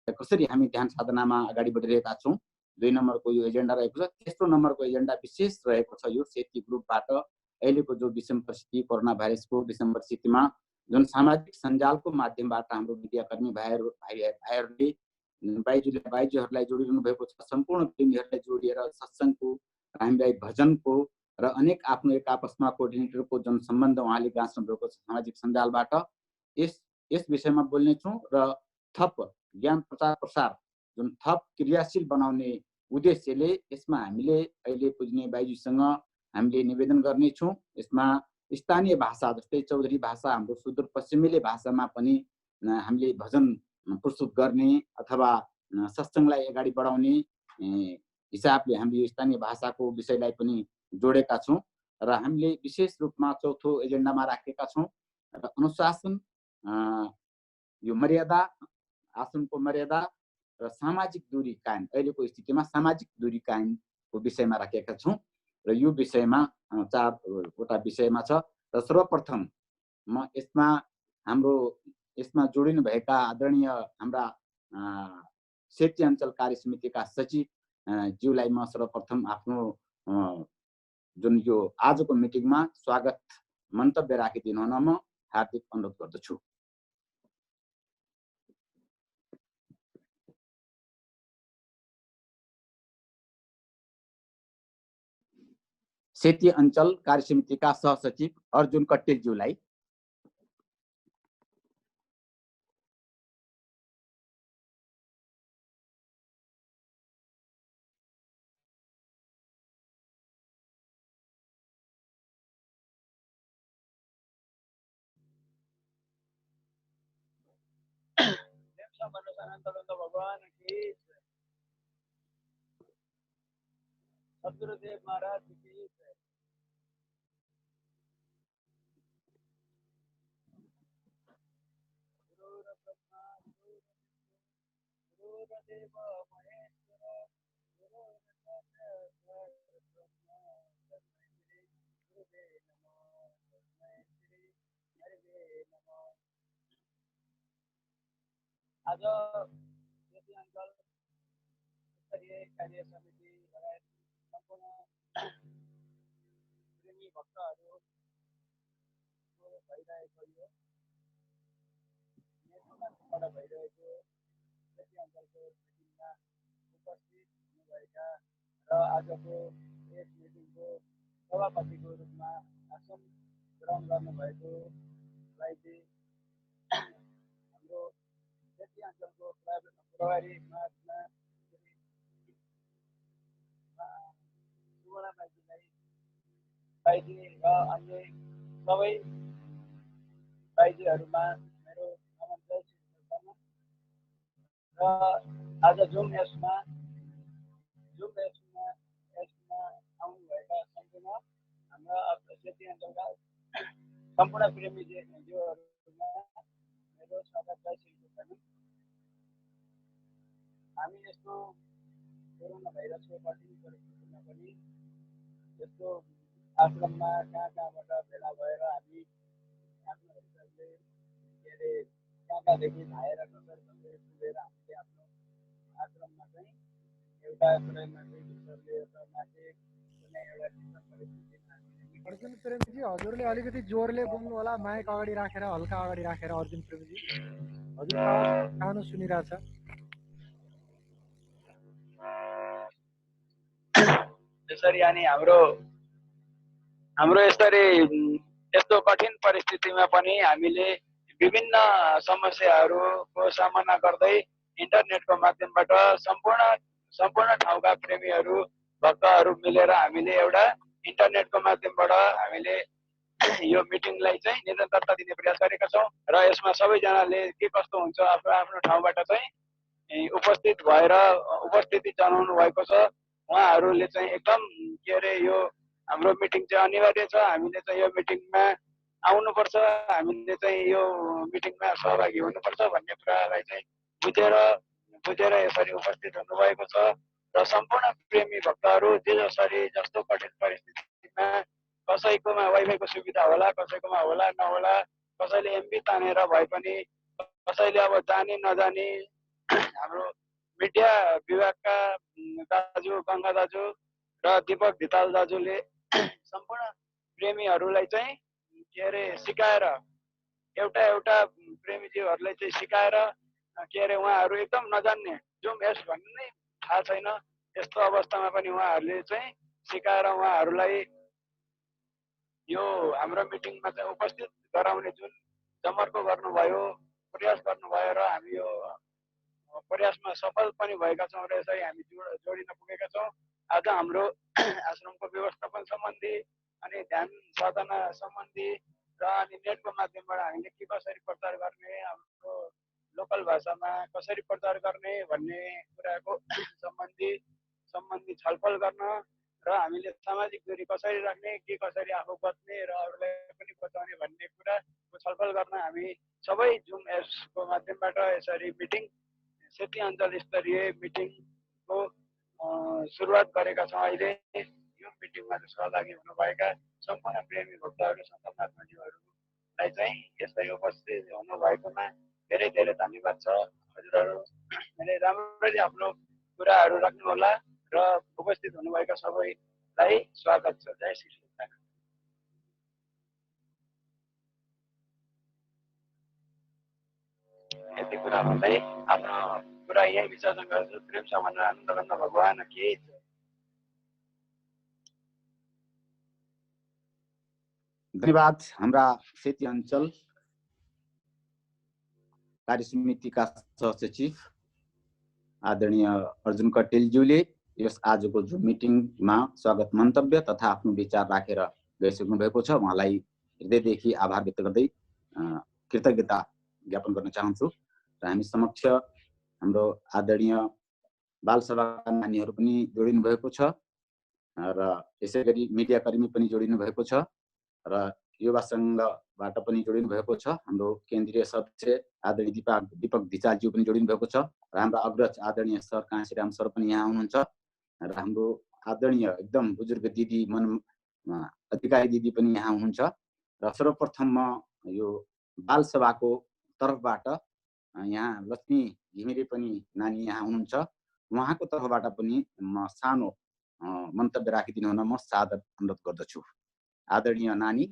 कसरी हामी ध्यान साधनामा अगाडि बढिरहेका छौँ। 2 नम्बरको यो एजेन्डा रहेको छ। तेस्रो नम्बरको एजेन्डा विशेष रहेको छ यो सेती ग्रुपबाट अहिलेको जो विषम परिस्थिति कोरोना भाइरसको विषम परिस्थितिमा जुन सामाजिक सञ्जालको माध्यमबाट हाम्रो मिडियाकर्मी भाइहरूले बाइजुहरूलाई जोडिरहनु भएको छ। सम्पूर्ण प्रेमीहरूलाई जोडिएर सत्सङ्गको, हामीलाई भजनको र अनेक आफ्नो एक आपसमा कोअर्डिनेटरको जुन सम्बन्ध उहाँले गाँच्नु भएको छ सामाजिक सञ्जालबाट, यस विषयमा बोल्नेछौँ र थप ज्ञान प्रचार प्रसार जुन थप क्रियाशील बनाउने उद्देश्यले यसमा हामीले अहिले पुज्ने बाइजुसँग हामीले निवेदन गर्नेछौँ। यसमा स्थानीय भाषा जस्तै चौधरी भाषा, हाम्रो सुदूरपश्चिमेली भाषामा पनि हामीले भजन प्रस्तुत गर्ने अथवा सत्सङ्गलाई अगाडि बढाउने हिसाबले हामीले यो स्थानीय भाषाको विषयलाई पनि जोडेका छौँ र हामीले विशेष रूपमा चौथो एजेन्डामा राखेका छौँ र अनुशासन, यो मर्यादा, आसनको मर्यादा र सामाजिक दूरी कायम, अहिलेको स्थितिमा सामाजिक दूरी कायमको विषयमा राखेका छौँ र यो विषयमा 4वटा विषयमा छ। र सर्वप्रथम म यसमा जोडिनु भएका आदरणीय हाम्रा सेती अञ्चल कार्य समितिका सचिव ज्यूलाई म सर्वप्रथम आफ्नो जुन यो आजको मिटिङमा स्वागत मन्तव्य राखिदिनु हुन म हार्दिक अनुरोध गर्दछु। सेती अञ्चल कार्य समितिका सहसचिव अर्जुन कट्टेलज्यूलाई। भगवान की सद्गुरुदेव महाराज की गुरुदेव महेश्वर आज सेती अञ्चल स्तरीय कार्य समिति लगायत सम्पूर्ण प्रेमी भक्तहरू भइरहेको यो नेटबाट भइरहेको सेती अञ्चलको मिटिङमा उपस्थित हुनुभएका र आजको यस मिटिङको सभापतिको रूपमा आसन ग्रहण गर्नुभएको लागि हाम्रो सेती अञ्चलको प्रभारी महात्मा सुवर्णा बाइजी र अन्य सबै बाइजीहरूमा मेरो नमन जय श्री कृष्ण। र आज जुम यसमा आउनुभएका सम्पूर्ण हाम्रा सेती अञ्चलका सम्पूर्ण प्रेमीज्यूहरूमा मेरो स्वागत जय श्री कृष्ण। हामी यस्तो कोरोना भाइरसको कठिन परिस्थितिमा पनि यस्तो आश्रममा कहाँबाट भेला भएर हामी आफ्नो हिसाबले कहाँदेखि धाएर कसरी पुगेर हामीले आफ्नो आश्रममा चाहिँ एउटा कुरामाथि ईश्वरले एउटा माथि कुनै एउटा परिस्थितिमा अर्जुन प्रेमीजी हजुरले अलिकति जोरले बोल्नु होला, माइक अगाडि राखेर हल्का अगाडि राखेर। अर्जुन प्रेमीजी हजुर कानो सुनिरहेछ। यसरी अनि हाम्रो यसरी यस्तो कठिन परिस्थितिमा पनि हामीले विभिन्न समस्याहरूको सामना गर्दै इन्टरनेटको माध्यमबाट सम्पूर्ण ठाउँका प्रेमीहरू भक्तहरू मिलेर हामीले एउटा इन्टरनेटको माध्यमबाट हामीले यो मिटिङलाई चाहिँ निरन्तरता दिने प्रयास गरेका छौँ र यसमा सबैजनाले के कस्तो हुन्छ आफ्नो आफ्नो ठाउँबाट चाहिँ उपस्थित भएर उपस्थिति जनाउनु भएको छ। उहाँहरूले चाहिँ एकदम यो हाम्रो मिटिङ चाहिँ अनिवार्य छ, हामीले चाहिँ यो मिटिङमा आउनुपर्छ, हामीले चाहिँ यो मिटिङमा सहभागी हुनुपर्छ भन्ने कुरालाई चाहिँ बुझेर यसरी उपस्थित हुनुभएको छ। र सम्पूर्ण प्रेमी भक्तहरू जस्तो कठिन परिस्थितिमा कसैकोमा वाइफाईको सुविधा होला, कसैकोमा होला नहोला, कसैले एमबी तानेर भए पनि, कसैले अब जाने नजाने हाम्रो मिडिया विभागका दाजु गङ्गा दाजु र दीपक धिताल दाजुले सम्पूर्ण प्रेमीहरूलाई चाहिँ के अरे सिकाएर एउटा एउटा प्रेमीजीहरूलाई चाहिँ सिकाएर के अरे उहाँहरू एकदम नजान्ने जुम एप्स भन्ने नै थाहा छैन यस्तो अवस्थामा पनि उहाँहरूले चाहिँ सिकाएर उहाँहरूलाई यो हाम्रो मिटिङमा चाहिँ उपस्थित गराउने जुन जमर्को गर्नुभयो प्रयास गर्नुभयो र हामी यो प्रयासमा सफल पनि भएका छौँ र यसरी हामी जोडिन पुगेका छौँ। आज हाम्रो आश्रमको व्यवस्थापन सम्बन्धी अनि ध्यान साधना सम्बन्धी र अनि नेटको माध्यमबाट हामीले के कसरी प्रचार गर्ने हाम्रो लोकल भाषामा कसरी प्रचार गर्ने भन्ने कुराको सम्बन्धी छलफल गर्न र हामीले सामाजिक दूरी कसरी राख्ने के कसरी आफू बच्ने र अरूलाई पनि बचाउने भन्ने कुराको छलफल गर्न हामी सबै जुम एप्सको माध्यमबाट यसरी मिटिङ सेती अञ्चल स्तरीय मिटिङको सुरुवात गरेका छौँ। अहिले यो मिटिङमा सहभागी हुनुभएका सम्पूर्ण प्रेमी भक्तहरू सन्त महात्माजीहरूलाई चाहिँ यसलाई उपस्थित हुनुभएकोमा धेरै धेरै धन्यवाद छ। हजुरहरू राम्ररी आफ्नो कुराहरू राख्नुहोला र उपस्थित हुनुभएका सबैलाई स्वागत छ। जय श्री कृष्ण। यति कुरा भन्दै आफ्नो कुरा यही विसर्जन गर्छु। प्रेम सम्बन्ध आनन्द गर्न भगवान के धन्यवाद। हाम्रा सेती अञ्चल कार्य समितिका सहसचिव आदरणीय अर्जुन कटेलज्यूले यस आजको जुम मिटिङमा स्वागत मन्तव्य तथा आफ्नो विचार राखेर गइसक्नु भएको छ। उहाँलाई हृदयदेखि आभार व्यक्त गर्दै कृतज्ञता ज्ञापन गर्न चाहन्छु। र हामी समक्ष हाम्रो आदरणीय बालसभाका नानीहरू पनि जोडिनु भएको छ र यसै गरी मिडियाकर्मी पनि जोडिनु भएको छ र युवा सङ्घबाट पनि जोडिनु भएको छ। हाम्रो केन्द्रीय सदस्य आदरणीय दीपक धितालज्यू पनि जोडिनु भएको छ र हाम्रो अग्रज आदरणीय सर काशीराम सर पनि यहाँ हुनुहुन्छ र हाम्रो आदरणीय एकदम बुजुर्ग दिदी मन अधिकारी दिदी पनि यहाँ हुनुहुन्छ। र सर्वप्रथम म यो बालसभाको तर्फबाट यहाँ लक्ष्मी घिमिरे पनि नानी यहाँ हुनुहुन्छ, उहाँको तर्फबाट पनि म सानो मन्तव्य राखिदिनु हुन म सादर अनुरोध गर्दछु। आदरणीय नानी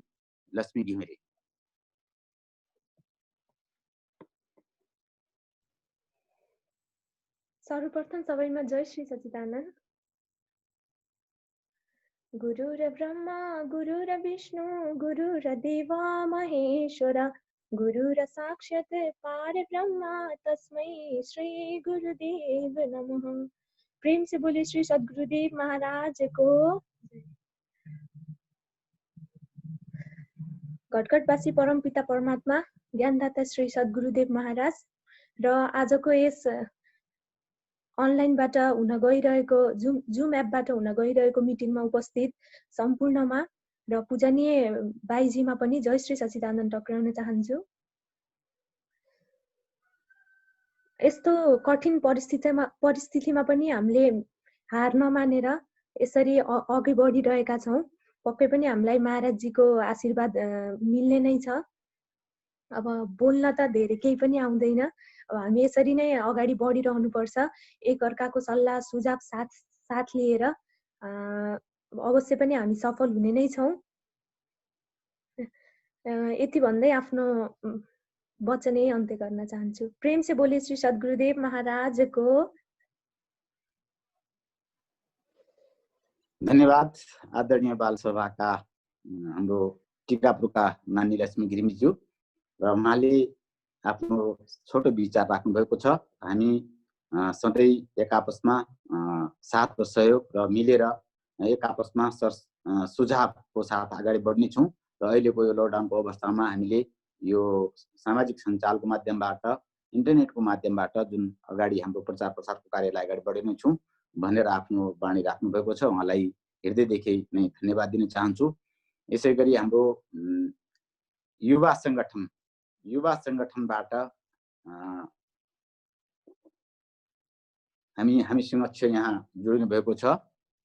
लक्ष्मी घिमिरे। सर्वप्रथम सबैमा जय श्री सच्चिदानन्द। गुरुर ब्रह्मा गुरुर विष्णु गुरुर देवा महेश्वर गुरुर साक्षात् परब्रह्म तस्मै श्री गुरुदेव नमः। प्रेम से बोले श्री सद्गुरुदेव महाराज को। घटघटवासी परम पिता परमात्मा ज्ञानदाता श्री सद्गुरुदेव महाराज र आजको यस अनलाइनबाट हुन गइरहेको जुम एपबाट हुन गइरहेको मिटिङमा उपस्थित सम्पूर्णमा र पूजनीय बाइजीमा पनि जय श्री सच्चिदानन्द टक्राउन चाहन्छु। यस्तो कठिन परिस्थितिमा पनि हामीले हार नमानेर यसरी अघि बढिरहेका छौँ। पक्कै पनि हामीलाई महाराजजीको आशीर्वाद मिल्ने नै छ। अब बोल्न त धेरै केही पनि आउँदैन, अब हामी यसरी नै अगाडि बढिरहनु पर्छ। एकअर्काको सल्लाह सुझाव साथ लिएर अवश्य पनि हामी सफल हुने नै छौँ। यति भन्दै आफ्नो वचन यही अन्त्य गर्न चाहन्छु। प्रेम से बोले श्री सद्गुरुदेव महाराज को। धन्यवाद। आदरणीय बालसभाका हाम्रो टिकापुरका नानी लक्ष्मी घिमिरेज्यू र उहाँले आफ्नो छोटो विचार राख्नु भएको छ। हामी सधैँ एक आपसमा साथ र सहयोग र मिलेर एक आपसमा सुझावको साथ अगाडि बढ्नेछौँ र अहिलेको यो लकडाउनको अवस्थामा हामीले यो सामाजिक सञ्जालको माध्यमबाट इन्टरनेटको माध्यमबाट जुन अगाडि हाम्रो प्रचार प्रसारको कार्यलाई अगाडि बढाउनेछौँ भनेर आफ्नो वाणी राख्नु भएको छ। उहाँलाई हृदयदेखि नै धन्यवाद दिन चाहन्छु। यसै गरी हाम्रो युवा सङ्गठनबाट हामी समक्ष यहाँ जोडिनु भएको छ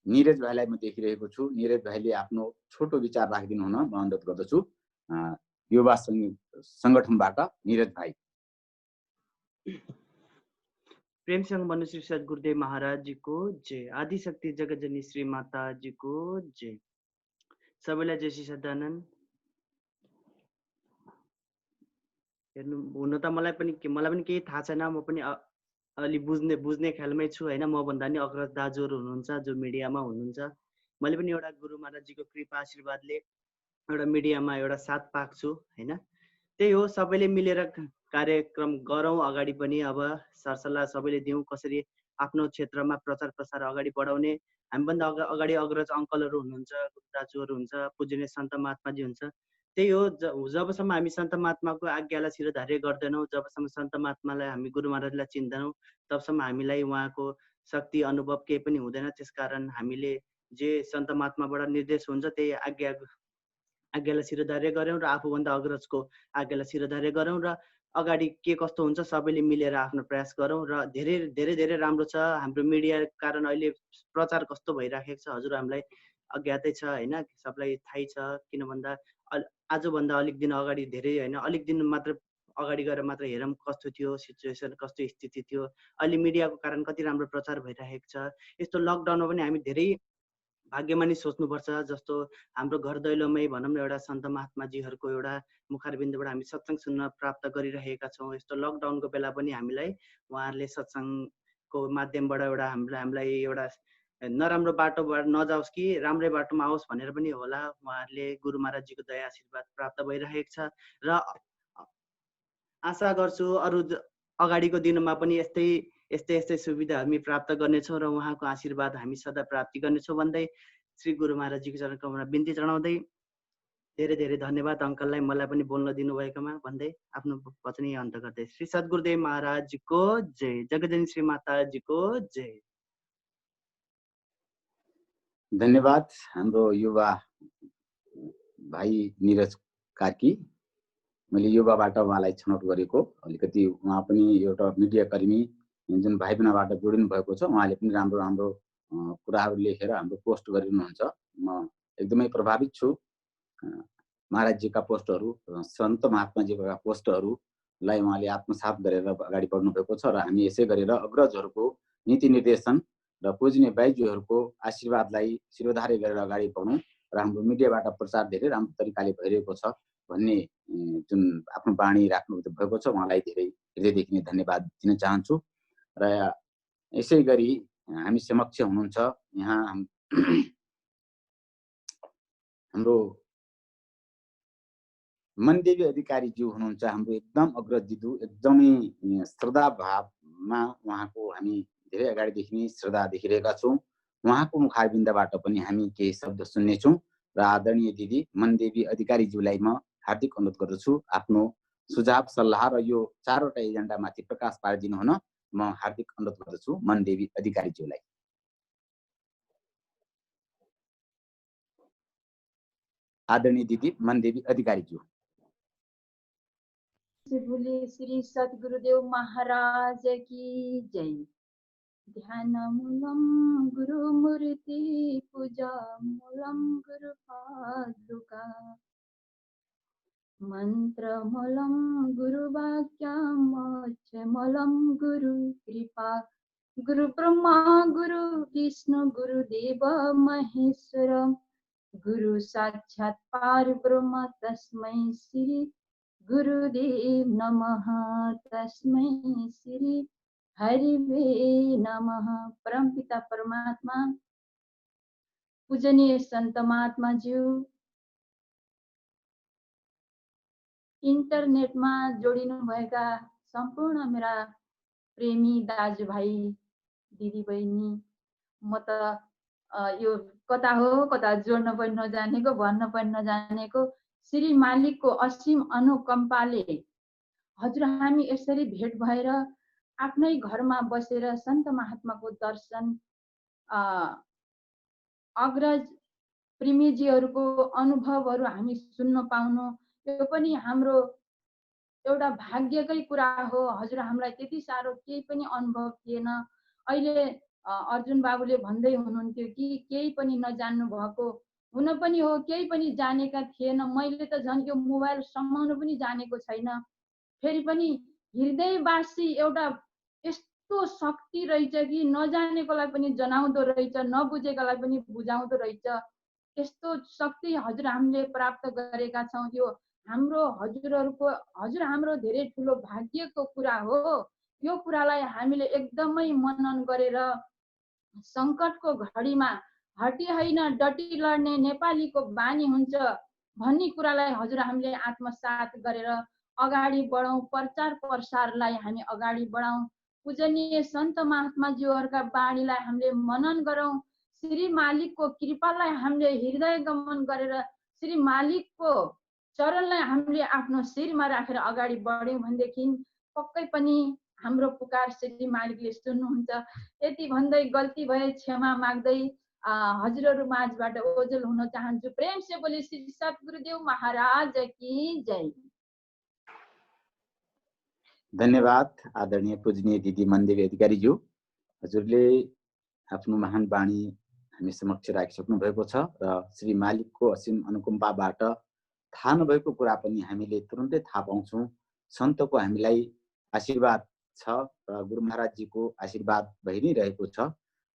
निरज भाइलाई म देखिरहेको छु। निरज भाइले आफ्नो छोटो विचार राखिदिनु हुन म अनुरोध गर्दछु। युवा सङ्गठनबाट निरज भाइ। प्रेमसँग भन्नु श्री सद्गुरुदेव महाराज जी को जय। आदिशक्ति जगतजनी श्री माता जी को जय। सबैलाई जय श्री सदानन्द। हेर्नु हुन त मलाई पनि केही थाहा छैन, म पनि अलि बुझ्ने ख्यालमै छु हैन। म भन्दा नि अग्रज दाजुहरू हुनुहुन्छ जो मिडियामा हुनुहुन्छ। मैले पनि एउटा गुरु महाराजजीको कृपा आशीर्वादले एउटा मिडियामा एउटा साथ पाएको छु हैन। त्यही हो, सबैले मिलेर कार्यक्रम गरौँ अगाडि पनि। अब सरसल्लाह सबैले दिउँ कसरी आफ्नो क्षेत्रमा प्रचार प्रसार अगाडि बढाउने। हामीभन्दा अगाडि अग्रज अङ्कलहरू हुनुहुन्छ, दाजुहरू हुन्छ, पूजनीय सन्त महात्माजी हुन्छ। त्यही हो, जबसम्म हामी सन्त महात्माको आज्ञालाई शिरोधार्य गर्दैनौँ, जबसम्म सन्त महात्मालाई हामी गुरु महाराजलाई चिन्दैनौँ, तबसम्म हामीलाई उहाँको शक्ति अनुभव केही पनि हुँदैन। त्यसकारण हामीले जे सन्त महात्माबाट निर्देश हुन्छ त्यही आज्ञालाई शिरोधार्य गरौँ र आफूभन्दा अग्रजको आज्ञालाई शिरोधार्य गरौँ र अगाडि के कस्तो हुन्छ सबैले मिलेर आफ्नो प्रयास गरौँ। र धेरै धेरै धेरै राम्रो छ हाम्रो मिडिया कारण अहिले प्रचार कस्तो भइराखेको छ हजुर हामीलाई अज्ञातै छ हैन, सबलाई थाहै छ। किन भन्दा आजभन्दा अलिक दिन अगाडि धेरै हैन, अलिक दिन मात्र अगाडि गएर मात्र हेरौँ कस्तो थियो सिचुएसन, कस्तो स्थिति थियो। अहिले मिडियाको कारण कति राम्रो प्रचार भइराखेको छ। यस्तो लकडाउनमा पनि हामी धेरै भाग्यमानी सोच्नुपर्छ। जस्तो हाम्रो घर दैलोमै भनौँ न एउटा सन्त महात्माजीहरूको एउटा मुखारबिन्दबाट हामी सत्सङ्ग सुन्न प्राप्त गरिरहेका छौँ। यस्तो लकडाउनको बेला पनि हामीलाई उहाँहरूले सत्सङ्गको माध्यमबाट एउटा हामीलाई एउटा नराम्रो बाटोबाट नजाओस् कि राम्रै बाटोमा आओस् भनेर पनि होला उहाँहरूले गुरु महाराजजीको दया आशीर्वाद प्राप्त भइरहेको छ। र आशा गर्छु अरू अगाडिको दिनमा पनि यस्तै सुविधा हामी प्राप्त गर्नेछौँ र उहाँको आशीर्वाद हामी सदा प्राप्ति गर्नेछौँ भन्दै श्री गुरु महाराजजीको चरणकमलमा बिन्ती चढाउँदै धेरै धेरै धन्यवाद अङ्कललाई मलाई पनि बोल्न दिनुभएकोमा भन्दै आफ्नो वचन यही अन्त गर्दै श्री सद्गुरुदेव महाराजजीको जय। जगतजनी श्री माताजीको जय। धन्यवाद हाम्रो युवा भाइ निरज कार्की। मैले युवाबाट उहाँलाई छनौट गरेको, अलिकति उहाँ पनि एउटा मिडिया कर्मी जुन भाइबनाबाट जोडिनु भएको छ। उहाँले पनि राम्रो राम्रो कुराहरू लेखेर हाम्रो पोस्ट गरिनुहुन्छ। म एकदमै प्रभावित छु। महाराजजीका पोस्टहरू, सन्त महात्माजीका पोस्टहरूलाई उहाँले आत्मसात गरेर अगाडि बढ्नु भएको छ र हामी यसै गरेर अग्रजहरूको नीति निर्देशन र पूजनीय बाइजुहरूको आशीर्वादलाई शिरोधार्य गरेर अगाडि बढौँ र हाम्रो मिडियाबाट प्रचार धेरै राम्रो तरिकाले भइरहेको छ भन्ने जुन आफ्नो बाणी राख्नु भएको छ उहाँलाई धेरै हृदयदेखि नै धन्यवाद दिन चाहन्छु। र यसै गरी हामी समक्ष हुनुहुन्छ यहाँ हाम्रो मनदेवी अधिकारीज्यू हुनुहुन्छ। हाम्रो एकदम अग्रजज्यू, एकदमै श्रद्धा भावमा उहाँको हामी धेरै अगाडिदेखि नै श्रद्धा देखिरहेका छौँ। उहाँको मुखारबिन्दबाट पनि हामी केही शब्द सुन्नेछौँ र आदरणीय दिदी मनदेवी अधिकारीज्यूलाई म हार्दिक अनुरोध गर्दछु आफ्नो सुझाव सल्लाह र यो 4वटा एजेन्डामाथि प्रकाश पारिदिनु हुन म हार्दिक अनुरोध गर्दछु मनदेवी अधिकारीज्यूलाई। आदरणीय दिदी मनदेवी अधिकारीज्यू। बोले श्री सद्गुरुदेव महाराज की जय। ध्यान मूलम गुरु मूर्ति पूजा मूलम गुरु पादुका मंत्र मूलम गुरु वाक्य मोक्ष मूलम गुरु कृपा गुरु ब्रह्मा गुरु विष्णु गुरु देव महेश्वर गुरु साक्षात परब्रह्म तस्मै श्री गुरुदेव नमः। तस्मै श्री हरिवे नमः। परमपिता परमात्मा पूजनीय संत महात्मा ज्यू, इन्टरनेटमा जोडिनु भएका सम्पूर्ण मेरा प्रेमी दाजुभाइ दिदी बहिनी, म त यो कता हो कता जोड्न पनि नजानेको भन्न पनि नजानेको श्री मालिकको असीम अनुकम्पाले हजुर हामी यसरी भेट भएर आफ्नै घरमा बसेर सन्त महात्माको दर्शन अग्रज प्रेमीजीहरूको अनुभवहरू हामी सुन्न पाउनु यो पनि हाम्रो एउटा भाग्यकै कुरा हो। हजुर हामीलाई त्यति साह्रो केही पनि अनुभव थिएन। अहिले अर्जुन बाबुले भन्दै हुनुहुन्थ्यो कि केही पनि नजान्नु भएको हुन पनि हो, केही पनि जानेका थिएन। मैले त झन् यो मोबाइल समाउनु पनि जानेको छैन। फेरि पनि हृदयवासी एउटा यस्तो शक्ति रहेछ कि नजानेकोलाई पनि जनाउँदो रहेछ, नबुझेकोलाई पनि बुझाउँदो रहेछ। यस्तो शक्ति हजुर हामीले प्राप्त गरेका छौँ। यो हजुर हाम्रो धेरै ठुलो भाग्यको कुरा हो। यो कुरालाई हामीले एकदमै मनन गरेर सङ्कटको घडीमा हटी होइन डटी लड्ने नेपालीको बानी हुन्छ भन्ने कुरालाई हजुर हामीले आत्मसात गरेर अगाडि बढौँ। प्रचार प्रसारलाई हामी अगाडि बढाउँ। पूजनीय सन्त महात्माज्यूहरूका बाणीलाई हामीले मनन गरौँ। श्री मालिकको कृपालाई हामीले हृदय गमन गरेर श्री मालिकको चरणलाई हामीले आफ्नो शिरमा राखेर अगाडि बढ्यौँ भनेदेखि पक्कै पनि हाम्रो पुकार श्री मालिकले सुन्नुहुन्छ। यति भन्दै गल्ती भए क्षमा माग्दै हजुरहरू माझबाट ओझेल हुन चाहन्छु। प्रेम से बोली श्री सतगुरुदेव महाराज की जय। धन्यवाद आदरणीय पूजनीय दिदी मनदेवी अधिकारीज्यू। हजुरले आफ्नो महान बाणी हामी समक्ष राखिसक्नु भएको छ र श्री मालिकको असीम अनुकम्पाबाट थाहा नभएको कुरा पनि हामीले तुरुन्तै थाहा पाउँछौँ। सन्तको हामीलाई आशीर्वाद छ र गुरु महाराजजीको आशीर्वाद भइ नै रहेको छ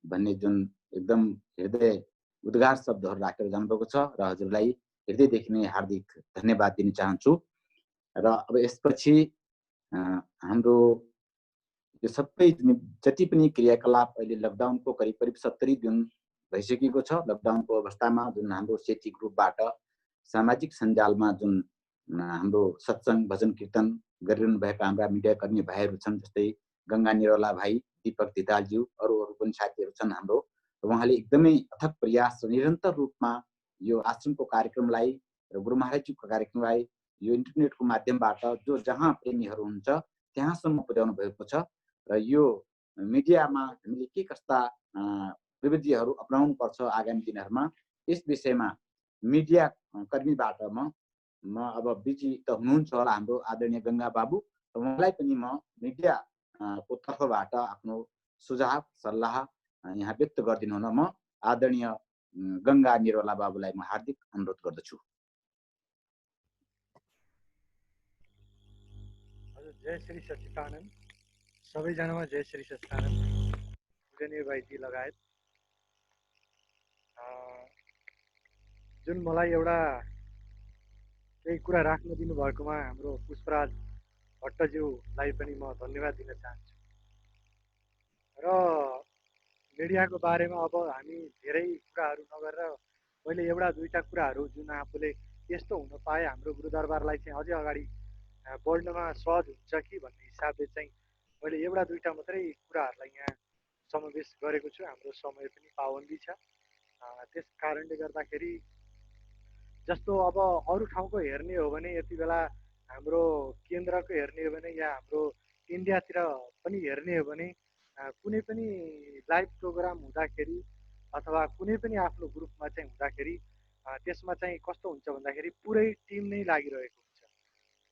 भन्ने जुन एकदम हृदय उद्गार शब्दहरू राखेर जानुभएको छ र हजुरलाई हृदयदेखि नै हार्दिक धन्यवाद दिन चाहन्छु। र अब यसपछि हाम्रो यो सबै जति पनि क्रियाकलाप अहिले लकडाउनको करिब करिब 70 दिन भइसकेको छ। लकडाउनको अवस्थामा जुन हाम्रो सेती ग्रुपबाट सामाजिक सञ्जालमा जुन हाम्रो सत्सङ्ग भजन कीर्तन गरिरहनु भएका हाम्रा मिडियाकर्मी भाइहरू छन्, जस्तै गङ्गा निरौला भाइ, दीपक धितालज्यू, अरू पनि साथीहरू छन् हाम्रो। उहाँले एकदमै अथक प्रयास र निरन्तर रूपमा यो आश्रमको कार्यक्रमलाई र गुरु महाराजजीको कार्यक्रमलाई यो इन्टरनेटको माध्यमबाट जो जहाँ प्रेमीहरू हुन्छ त्यहाँसम्म पुर्याउनु भएको छ। र यो मिडियामा हामीले के कस्ता प्रविधिहरू अपनाउनु पर्छ आगामी दिनहरूमा, यस विषयमा मिडिया कर्मीबाट म अब बिजी त हुनुहुन्छ होला हाम्रो आदरणीय गङ्गा बाबु, र उहाँलाई पनि म मिडियाको तर्फबाट आफ्नो सुझाव सल्लाह यहाँ व्यक्त गरिदिनु हुन म आदरणीय गङ्गा निरौला बाबुलाई म हार्दिक अनुरोध गर्दछु। जय श्री सच्चिदानन्द। सबैजनामा जय श्री सच्चिदानन्द। पूजनीय भाइजी लगायत जुन मलाई एउटा केही कुरा राख्न दिनुभएकोमा हाम्रो पुष्पराज भट्टज्यूलाई पनि म धन्यवाद दिन चाहन्छु। र मिडियाको बारेमा अब हामी धेरै कुराहरू नगरेर मैले एउटा दुईटा कुराहरू जुन आफूले यस्तो हुन पाए हाम्रो गुरुदरबारलाई चाहिँ अझै अगाडि बढ्नमा सहज हुन्छ कि भन्ने हिसाबले चाहिँ मैले एउटा दुईटा मात्रै कुराहरूलाई यहाँ समावेश गरेको छु। हाम्रो समय पनि पाबन्दी छ, त्यस कारणले गर्दाखेरि जस्तो अब अरू ठाउँको हेर्ने हो भने यति बेला हाम्रो केन्द्रको हेर्ने हो भने या हाम्रो इन्डियातिर पनि हेर्ने हो भने कुनै पनि लाइभ प्रोग्राम हुँदाखेरि अथवा कुनै पनि आफ्नो ग्रुपमा चाहिँ हुँदाखेरि त्यसमा चाहिँ कस्तो हुन्छ भन्दाखेरि पुरै टिम नै लागिरहेको हुन्छ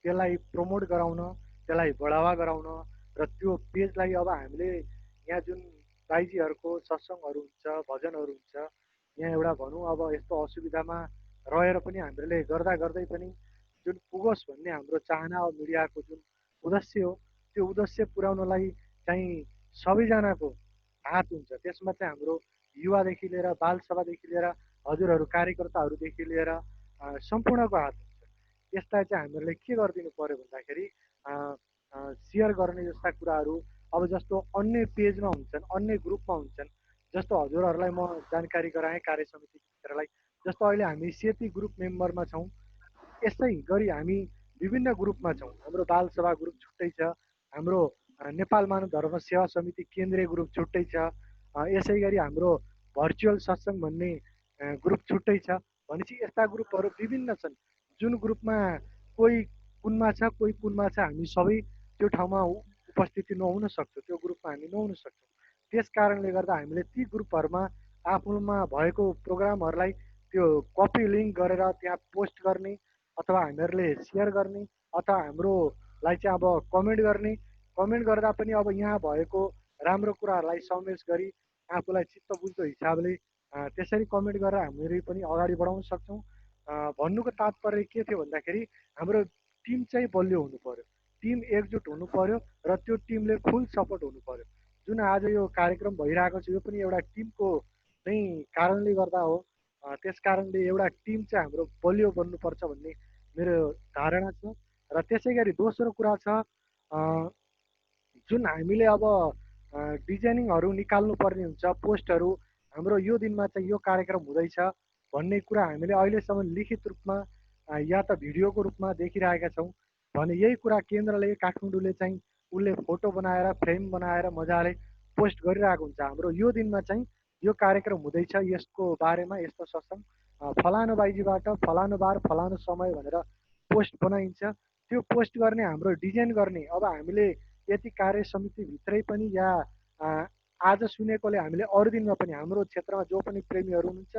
त्यसलाई प्रमोट गराउन, त्यसलाई बढावा गराउन। र त्यो पेजलाई अब हामीले यहाँ जुन दाइजीहरूको सत्सङ्गहरू हुन्छ, भजनहरू हुन्छ, यहाँ एउटा भनौँ अब यस्तो असुविधामा रहेर पनि हामीले गर्दा गर्दै पनि जुन पुगोस् भन्ने हाम्रो चाहना अब मिडियाको जुन उद्देश्य हो त्यो उद्देश्य पुर्याउनलाई चाहिँ सबैजनाको हात हुन्छ। त्यसमा चाहिँ हाम्रो युवादेखि लिएर बालसभादेखि लिएर हजुरहरू कार्यकर्ताहरूदेखि लिएर सम्पूर्णको हात हुन्छ। यसलाई चाहिँ हामीहरूले के गरिदिनु पर्यो भन्दाखेरि सेयर गर्ने जस्ता कुराहरू अब जस्तो अन्य पेजमा हुन्छन्, अन्य ग्रुपमा हुन्छन्, जस्तो हजुरहरूलाई म जानकारी गराएँ कार्य समिति मित्रलाई, जस्तो अहिले हामी सेती ग्रुप मेम्बरमा छौँ, यसै गरी हामी विभिन्न ग्रुपमा छौँ। हाम्रो बालसभा ग्रुप छुट्टै छ, हाम्रो नेपाल मानव धर्म सेवा समिति केन्द्रीय ग्रुप छुट्टै छ, यसै गरी हाम्रो भर्चुअल सत्सङ्ग भन्ने ग्रुप छुट्टै छ। भनेपछि यस्ता ग्रुपहरू विभिन्न छन्। जुन ग्रुपमा कोही कुनमा छ, कोही कुनमा छ, हामी सबै त्यो ठाउँमा उपस्थिति नहुन सक्छौँ, त्यो ग्रुपमा हामी नहुन सक्छौँ। त्यस कारणले गर्दा हामीले ती ग्रुपहरूमा आफूमा भएको प्रोग्रामहरूलाई त्यो कपी लिङ्क गरेर त्यहाँ पोस्ट गर्ने अथवा हामीहरूले सेयर गर्ने अथवा हाम्रोलाई चाहिँ अब कमेन्ट गर्ने, कमेन्ट गर्दा पनि अब यहाँ भएको राम्रो कुराहरूलाई समावेश गरी आफूलाई चित्त बुझ्दो हिसाबले त्यसरी कमेन्ट गरेर हामीले पनि अगाडि बढाउन सक्छौँ। भन्नुको तात्पर्य के थियो भन्दाखेरि हाम्रो टिम चाहिँ बलियो हुनु पर्यो, टिम एकजुट हुनु पर्यो र त्यो टिमले फुल सपोर्ट हुनु पर्यो। जुन आज यो कार्यक्रम भइरहेको छ यो पनि एउटा टिमको नै कारणले गर्दा हो। त्यस कारणले एउटा टिम चाहिँ हाम्रो बलियो बन्नुपर्छ भन्ने मेरो धारणा छ। र त्यसै गरी दोस्रो कुरा छ जुन हामीले अब डिजाइनिङहरू निकाल्नुपर्ने हुन्छ पोस्टहरू हाम्रो यो दिनमा चाहिँ यो कार्यक्रम हुँदैछ भन्ने कुरा हामीले अहिलेसम्म लिखित रूपमा या त भिडियोको रूपमा देखिरहेका छौँ भने यही कुरा केन्द्रले काठमाडौँले चाहिँ उसले फोटो बनाएर फ्रेम बनाएर मजाले पोस्ट गरिरहेको हुन्छ। हाम्रो यो दिनमा चाहिँ यो कार्यक्रम हुँदैछ यसको बारेमा यस्तो सत्सङ्ग फलानु बाइजीबाट फलानु बार फलानु समय भनेर पोस्ट बनाइन्छ। त्यो पोस्ट गर्ने हाम्रो डिजाइन गर्ने अब हामीले यति कार्य समितिभित्रै पनि या आज सुनेकोले हामीले अरू दिनमा पनि हाम्रो क्षेत्रमा जो पनि प्रेमीहरू हुनुहुन्छ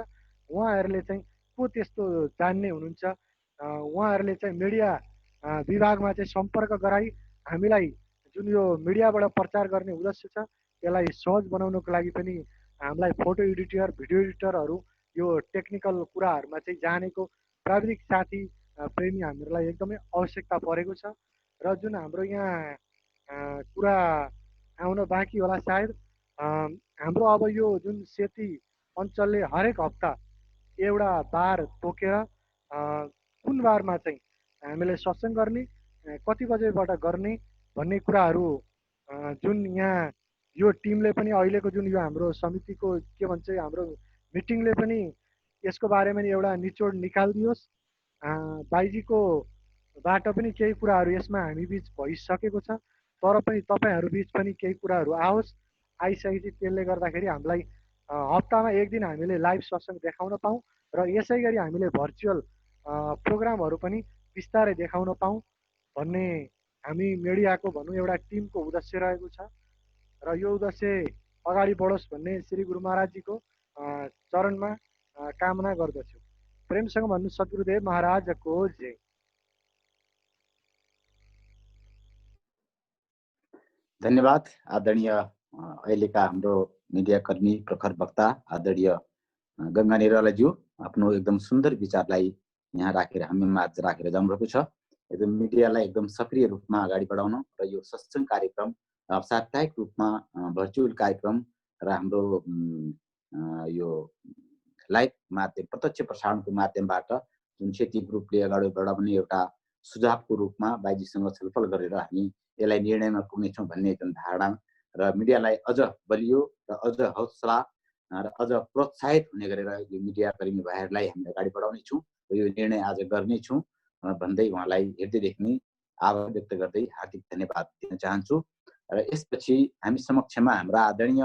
उहाँहरूले चाहिँ को त्यस्तो जान्ने हुनुहुन्छ उहाँहरूले चाहिँ मिडिया विभागमा चाहिँ सम्पर्क गराई हामीलाई जुन यो मिडियाबाट प्रचार गर्ने उद्देश्य छ त्यसलाई सहज बनाउनको लागि पनि हामीलाई फोटो एडिटर भिडियो एडिटरहरू यो टेक्निकल कुराहरूमा चाहिँ जानेको प्राविधिक साथी प्रेमी हामीहरूलाई एकदमै आवश्यकता परेको छ। र जुन हाम्रो यहाँ कुरा आउन बाँकी होला सायद हाम्रो अब यो जुन सेती अञ्चलले हरेक हप्ता एउटा बार तोकेर कुन बारमा चाहिँ हामीले सत्सङ्ग गर्ने कति बजेबाट गर्ने भन्ने कुराहरू जुन यहाँ यो टिमले पनि अहिलेको जुन यो हाम्रो समितिको के भन्छ हाम्रो मिटिङले पनि यसको बारेमा एउटा निचोड निकालिदियोस्। बाइजीको बाट पनि केही कुराहरू यसमा हामी बिच भइसकेको छ तर पनि तपाईँहरू बिच पनि केही कुराहरू आओस् आइसकेपछि त्यसले गर्दाखेरि हामीलाई हप्तामा एक दिन हामीले लाइभ सत्सङ्ग देखाउन पाऊँ र यसै गरी हामीले भर्चुअल प्रोग्रामहरू पनि बिस्तारै देखाउन पाऊँ भन्ने हामी मिडियाको भनौँ एउटा टिमको उद्देश्य रहेको छ। र यो उद्देश्य अगाडि बढोस् भन्ने श्री गुरु महाराजजीको चरणमा कामना गर्दछु। प्रेमसँग भन्नु सद्गुरुदेव महाराजको जय। धन्यवाद आदरणीय अहिलेका हाम्रो मिडियाकर्मी प्रखर वक्ता आदरणीय गङ्गा निरालाज्यू आफ्नो एकदम सुन्दर विचारलाई यहाँ राखेर हामी माझ राखेर जानुभएको छ। एकदम मिडियालाई एकदम सक्रिय रूपमा अगाडि बढाउन र यो सत्सङ्ग कार्यक्रम साप्ताहिक रूपमा भर्चुअल कार्यक्रम र हाम्रो यो लाइभ माध्यम प्रत्यक्ष प्रसारणको माध्यमबाट जुन सेती ग्रुपले अगाडि बढाउने एउटा सुझावको रूपमा बाइजीसँग छलफल गरेर हामी यसलाई निर्णयमा पुग्नेछौँ भन्ने एकदम धारणा र मिडियालाई अझ बलियो र अझ हौसला र अझ प्रोत्साहित हुने गरेर यो मिडियाकर्मी भाइहरूलाई हामी अगाडि बढाउनेछौँ र यो निर्णय आज गर्नेछौँ भन्दै उहाँलाई हृदयदेखि नै आभार व्यक्त गर्दै हार्दिक धन्यवाद दिन चाहन्छु। र यसपछि हामी समक्षमा हाम्रा आदरणीय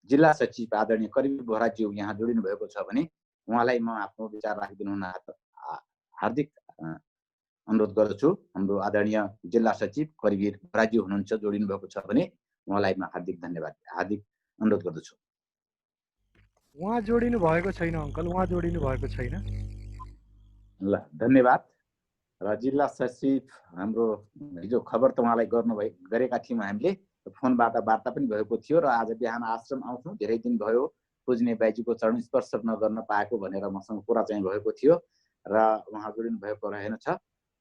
जिल्ला सचिव आदरणीय करिबी बोहराज्यू यहाँ जोडिनु भएको छ भने उहाँलाई म आफ्नो विचार राखिदिनु हुन हार्दिक अनुरोध गर्दछु। हाम्रो आदरणीय जिल्ला सचिव करिबी बोहराज्यू हुनुहुन्छ जोडिनु भएको छ भने उहाँलाई म हार्दिक अनुरोध गर्दछु। उहाँ जोडिनु भएको छैन अङ्कल, उहाँ जोडिनु भएको छैन। ल धन्यवाद। र जिल्ला सचिव हाम्रो हिजो खबर त उहाँलाई गरेका थियौँ हामीले फोनबाट वार्ता पनि भएको थियो र आज बिहान आश्रम आउँछौँ धेरै दिन भयो पुज्ने बाइजीको चरण स्पर्श नगर्न पाएको भनेर मसँग कुरा चाहिँ भएको थियो र उहाँ जोडिनु भएको रहेनछ।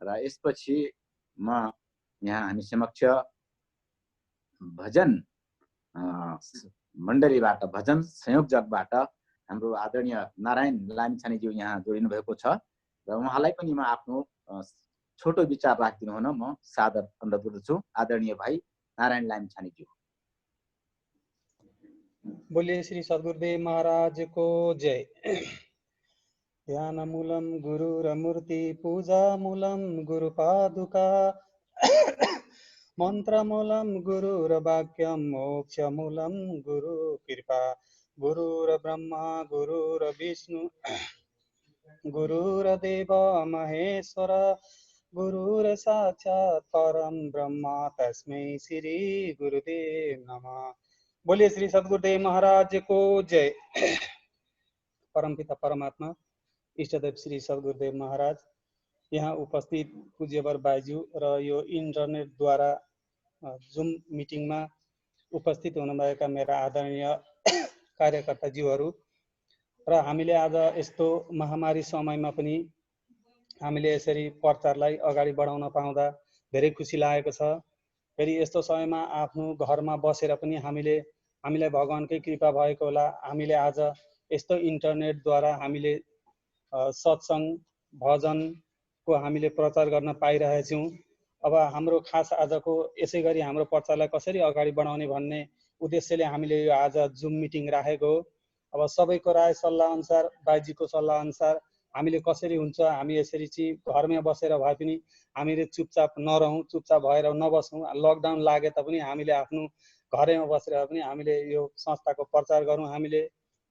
र यसपछि म यहाँ हामी समक्ष भजन मण्डलीबाट भजन संयोजकबाट हाम्रो आदरणीय नारायण लामिछानेज्यू यहाँ जोडिनु भएको छ र उहाँलाई पनि म आफ्नो छोटो विचार राखिदिनु हुन म सादर अनुरोध गर्दछु। आदरणीय भाइ नारायण लामिछानेज्यू। बोलिए श्री सद्गुरुदेव महाराज को जय। ध्यान मूलम गुरुर मूर्ति पूजा मूलम गुरु पादुका मंत्र मूलम गुरुर वाक्यम मोक्ष मूलम गुरु कृपा गुरुर ब्रह्मा गुरुर विष्णु गुरुर देव महेश्वर गुरुर साक्षात परम ब्रह्मा तस्मै श्री गुरुदेव नमः। बोलिए श्री सद्गुरुदेव महाराज को जय। परमपिता परमात्मा इष्टदेव श्री सद्गुरुदेव महाराज, यहाँ उपस्थित पूज्यवर बाइज्यू र यो इन्टरनेटद्वारा जुम मिटिङमा उपस्थित हुनुभएका मेरा आदरणीय कार्यकर्ताज्यूहरू र हामीले आज यस्तो महामारी समयमा पनि हामीले यसरी प्रचारलाई अगाडि बढाउन पाउँदा धेरै खुसी लागेको छ फेरि यस्तो समयमा आफ्नो घरमा बसेर पनि हामीलाई भगवानकै कृपा भएको होला, हामीले आज यस्तो इन्टरनेटद्वारा हामीले सत्सङ्ग भजनको हामीले प्रचार गर्न पाइरहेछौँ। अब हाम्रो खास आजको यसै गरी हाम्रो पर्चालाई कसरी अगाडि बढाउने भन्ने उद्देश्यले हामीले यो आज जुम मिटिङ राखेको हो। अब सबैको राय सल्लाह अनुसार, बाइजीको सल्लाह अनुसार हामीले कसरी हुन्छ, हामी यसरी चाहिँ घरमै बसेर भए पनि हामीले चुपचाप नरहौँ, चुपचाप भएर नबसौँ। लकडाउन लागे तापनि हामीले आफ्नो घरैमा बसेर पनि हामीले यो संस्थाको प्रचार गरौँ हामीले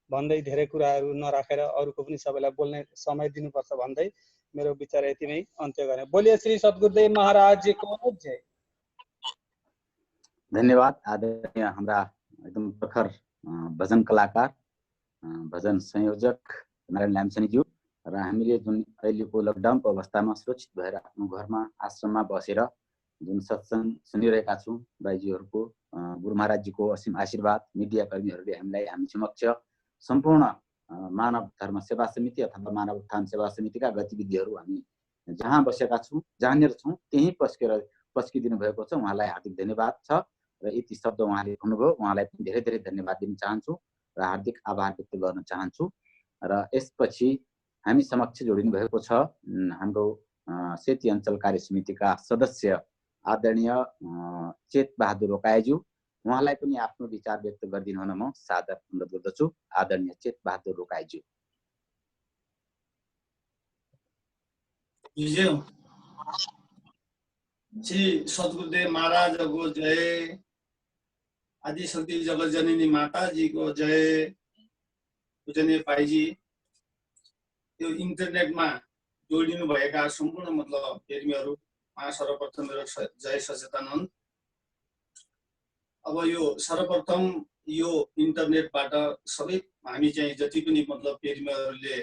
भन्दै धेरै कुराहरू नराखेर अरूको पनि सबैलाई बोल्ने समय दिनुपर्छ भन्दै मेरो विचार यतिमै अन्त्य गरेँ। बोलिए श्री सद्गुरुदेव महाराजको जय। धन्यवाद आदरणीय हाम्रा एकदम प्रखर भजन कलाकार, भजन संयोजक नारायण लामछानेज्यू र हामीले जुन अहिलेको लकडाउनको अवस्थामा सुरक्षित भएर आफ्नो घरमा आश्रममा बसेर जुन सत्सङ्ग सुनिरहेका छौँ, बाइजीहरूको गुरु महाराजजीको असीम आशीर्वाद, मिडियाकर्मीहरूले हामी समक्ष सम्पूर्ण मानव धर्म सेवा समिति अथवा मानव उत्थान सेवा समितिका गतिविधिहरू हामी जहाँ बसेका छौँ, जहाँनिर छौँ त्यहीँ पस्किदिनु भएको छ। उहाँलाई हार्दिक धन्यवाद छ र यति शब्द उहाँले भन्नुभयो, उहाँलाई पनि धेरै धेरै धन्यवाद दिन चाहन्छु र हार्दिक आभार व्यक्त गर्न चाहन्छु। र यसपछि हामी समक्ष जोडिनु भएको छ हाम्रो सेती अञ्चल कार्य समितिका सदस्य आदरणीय चेत बहादुर रोकायाज्यू। उहाँलाई पनि आफ्नो विचार व्यक्त गरिदिनु हुन म सादर अनुरोध गर्दछु। आदरणीय चेत बहादुर रोकायाज्यू। श्री सद्गुरुदेव महाराजको जय, आदिशक्ति जगत जननी माताजीको जय। पूजनीय भाइजी, यो इन्टरनेटमा जोडिनु भएका सम्पूर्ण मतलब प्रेमीहरू सर्वप्रथम मेरो जय सचेतन हुन्। अब यो सर्वप्रथम यो इन्टरनेटबाट सबै हामी चाहिँ जति पनि मतलब प्रेमीहरूले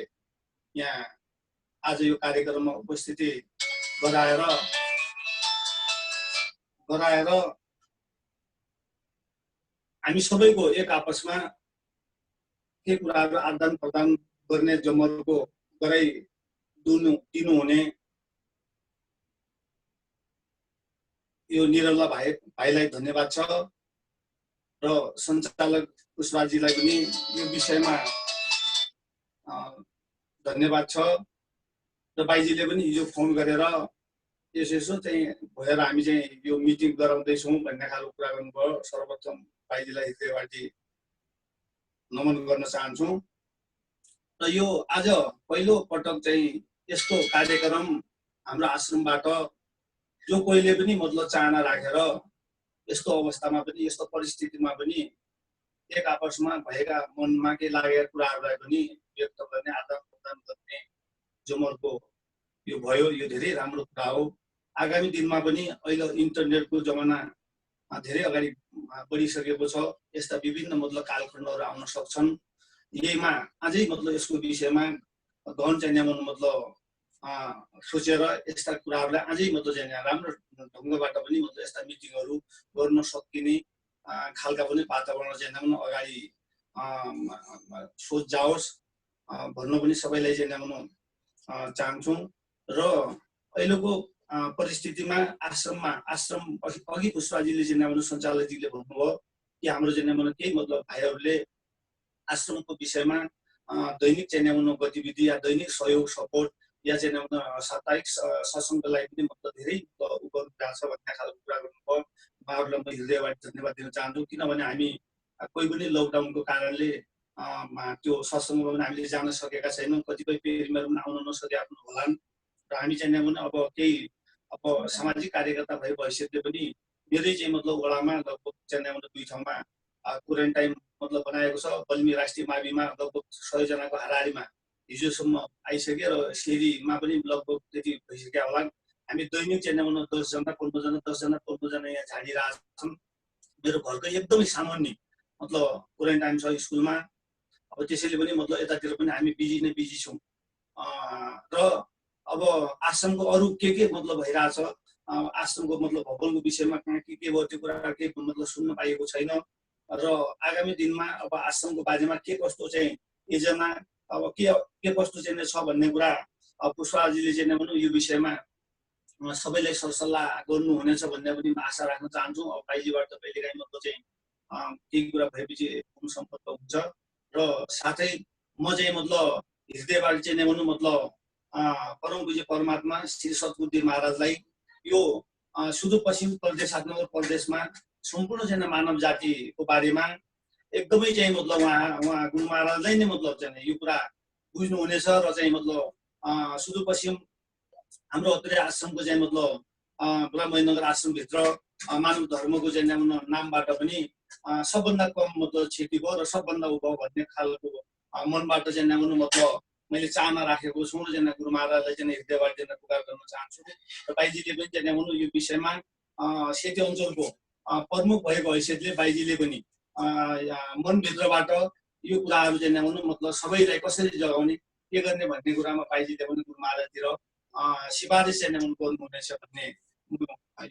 यहाँ आज यो कार्यक्रममा उपस्थिति गराएर हामी सबैको एक आपसमा के कुराहरू आदान प्रदान गर्ने जमर्को दिनु हुने यो निरला भाइलाई धन्यवाद छ र सञ्चालक पुष्पराजजीलाई पनि यो विषयमा धन्यवाद छ र बाइजीले पनि हिजो फोन गरेर यसो चाहिँ भएर हामी चाहिँ यो मिटिङ गराउँदैछौँ भन्ने खालको कुरा गर्नुभयो। सर्वप्रथम बाइजीलाई हृदयबाट नमन गर्न चाहन्छु। र यो आज पहिलो पटक चाहिँ यस्तो कार्यक्रम हाम्रो आश्रमबाट जो कोहीले पनि मतलब चाहना राखेर यस्तो अवस्थामा पनि यस्तो परिस्थितिमा पनि एक आपसमा भएका मनमा के लागेका कुराहरूलाई पनि व्यक्त गर्ने, आदान प्रदान गर्ने जमर्को यो भयो। यो धेरै राम्रो कुरा हो। आगामी दिनमा पनि अहिले इन्टरनेटको जमाना धेरै अगाडि बढिसकेको छ। यस्ता विभिन्न मतलब कालखण्डहरू आउन सक्छन्। यहीमा अझै मतलब यसको विषयमा गहन चाहिँ मतलब सोचेर यस्ता कुराहरूलाई अझै मतलब चाहिँ राम्रो ढङ्गबाट पनि मतलब यस्ता मिटिङहरू गर्न सकिने खालका पनि वातावरण चाहिँ अगाडि सोच जाओस् भन्न पनि सबैलाई चाहिँ चाहन्छौँ। र अहिलेको परिस्थितिमा आश्रम अघि पुष्पाजीले चाहिँ सञ्चालकजीले भन्नुभयो कि हाम्रो चाहिँ केही मतलब भाइहरूले आश्रमको विषयमा दैनिक चाहिँ गतिविधि या दैनिक सहयोग सपोर्ट या चाहिँ साप्ताहिक सत्सङ्गलाई पनि मतलब धेरै गर्नु भएको छ भन्ने खालको कुरा गर्नुभयो। उहाँहरूलाई म हृदयबाट धन्यवाद दिन चाहन्छु। किनभने हामी कोही पनि लकडाउनको कारणले त्यो सत्सङ्गमा पनि हामीले जान सकेका छैनौँ। कतिपय पेरिमेहरू पनि आउन नसकेका होलान् र हामी चाहिँ अब केही सामाजिक कार्यकर्ता भए भविष्यले पनि मेरै चाहिँ मतलब वडामा लगभग चाहिँ 2 ठाउँमा क्वारेन्टाइन मतलब बनाएको छ। बल्मी राष्ट्रिय माविमा लगभग 100 जनाको हाराहारीमा हिजोसम्म आइसक्यो र शेरीमा पनि लगभग त्यति भइसक्यो होला। हामी दैनिक चाहिँ 10 जना 15 जना यहाँ झाडिरहेछन्। मेरो घरको एकदमै सामान्य मतलब क्वारेन्टाइन छ स्कुलमा। अब त्यसैले पनि मतलब यतातिर पनि हामी बिजी छौँ। र अब आश्रमको अरू के मतलब भइरहेछ, आश्रमको मतलब भवनको विषयमा कहाँ के भयो त्यो कुरा के मतलब सुन्न पाइएको छैन। र आगामी दिनमा अब आश्रमको बारेमा के कस्तो चाहिँ योजना अब के कस्तो चाहिँ छ भन्ने कुरा पुष्पाजीले चाहिँ यो विषयमा सबैलाई सरसल्लाह गर्नुहुनेछ भन्ने पनि आशा राख्न चाहन्छु। अब बाइजीबाट कहिलेकाहीँ मतलब चाहिँ केही कुरा भएपछि फोन सम्पर्क हुन्छ र साथै म चाहिँ मतलब हृदयबाट चाहिँ नै भनौँ मतलब परम पूज्य परमात्मा श्री सद्गुरुदेव महाराजलाई यो सुदूरपश्चिम प्रदेशात्मक प्रदेशमा सम्पूर्ण चाहिँ मानव जातिको बारेमा एकदमै चाहिँ मतलब उहाँ गुरु महाराजलाई नै मतलब चाहिँ यो कुरा बुझ्नुहुनेछ र चाहिँ मतलब सुदूरपश्चिम हाम्रो अत्रे आश्रमको चाहिँ मतलब ब्रह्मनगर आश्रमभित्र मानव धर्मको चाहिँ नामबाट पनि सबभन्दा कम मतलब क्षति भयो र सबभन्दा उ भयो भन्ने खालको मनबाट चाहिँ मतलब मैले चाहना राखेको छु र चाहिँ गुरु महाराजलाई चाहिँ हृदयबाट चाहिँ पुकार गर्न चाहन्छु र बाइजीले पनि चाहिँ यो विषयमा सेती अञ्चलको प्रमुख भएको हैसियतले बाइजीले पनि मनभित्रबाट यो कुराहरू चाहिँ मतलब सबैलाई कसरी जगाउने के गर्ने भन्ने कुरामा बाइजीले पनि गुरु महाराजतिर सिफारिस चाहिँ गर्नुहुनेछ भन्ने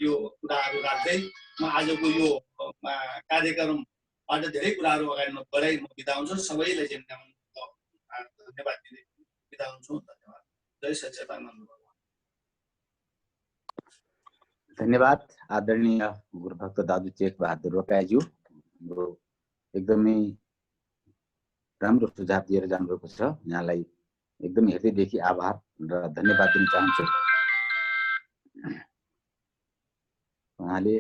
यो कुराहरू राख्दै म आजको यो कार्यक्रमबाट धेरै कुराहरू अगाडि बढाइ म बिदा हुन्छु। सबैलाई चाहिँ धन्यवाद दिँदै बिदा हुन्छु। धन्यवाद। जय सच्चिदानन्द भगवान। धन्यवाद आदरणीय गुरुभक्त दाजु चेक बहादुर रोकाज्यू, हाम्रो एकदमै राम्रो सुझाव दिएर जानुभएको छ। यहाँलाई एकदमै हृदयदेखि आभार र धन्यवाद दिन चाहन्छु। उहाँले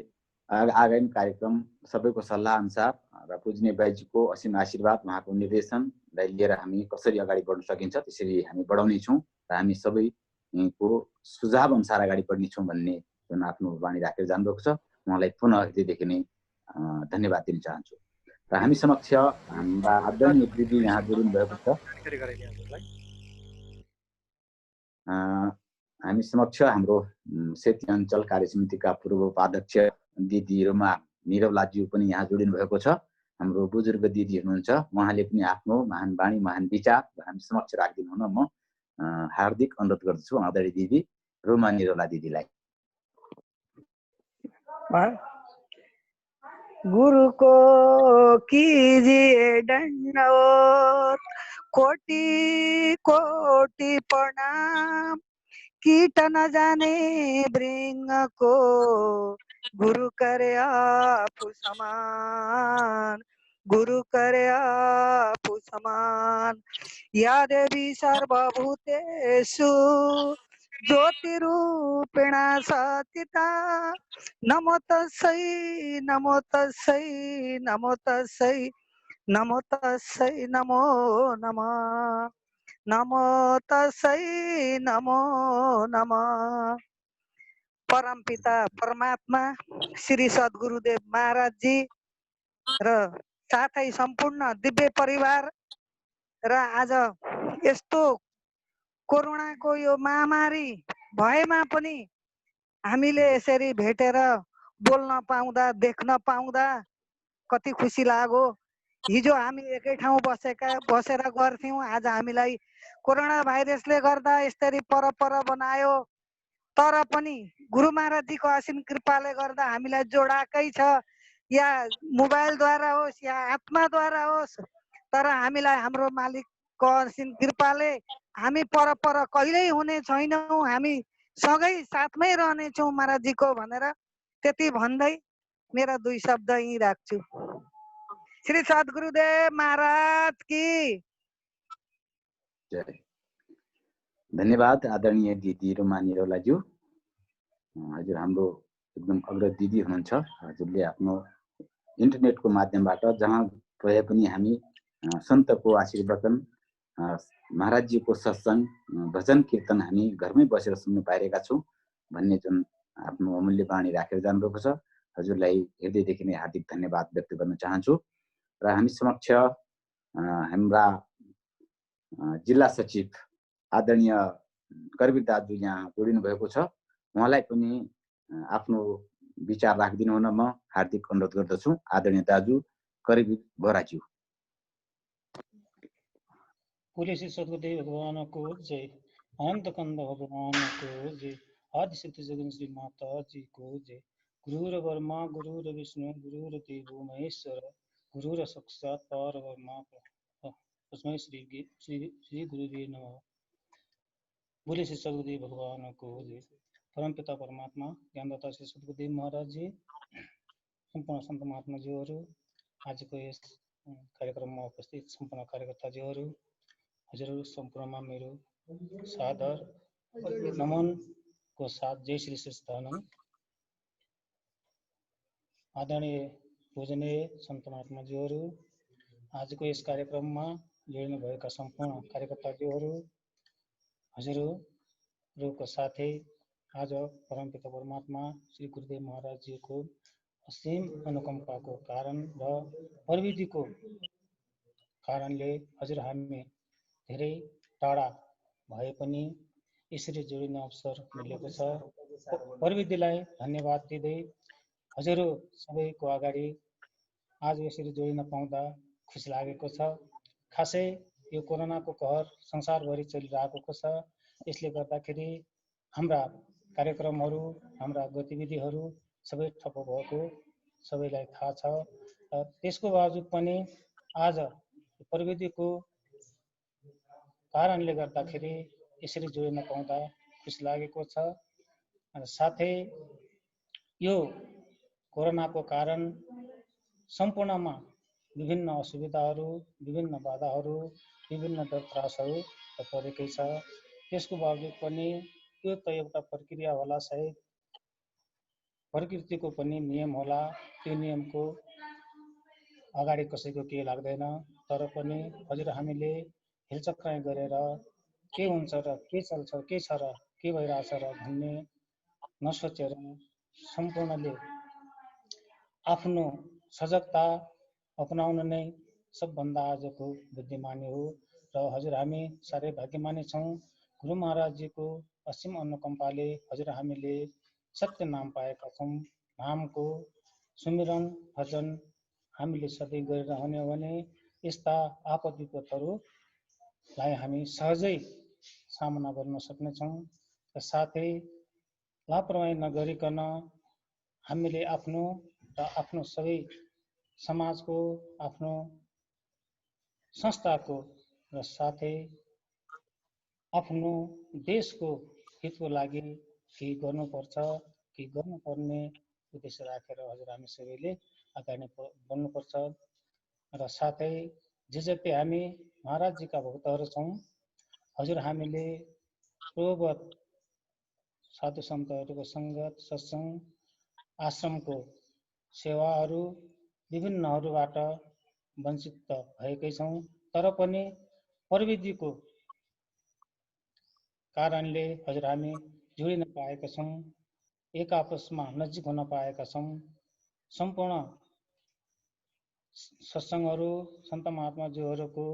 आगामी कार्यक्रम सबैको सल्लाह अनुसार र पूजनीय बाइजीको असीम आशीर्वाद, उहाँको निर्देशनलाई लिएर हामी कसरी अगाडि बढ्न सकिन्छ त्यसरी हामी बढाउने छौँ र हामी सबैको सुझाव अनुसार अगाडि बढ्नेछौँ भन्ने जुन आफ्नो वाणी राखेर जानुभएको छ, उहाँलाई पुनः हृदयदेखि नै धन्यवाद दिन चाहन्छु। र हामी समक्ष हाम्रा आदरणीय दिदी यहाँ जोडिनु भएको छ। हामी समक्ष हाम्रो सेती अञ्चल कार्य समितिका पूर्व उपाध्यक्ष दिदी रुमा निरौलाज्यू पनि यहाँ जोडिनु भएको छ। हाम्रो बुजुर्ग दिदी हुनुहुन्छ, उहाँले पनि आफ्नो महान वाणी महान विचार हामी समक्ष राखिदिनु हुन म हार्दिक अनुरोध गर्दछु आदरणीय दिदी रुमा निरौला दिदीलाई। गुरुको कीजिए दण्डवत, कोटि कोटि प्रणाम। कीट न जाने भृंग को, गुरु करे आपु समान। गुरु करे आपु समान। या देवी सर्वभूतेषु ज्योतिरूपिण सतिता। नमो तस्सै नमो तस्सै नमो तस्सै नमो तस्सै नमो नमः। नमो तस्सै नमो नमः। परमपिता परमात्मा श्री सद्गुरुदेव महाराज जी र साथै सम्पूर्ण दिव्य परिवार र आज यस्तो कोरोनाको यो महामारी भएमा पनि हामीले यसरी भेटेर बोल्न पाउँदा देख्न पाउँदा कति खुसी लाग्यो। हिजो हामी एकै ठाउँ बसेर गर्थ्यौँ, आज हामीलाई कोरोना भाइरसले गर्दा यसरी पर बनायो। तर पनि गुरु महाराजजीको असीम कृपाले गर्दा हामीलाई जोडाएकै छ, या मोबाइलद्वारा होस् या आत्माद्वारा होस्, तर हामीलाई हाम्रो मालिकको असीम कृपाले हामी पर कहिल्यै हुने छैनौँ, हामी सँगै साथमै रहनेछौँ महाराजजीको भनेर त्यति भन्दै मेरा दुई शब्द यहीँ राख्छु। श्री सद्गुरुदेव महाराज की जय। धन्यवाद आदरणीय दिदी रुमा निरौलाज्यू। हजुर हाम्रो एकदम अग्रज दिदी हुनुहुन्छ। हजुरले आफ्नो इन्टरनेटको माध्यमबाट जहाँ रहे पनि हामी सन्तको आशीर्वचन, महाराजजीको सत्सङ्ग, भजन कीर्तन हामी घरमै बसेर सुन्नु पाइरहेका छौँ भन्ने जुन आफ्नो अमूल्य वाणी राखेर जानुभएको छ, हजुरलाई हृदयदेखि नै हार्दिक धन्यवाद व्यक्त गर्न चाहन्छु। र हामी समक्ष हाम्रा जिल्ला सचिव आदरणीय करवीर दाजु यहाँ जोडिनु भएको छ, उहाँलाई पनि आफ्नो विचार राखिदिनु हुन म हार्दिक अनुरोध गर्दछु। आदरणीय दाजु करवीर बोराज्यू। बोले श्री सद्गुरुदेव भगवानको जय। अनंत कंद भगवानको जय। आदि शक्ति जगन श्री माता जी को जय। गुरुर ब्रह्मा गुरुर विष्णु गुरुर देवो महेश्वर गुरुर साक्षात् परब्रह्म तस्मै श्री गुरुदेव नमः। बोले श्री सद्गुरुदेव भगवान को जय। परमपिता परमात्मा ज्ञानदाता श्री सद्गुरुदेव महाराजजी, सम्पूर्ण सन्त महात्माज्यूहरू, आजको यस कार्यक्रममा उपस्थित सम्पूर्ण कार्यकर्ताज्यूहरू, हजुरहरू सम्पूर्णमा मेरो सादर नमनको साथ जय श्री कृष्ण। आदरणीय पूजनीय सन्त महात्माज्यूहरू, आजको यस कार्यक्रममा जोडिनु भएका सम्पूर्ण कार्यकर्ताज्यूहरू, हजुरहरूको साथै आज परमपिता परमात्मा श्री गुरुदेव महाराजजीको असीम अनुकम्पाको कारण र प्रविधिको कारणले हजुर हामी धेरै टाढा भए पनि यसरी जोडिने अवसर मिलेको छ। प्रविधिलाई धन्यवाद दिँदै हजुरहरू सबैको अगाडि आज यसरी जोडिन पाउँदा खुसी लागेको छ। खासै यो कोरोनाको कहर संसारभरि चलिरहेको छ। यसले गर्दाखेरि हाम्रा कार्यक्रमहरू, हाम्रा गतिविधिहरू सबै ठप्प भएको सबैलाई थाहा छ। त्यसको बावजुद पनि आज प्रविधिको कारणले गर्दाखेरि यसरी जोडिन पाउँदा खुसी लागेको छ। साथै यो कोरोनाको कारण सम्पूर्णमा विभिन्न असुविधाहरू, विभिन्न बाधाहरू, विभिन्न डर त्रासहरू त परेकै छ। त्यसको बावजुद पनि यो त एउटा प्रक्रिया होला, सायद प्रकृतिको पनि नियम होला। त्यो नियमको अगाडि कसैको केही लाग्दैन, तर पनि हजुर हामीले हेलचक्राइ गरेर के हुन्छ र के चल्छ, के छ र के भइरहेछ र भन्ने नसोचेर सम्पूर्णले आफ्नो सजगता अपनाउनु नै सबभन्दा आजको बुद्धिमानी हो। र हजुर हामी साह्रै भाग्यमानी छौँ। गुरु महाराजजीको असीम अनुकम्पाले हजुर हामीले सत्य नाम पाएका छौँ। नामको सुमिरन भजन हामीले सधैँ गरिरहने हो भने यस्ता आपद विपदहरूलाई हामी सहजै सामना गर्न सक्नेछौँ। र साथै लापरवाही नगरिकन हामीले आफ्नो र आफ्नो सबै समाजको, आफ्नो संस्थाको र साथै आफ्नो देशको हितको लागि केही गर्नुपर्छ, केही गर्नुपर्ने उद्देश्य राखेर हजुर हामी सबैले अगाडि बढ्नुपर्छ। र साथै जे जति हामी महाराजजीका भक्तहरू छौँ, हजुर हामीले प्रोबत साधु सन्तहरूको सङ्गत, सत्सङ्ग, आश्रमको सेवाहरू विभिन्नहरूबाट वञ्चित त भएकै छौँ, तर पनि प्रविधिको कारणले हजुर हामी जोडिन पाएका छौँ, एक आपसमा नजिक हुन पाएका छौँ। सम्पूर्ण सत्सङ्गहरू, सन्त महात्माज्यूहरूको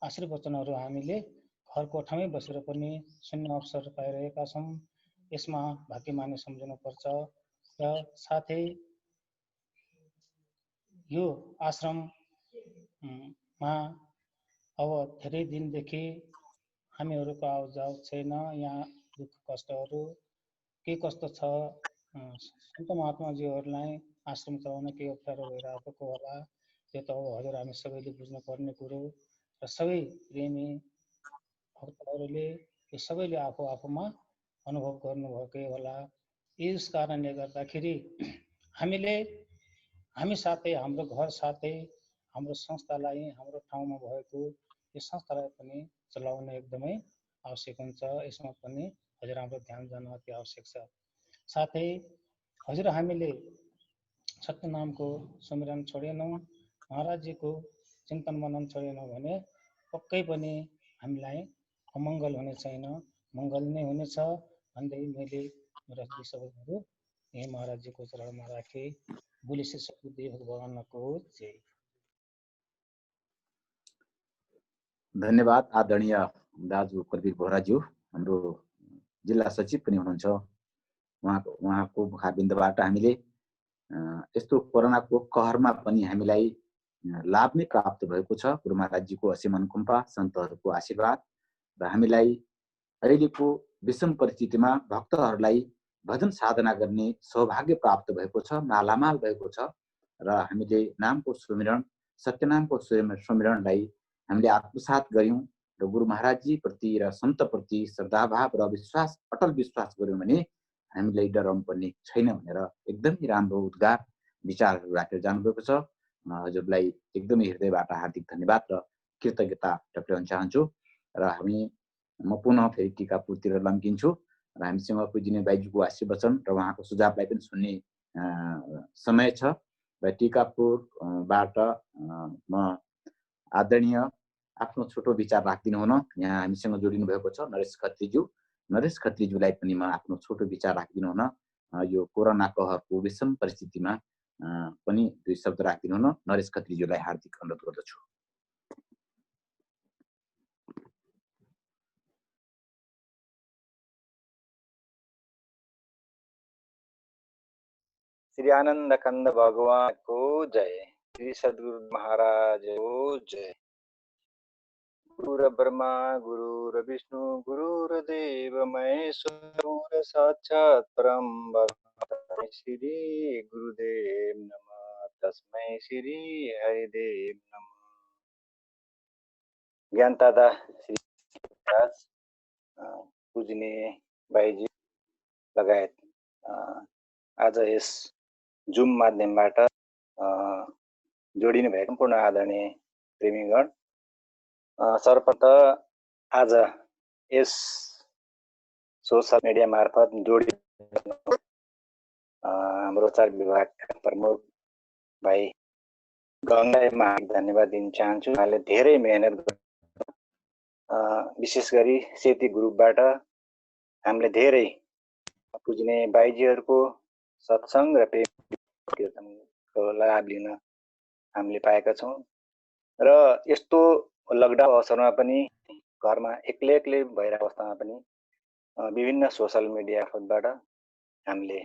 आशीर्वचनहरू हामीले घर कोठामै बसेर पनि सुन्ने अवसर पाइरहेका छौँ। यसमा भाग्यमानी सम्झनुपर्छ। र साथै यो आश्रममा अब धेरै दिनदेखि हामीहरूको आउजाउ छैन। यहाँ दुःख कष्टहरू के कस्तो छ, सन्त महात्माज्यूहरूलाई आश्रम चलाउन केही अप्ठ्यारो भइरहेको होला। त्यो त अब हजुर हामी सबैले बुझ्नुपर्ने कुरो। र सबै प्रेमी भक्तहरूले यो सबैले आफूमा अनुभव गर्नुभएकै होला। यस कारणले गर्दाखेरि हामी साथै हाम्रो घर साथै हाम्रो संस्थालाई, हाम्रो ठाउँमा भएको यो संस्थालाई पनि चलाउन एकदमै आवश्यक हुन्छ। यसमा पनि हजुर हाम्रो ध्यान जान अति आवश्यक छ। साथै हजुर हामीले सत्य नामको सुमिरन छोडेनौँ, महाराजजीको चिन्तन मनन छोडेनौँ भने पक्कै पनि हामीलाई अमङ्गल हुने छैन, मङ्गल नै हुनेछ भन्दै मैले मेरा दुई शब्दहरू यही महाराजजीको चरणमा राखेँ। बोले श्री सद्गुरुदेव भगवानको जय। धन्यवाद आदरणीय दाजु प्रदीप बोहराज्यू, हाम्रो जिल्ला सचिव पनि हुनुहुन्छ। उहाँको मुखारबिन्दबाट हामीले यस्तो कोरोनाको कहरमा पनि हामीलाई लाभ नै प्राप्त भएको छ। गुरु महाराजजीको असीम अनुकम्पा, सन्तहरूको आशीर्वाद र हामीलाई अहिलेको विषम परिस्थितिमा भक्तहरूलाई भजन साधना गर्ने सौभाग्य प्राप्त भएको छ, मालामाल भएको छ। र हामीले नामको सुमिरण, सत्यनामको सुमिरणलाई हामीले आत्मसात गऱ्यौँ र गुरु महाराजजी प्रति र सन्तप्रति श्रद्धाभाव र विश्वास, अटल विश्वास गऱ्यौँ भने हामीलाई डराउनु पर्ने छैन भनेर एकदमै राम्रो उद्गार विचारहरू राखेर जानुभएको छ। हजुरलाई एकदमै हृदयबाट हार्दिक धन्यवाद र कृतज्ञता टक्राउन चाहन्छु। र म पुनः फेरि टिकापुरतिर लम्किन्छु र हामीसँग पुजिने बाइजुको आशीर्वचन र उहाँको सुझावलाई पनि सुन्ने समय छ। र टिकापुरबाट म आदरणीय आफ्नो छोटो विचार राखिदिनु हुन यहाँ हामीसँग जोडिनु भएको छ नरेश खत्रीज्यू। नरेश खत्रीज्यूलाई पनि म आफ्नो छोटो विचार राखिदिनु हुन यो कोरोना कहरको विषम परिस्थितिमा पनि 2 शब्द राखिदिनु हुन नरेश खत्रीज्यूलाई हार्दिक अनुरोध गर्दछु। श्री आनंद कंद भगवान को जय। श्री सद्गुरु महाराज को जय। गुरु ब्रह्मा गुरु विष्णु गुरुर्देव महेश्वर साक्षात परम ब्रह्म श्री गुरुदेव नमः। तस्मै श्री हरिदेव नमः। ज्ञानदाता श्री पूजनीय भाइजी लगायत आज यस जुम माध्यमबाट जोडिनु भएको सम्पूर्ण आदरणीय प्रेमीगण, सर्वप्रथम आज यस सोशल मिडिया मार्फत हाम्रो प्रचार विभागका प्रमुख भाइ गङ्गामा धन्यवाद दिन चाहन्छु। उहाँले धेरै मेहनत विशेष गरी सेती ग्रुपबाट हामीले धेरै पुज्ने बाइजीहरूको सत्संग र कीर्तनको लाभ लिन हामीले पाएका छौँ। र यस्तो लकडाउन अवसरमा पनि घरमा एक्लै भइरहेको अवस्थामा पनि विभिन्न सोशल मिडिया मार्फतबाट हामीले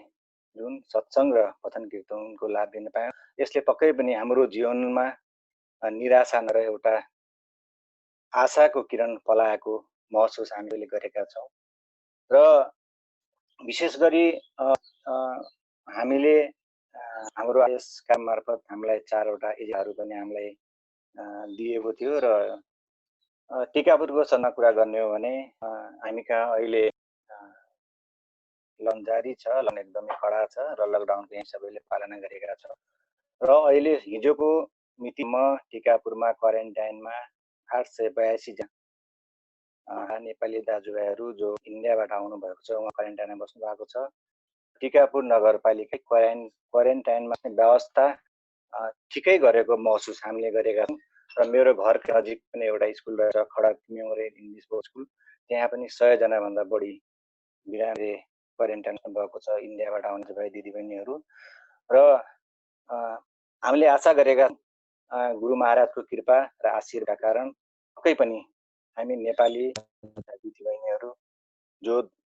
जुन सत्संग र कथन कीर्तनको लाभ लिन पायौँ, यसले पक्कै पनि हाम्रो जीवनमा निराशा नरहेर एउटा आशाको किरण पलाएको महसुस हामीले गरेका छौँ। र विशेष गरी हामीले हाम्रो यस काम मार्फत हामीलाई 4वटा एजेन्डाहरू पनि हामीलाई दिएको थियो। र टिकापुरको सन्दर्भमा कुरा गर्ने हो भने हामी कहाँ अहिले लकडाउन जारी छ, लकडाउन एकदमै कडा छ र लकडाउनको यही सबैले पालना गरेका छ। र अहिले हिजोको मितिमा टिकापुरमा क्वारेन्टाइनमा 882 जना नेपाली दाजुभाइहरू जो इन्डियाबाट आउनु भएको छ, उहाँ क्वारेन्टाइनमा बस्नु भएको छ। टिकापुर नगरपालिका क्वारेन्टाइनमा व्यवस्था ठिकै गरेको महसुस हामीले गरेका छौँ। र मेरो घरको नजिक पनि एउटा स्कुल रहेछ, खडक मेमोरियल इङ्ग्लिस बोर्ड स्कुल, त्यहाँ पनि 100 जनाभन्दा बढी बिरामीले क्वारेन्टाइन भएको छ, इन्डियाबाट आउने भाइ दिदीबहिनीहरू। र हामीले आशा गरेका गुरु महाराजको कृपा र आशीर्वादका कारण पक्कै पनि हामी नेपाली दिदीबहिनीहरू जो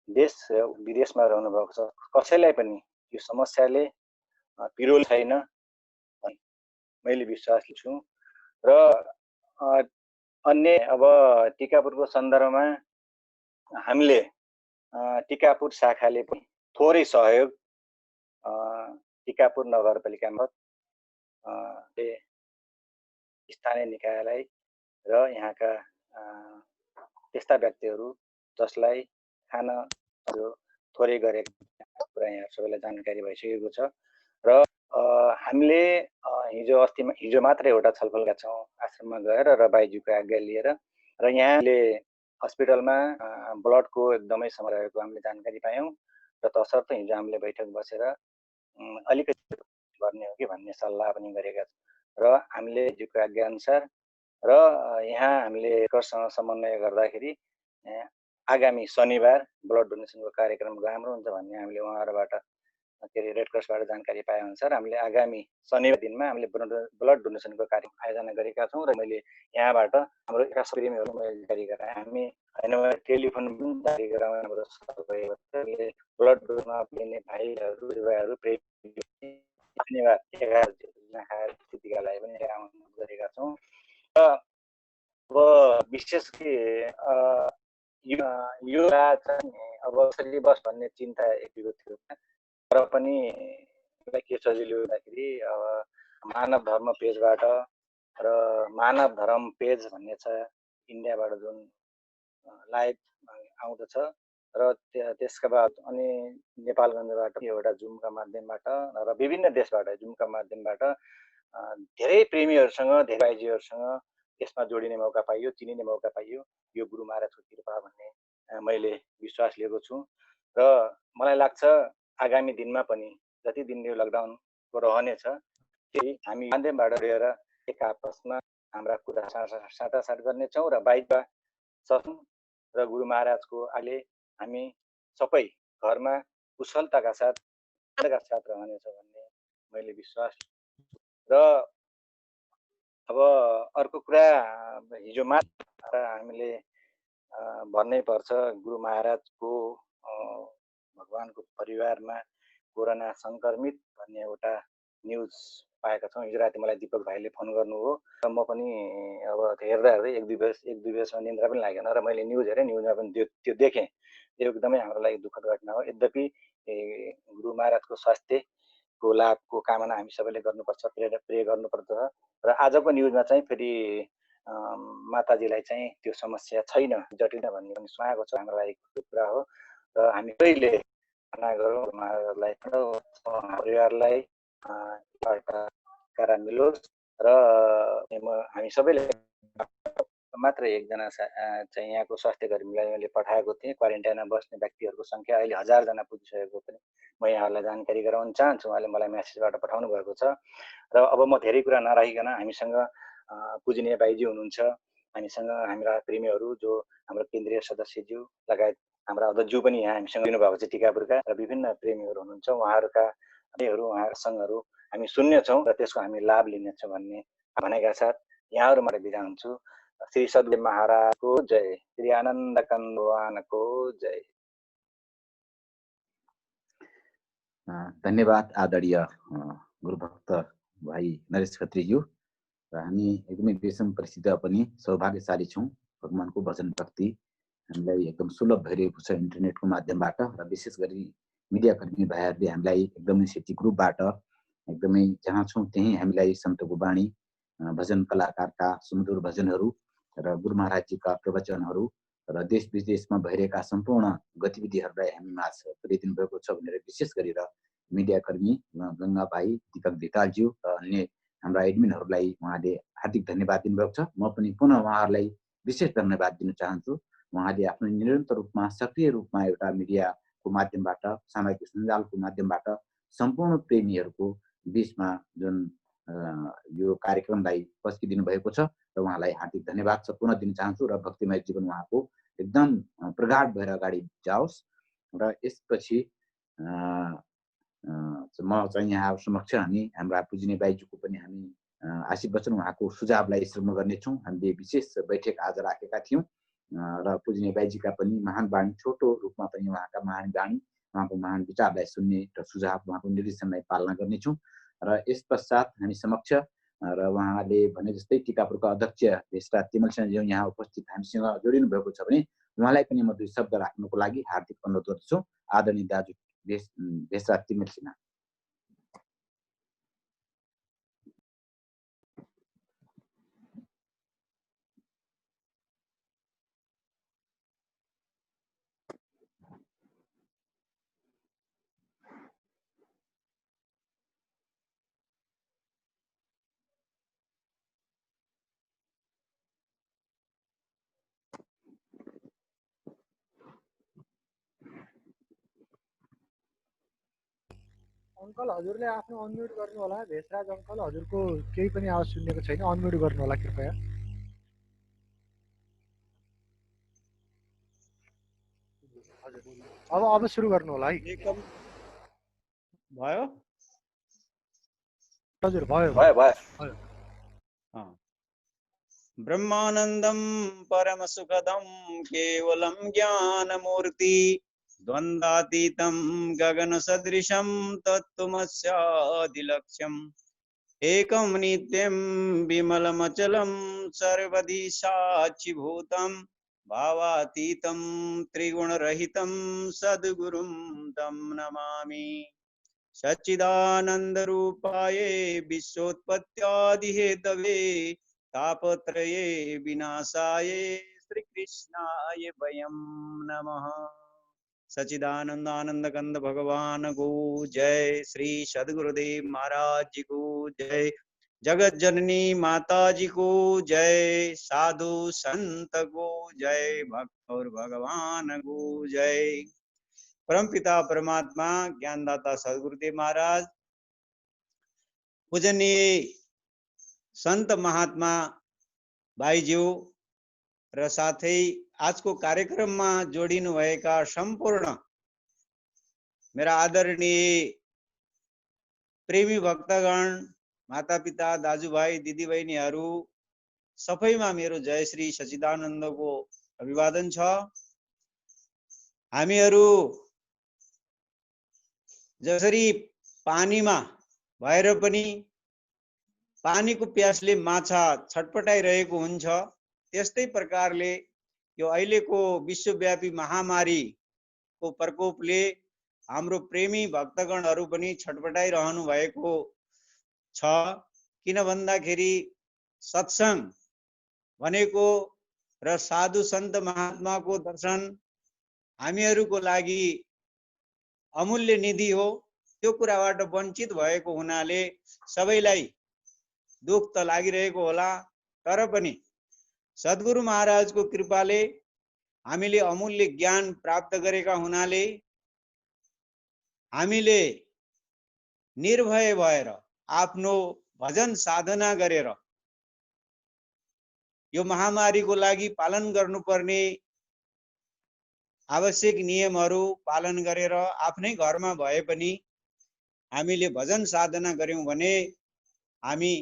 देश र विदेशमा रहनु भएको छ, कसैलाई पनि यो समस्याले पिरोल छैन मैले विश्वास छु। र अन्य अब टिकापुरको सन्दर्भमा हामीले टिकापुर शाखाले पनि थोरै सहयोग टिकापुर नगरपालिकामा स्थानीय निकायलाई र यहाँका त्यस्ता व्यक्तिहरू जसलाई खान थोरै गरेको कुरा यहाँ सबैलाई जानकारी भइसकेको छ। र हामीले हिजो मात्रै एउटा छलफल गरेका छौँ आश्रममा गएर र बाइजुको आज्ञा लिएर। र यहाँले हस्पिटलमा ब्लडको एकदमै समस्या रहेको हामीले जानकारी पायौँ। र तसर्थ हिजो हामीले बैठक बसेर अलिकति गर्ने हो कि भन्ने सल्लाह पनि गरेका छौँ। र हामीले हिजोको आज्ञा अनुसार र यहाँ हामीले रेडक्रससँग समन्वय गर्दाखेरि आगामी शनिबार ब्लड डोनेसनको कार्यक्रम राम्रो हुन्छ भन्ने हामीले उहाँहरूबाट के अरे रेडक्रसबाट जानकारी पाए अनुसार हामीले आगामी शनिबार दिनमा हामीले ब्लड डोनेसनको कार्यक्रम आयोजना गरेका छौँ। र मैले यहाँबाट हाम्रो प्रेमीहरू मैले जारी गराएँ, हामी होइन टेलिफोन पनि जारी गराउँ। हाम्रो सबैले ब्लड डोनमा लिने भाइहरू युवाहरू शनिबार 11 स्थितिका लागि पनि गरेका छौँ। र अब विशेष गरी यो अब कसरी बस भन्ने चिन्ता एकको थियो, तर पनि के सजिलो हुँदाखेरि अब मानव धर्म पेजबाट र मानव धर्म पेज भन्ने छ इन्डियाबाट जुन लाइभ आउँदछ र त्यसका बाद अनि नेपालगञ्जबाट एउटा जुमका माध्यमबाट र विभिन्न देशबाट जुमका माध्यमबाट धेरै प्रेमीहरूसँग धेरै बाइजीहरूसँग त्यसमा जोडिने मौका पाइयो, चिनिने मौका पाइयो। यो गुरु महाराजको कृपा भन्ने मैले विश्वास लिएको छु र मलाई लाग्छ आगामी दिनमा पनि जति दिन यो लकडाउनको रहनेछ त्यही हामी माध्यमबाट गएर एक आपसमा हाम्रा कुरा साटासाट गर्नेछौँ र बाइकमा छौँ र गुरु महाराजको अहिले हामी सबै घरमा कुशलताका साथ रहनेछौँ भन्ने मैले विश्वास र अब अर्को कुरा हिजो मात्र हामीले भन्नै पर्छ गुरु महाराजको भगवानको परिवारमा कोरोना सङ्क्रमित भन्ने एउटा न्युज पाएका छौँ। हिजो राति मलाई दीपक भाइले फोन गर्नुभयो र म पनि अब हेर्दा एक दुई बजेसम्म निन्द्रा पनि लागेन र मैले न्युज हेरेँ, न्युजमा पनि त्यो देखेँ। त्यो एकदमै हाम्रो लागि दुःखद घटना हो। यद्यपि गुरु महाराजको स्वास्थ्यको लाभको कामना हामी सबैले गर्नुपर्छ, प्रे गर्नुपर्छ र आजको न्युजमा चाहिँ फेरि माताजीलाई चाहिँ त्यो समस्या छैन, जटिल भन्ने पनि सुनाएको छ। हाम्रो लागि कुरा हो र हामी कहिले घटना गरौँ महाराजलाई परिवारलाई कारा मिलोस् र हामी सबैले मात्र एकजना चाहिँ यहाँको स्वास्थ्य कर्मीलाई मैले पठाएको थिएँ। क्वारेन्टाइनमा बस्ने व्यक्तिहरूको सङ्ख्या अहिले 1000 जना पुगिसकेको पनि म यहाँहरूलाई जानकारी गराउन चाहन्छु। उहाँले मलाई मेसेजबाट पठाउनु भएको छ र अब म धेरै कुरा नराखिकन हामीसँग पूजनीय बाइजी हुनुहुन्छ, हामीसँग हाम्रा प्रेमीहरू जो हाम्रो केन्द्रीय सदस्यज्यू लगायत हाम्रा अध्यक्षज्यू पनि यहाँ हामीसँग दिनुभएको छ टिकापुरका र विभिन्न प्रेमीहरू हुनुहुन्छ। उहाँहरूका उहाँका सङ्घहरू हामी सुन्नेछौँ र त्यसको हामी लाभ लिनेछौँ भन्ने भनेका साथ यहाँहरूबाट बिदा हुन्छु। श्री सद्गुरु महाराजको जय, श्री आनन्द कन्द भगवानको जय। धन्यवाद आदरणीय गुरुभक्त भाइ नरेश खत्रीज्यू। र हामी एकदमै विषम परिस्थिति पनि सौभाग्यशाली छौँ। भगवानको भजन भक्ति हामीलाई एकदम सुलभ भइरहेको छ इन्टरनेटको माध्यमबाट र विशेष गरी मिडियाकर्मी भाइहरूले हामीलाई एकदमै सेती ग्रुपबाट एकदमै जहाँ छौँ त्यहीँ हामीलाई सन्तको बाणी, भजन कलाकारका सुमधुर भजनहरू र गुरु महाराजजीका प्रवचनहरू र देश विदेशमा भइरहेका सम्पूर्ण गतिविधिहरूलाई हामी माझ पुर्याइदिनु भएको छ भनेर विशेष गरेर मिडियाकर्मी गङ्गा भाइ, दीपक धिकालज्यू र अन्य हाम्रा एडमिनहरूलाई उहाँले हार्दिक धन्यवाद दिनुभएको छ। म पनि पुनः उहाँहरूलाई विशेष धन्यवाद दिन चाहन्छु। उहाँले आफ्नो निरन्तर रूपमा सक्रिय रूपमा एउटा मिडियाको माध्यमबाट, सामाजिक सञ्जालको माध्यमबाट सम्पूर्ण प्रेमीहरूको बिचमा जुन यो कार्यक्रमलाई पस्किदिनु भएको छ र उहाँलाई हार्दिक धन्यवाद छ पुनः दिन चाहन्छु र भक्तिमय जीवन उहाँको एकदम प्रगाढ भएर अगाडि जाओस्। र यसपछि म चाहिँ यहाँ समक्ष हाम्रा पूजनीय बाइजूको पनि हामी आशीष वचन उहाँको सुझावलाई श्रवण गर्नेछौँ। हामीले विशेष बैठक आज राखेका थियौँ र पूजनीय बाइजीका पनि महान बाणी, छोटो रूपमा पनि उहाँका महान बाणी, उहाँको महान विचारलाई सुन्ने र सुझाव उहाँको निर्देशनलाई पालना गर्नेछौँ। र यस पश्चात हामी समक्ष र उहाँले भने जस्तै टिकापुरका अध्यक्ष भेषराज तिमल सिन्हाज्यू यहाँ उपस्थित हामीसँग जोडिनु भएको छ भने उहाँलाई पनि म दुई शब्द राख्नुको लागि हार्दिक अनुरोध गर्दछु। आदरणीय दाजु भेषराज तिमल सिन्हा। अङ्कल हजुरले आफ्नो अनम्युट गर्नु होला। भेषराज अङ्कल हजुरको केही पनि आवाज सुनेको छैन, अनम्युट गर्नु होला कृपया। हजुर अब सुरु गर्नु होला है। भयो हजुर भयो। ब्रह्मानन्दं परम सुखदं केवलं ज्ञानमूर्ति द्वन्द्वातीतं गगनसदृशं तत्त्वमस्यादिलक्ष्यम् एकं नित्यं विमलमचलं सर्वधि साक्षिभूतं भावातीतं त्रिगुणरहितं सद्गुरुं तं नमामि। सच्चिदानन्दरूपाय विश्वोत्पत्त्यादिहेतवे तापत्रये विनाशाय श्रीकृष्णाय वयं नमः। सच्चिदानंद आनंद कंद भगवान को जय। श्री सद्गुरुदेव महाराज जी को जय। जगत जननी माता जी को जय। साधु संत को जय। भक्त और भगवान को जय। परम पिता परमात्मा ज्ञानदाता सद्गुरुदेव महाराज, पूजनीय संत महात्मा भाइज्यू र साथै आजको कार्यक्रममा जोडिनु भएका सम्पूर्ण मेरा आदरणीय प्रेमी भक्तगण, मातापिता, दाजुभाइ, दिदीबहिनीहरू सबैमा मेरो जय श्री सच्चिदानन्दको अभिवादन छ। हामीहरू जसरी पानीमा भएर पनि पानीको प्यासले माछा छटपटाइरहेको हुन्छ, त्यस्तै प्रकारले यो अहिलेको विश्वव्यापी महामारीको प्रकोपले हाम्रो प्रेमी भक्तगणहरू पनि छटपटाइरहनु भएको छ। किन भन्दाखेरि सत्संग भनेको र साधु सन्त महात्माको दर्शन हामीहरूको लागि अमूल्य निधि हो। त्यो कुराबाट वञ्चित भएको हुनाले सबैलाई दुख त लागिरहेको होला, तर पनि सद्गुरु महाराजको कृपाले हामीले अमूल्य ज्ञान प्राप्त गरेका हुनाले हामीले निर्भय भएर आफ्नो भजन साधना गरेर यो महामारीको लागि पालन गर्नुपर्ने आवश्यक नियमहरू पालन गरेर आफ्नै घरमा भए पनि हामीले भजन साधना गर्यौं भने हामी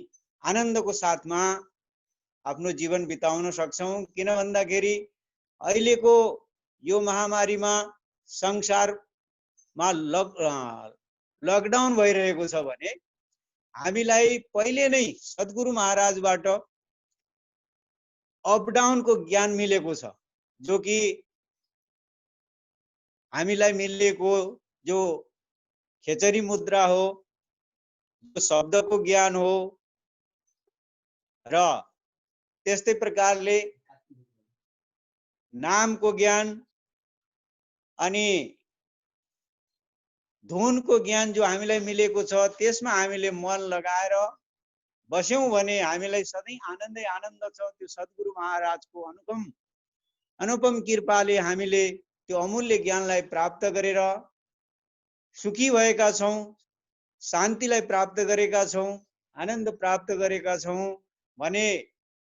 आनन्दको साथमा आफ्नो जीवन बिताउन सक्छौं। किन भन्दाखेरि अहिलेको यो महामारीमा संसारमा लकडाउन भइरहेको छ भने हामीलाई पहिले नै सद्गुरु महाराजबाट अपडाउनको ज्ञान मिलेको छ, जो कि हामीलाई मिलेको जो खेचरी मुद्रा हो, जो शब्दको ज्ञान हो र त्यस्तै प्रकारले नामको ज्ञान अनि धुनको ज्ञान जो हामीलाई मिलेको छ, त्यसमा हामीले मन लगाएर बस्यौं भने हामीलाई सधैँ आनन्दै आनन्द छ। त्यो सद्गुरु महाराजको अनुपम कृपाले हामीले त्यो अमूल्य ज्ञानलाई प्राप्त गरेर सुखी भएका छौं, शान्तिलाई प्राप्त गरेका छौं, आनन्द प्राप्त गरेका छौं भने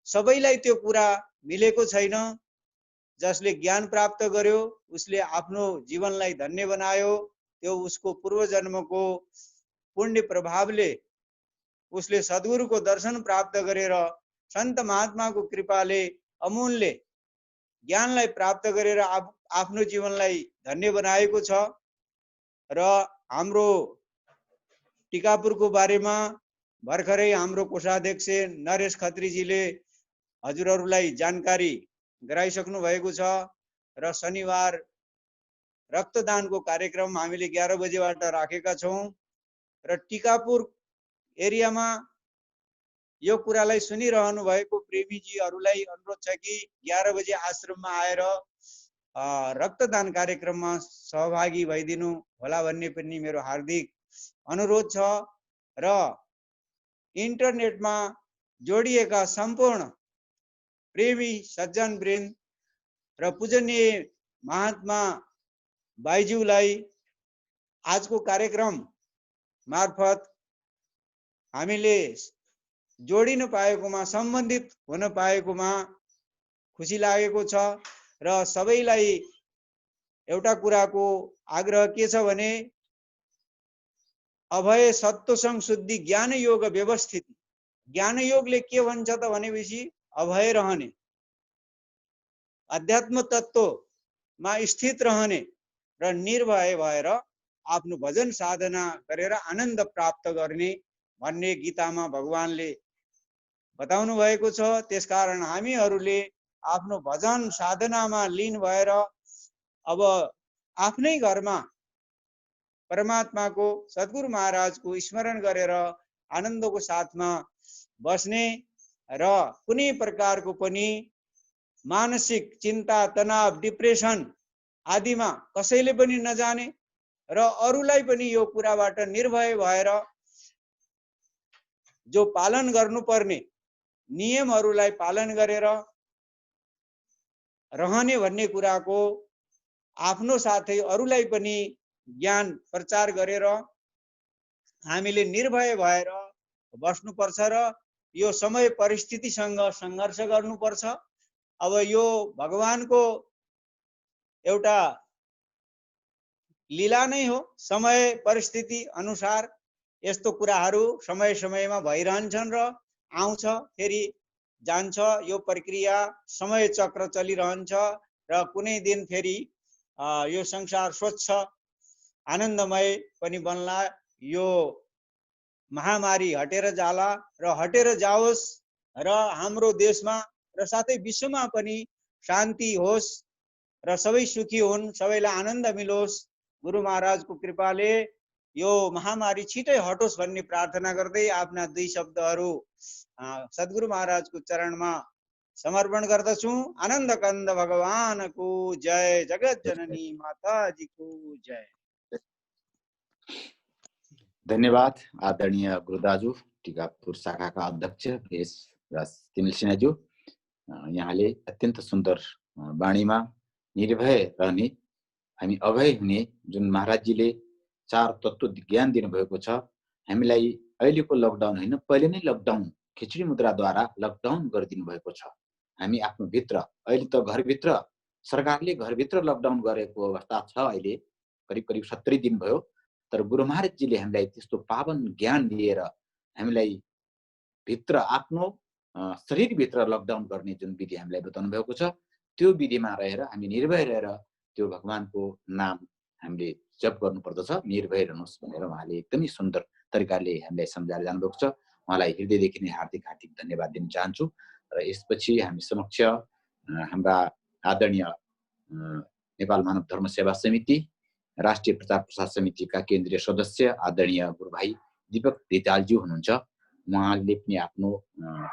सबैलाई त्यो कुरा मिलेको छैन। जसले ज्ञान प्राप्त गर्यो उसले आफ्नो जीवनलाई धन्य बनायो। त्यो उसको पूर्व जन्मको पुण्य प्रभावले उसले सद्गुरुको दर्शन प्राप्त गरेर सन्त महात्माको कृपाले अमूल्य ज्ञानलाई प्राप्त गरेर आफ्नो जीवनलाई धन्य बनाएको छ। र हाम्रो टिकापुरको बारेमा भर्खरै हाम्रो कोषाध्यक्ष नरेश खत्रीजीले हजुरहरूलाई जानकारी गराइसक्नु भएको छ। र शनिबार रक्तदानको कार्यक्रम हामीले 11 बजेबाट राखेका छौं। र टिकापुर एरियामा यो कुरालाई सुनिरहनु भएको प्रेमीजीहरूलाई अनुरोध छ कि 11 बजे आश्रममा आएर रक्तदान कार्यक्रममा सहभागी भइदिनु होला भन्ने पनि मेरो हार्दिक अनुरोध छ। र इन्टरनेटमा जोडिएका सम्पूर्ण प्रेमी सज्जन वृन्द र पूजनीय महात्मा भाइज्यूलाई आजको कार्यक्रम मार्फत हामीले जोडिन पाएकोमा, सम्बन्धित हुन पाएकोमा खुसी लागेको छ। र सबैलाई एउटा कुराको आग्रह के छ भने अभय सत्वसंग शुद्धि ज्ञान योग व्यवस्थिति। ज्ञान योगले के भन्छ त भनेपछि अभय रहने, अध्यात्म तत्वमा स्थित रहने र निर्भय भएर आफ्नो भजन साधना गरेर आनन्द प्राप्त गर्ने भन्ने गीतामा भगवानले बताउनु भएको छ। त्यसकारण हामीहरूले आफ्नो भजन साधनामा लीन भएर अब आफ्नै घरमा परमात्माको सद्गुरु महाराजको स्मरण गरेर आनन्दको साथमा बस्ने र कुनै प्रकारको पनि मानसिक चिन्ता, तनाव, डिप्रेसन आदिमा कसैले पनि नजाने र अरूलाई पनि यो कुराबाट निर्भय भएर जो पालन गर्नुपर्ने नियमहरूलाई पालन गरेर रहने भन्ने कुराको आफ्नो साथै अरूलाई पनि ज्ञान प्रचार गरेर हामीले निर्भय भएर बस्नुपर्छ र यो समय परिस्थितिसँग सङ्घर्ष गर्नुपर्छ। अब यो भगवानको एउटा लीला नै हो। समय परिस्थिति अनुसार यस्तो कुराहरू समय समयमा भइरहन्छन् र आउँछ फेरि जान्छ। यो प्रक्रिया समय चक्र चलिरहन्छ र कुनै दिन फेरि यो संसार स्वच्छ आनन्दमय पनि बन्ला। यो महामारी हटेर जाला र हटेर जाओस् र हाम्रो देशमा र साथै विश्वमा पनि शान्ति होस् र सबै सुखी हुन्, सबैलाई आनन्द मिलोस्। गुरु महाराजको कृपाले यो महामारी छिटै हटोस् भन्ने प्रार्थना गर्दै आफ्ना दुई शब्दहरू सद्गुरु महाराजको चरणमा समर्पण गर्दछु। आनन्द कंद भगवानको जय, जगत जननी माताजीको जय। धन्यवाद आदरणीय गुरुदाजु, टिकापुर शाखाका अध्यक्ष यस तिमिल सिन्हाज्यू। यहाँले अत्यन्त सुन्दर वाणीमा निर्भय रहने, हामी अभय हुने जुन महाराजजीले चार तत्त्व ज्ञान दिनुभएको छ, हामीलाई अहिलेको लकडाउन होइन, पहिले नै लकडाउन खिचडी मुद्राद्वारा लकडाउन गरिदिनु भएको छ। हामी आफ्नो भित्र अहिले त घरभित्र सरकारले घरभित्र लकडाउन गरेको अवस्था छ। अहिले करिब करिब 70 दिन भयो। तर गुरु महाराजजीले हामीलाई त्यस्तो पावन ज्ञान दिएर हामीलाई भित्र आफ्नो शरीरभित्र लकडाउन गर्ने जुन विधि हामीलाई बताउनु भएको छ, त्यो विधिमा रहेर हामी निर्भय रहेर त्यो भगवानको नाम हामीले जप गर्नुपर्दछ। निर्भय रहनुहोस् भनेर उहाँले एकदमै सुन्दर तरिकाले हामीलाई सम्झाएर जानुभएको छ। उहाँलाई हृदयदेखि नै हार्दिक हार्दिक धन्यवाद दिन चाहन्छु। र यसपछि हामी समक्ष हाम्रा आदरणीय नेपाल मानव धर्म सेवा समिति राष्ट्रिय प्रचार प्रसार समितिका केन्द्रीय सदस्य आदरणीय गुरुभाइ दीपक धितालज्यू हुनुहुन्छ। उहाँले पनि आफ्नो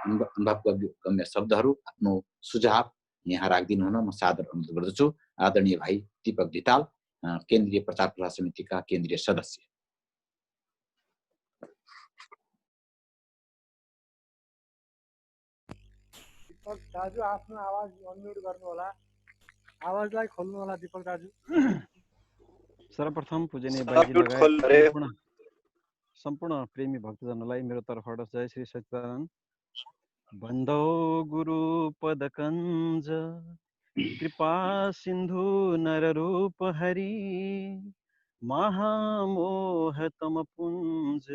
अनुभवगम्य शब्दहरू, आफ्नो सुझाव यहाँ राखिदिनु हुन म सादर अनुरोध गर्दछु। आदरणीय भाइ दीपक धिताल, केन्द्रीय प्रचार प्रसार समितिका केन्द्रीय सदस्य। दीपक दाजु आफ्नो आवाज अनम्युट गर्नु होला, आवाजलाई खोल्नु होला दीपक दाजु। सर्वप्रथम पूजनीय बाइजी लगायत सम्पूर्ण प्रेमी भक्तजनलाई मेरो तर्फबाट जय श्री सच्चिदानन्द। बन्दौ गुरु पदकञ्ज कृपा सिन्धु नररूप हरि महामोह तम पुञ्ज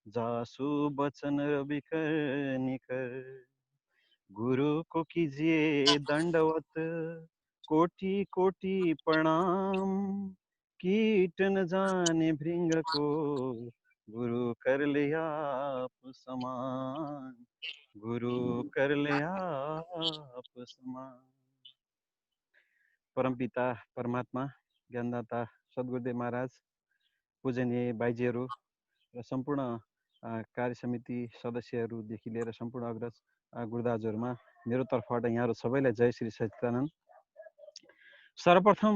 जासु बचन रविकर निकर गुरु को कीजिए दंडवत कोटि कोटि प्रणाम कीट न जाने भृंग को गुरु कर ले आप समान गुरु कर ले आप समान। परमपिता परमात्मा ज्ञानदाता सद्गुरुदेव महाराज, पूजनीय बाइजीहरू र सम्पूर्ण कार्य समिति सदस्यहरूदेखि लिएर सम्पूर्ण अग्रज गुरुदाजुहरूमा मेरो तर्फबाट यहाँहरू सबैलाई जय श्री सच्चिदानन्द। सर्वप्रथम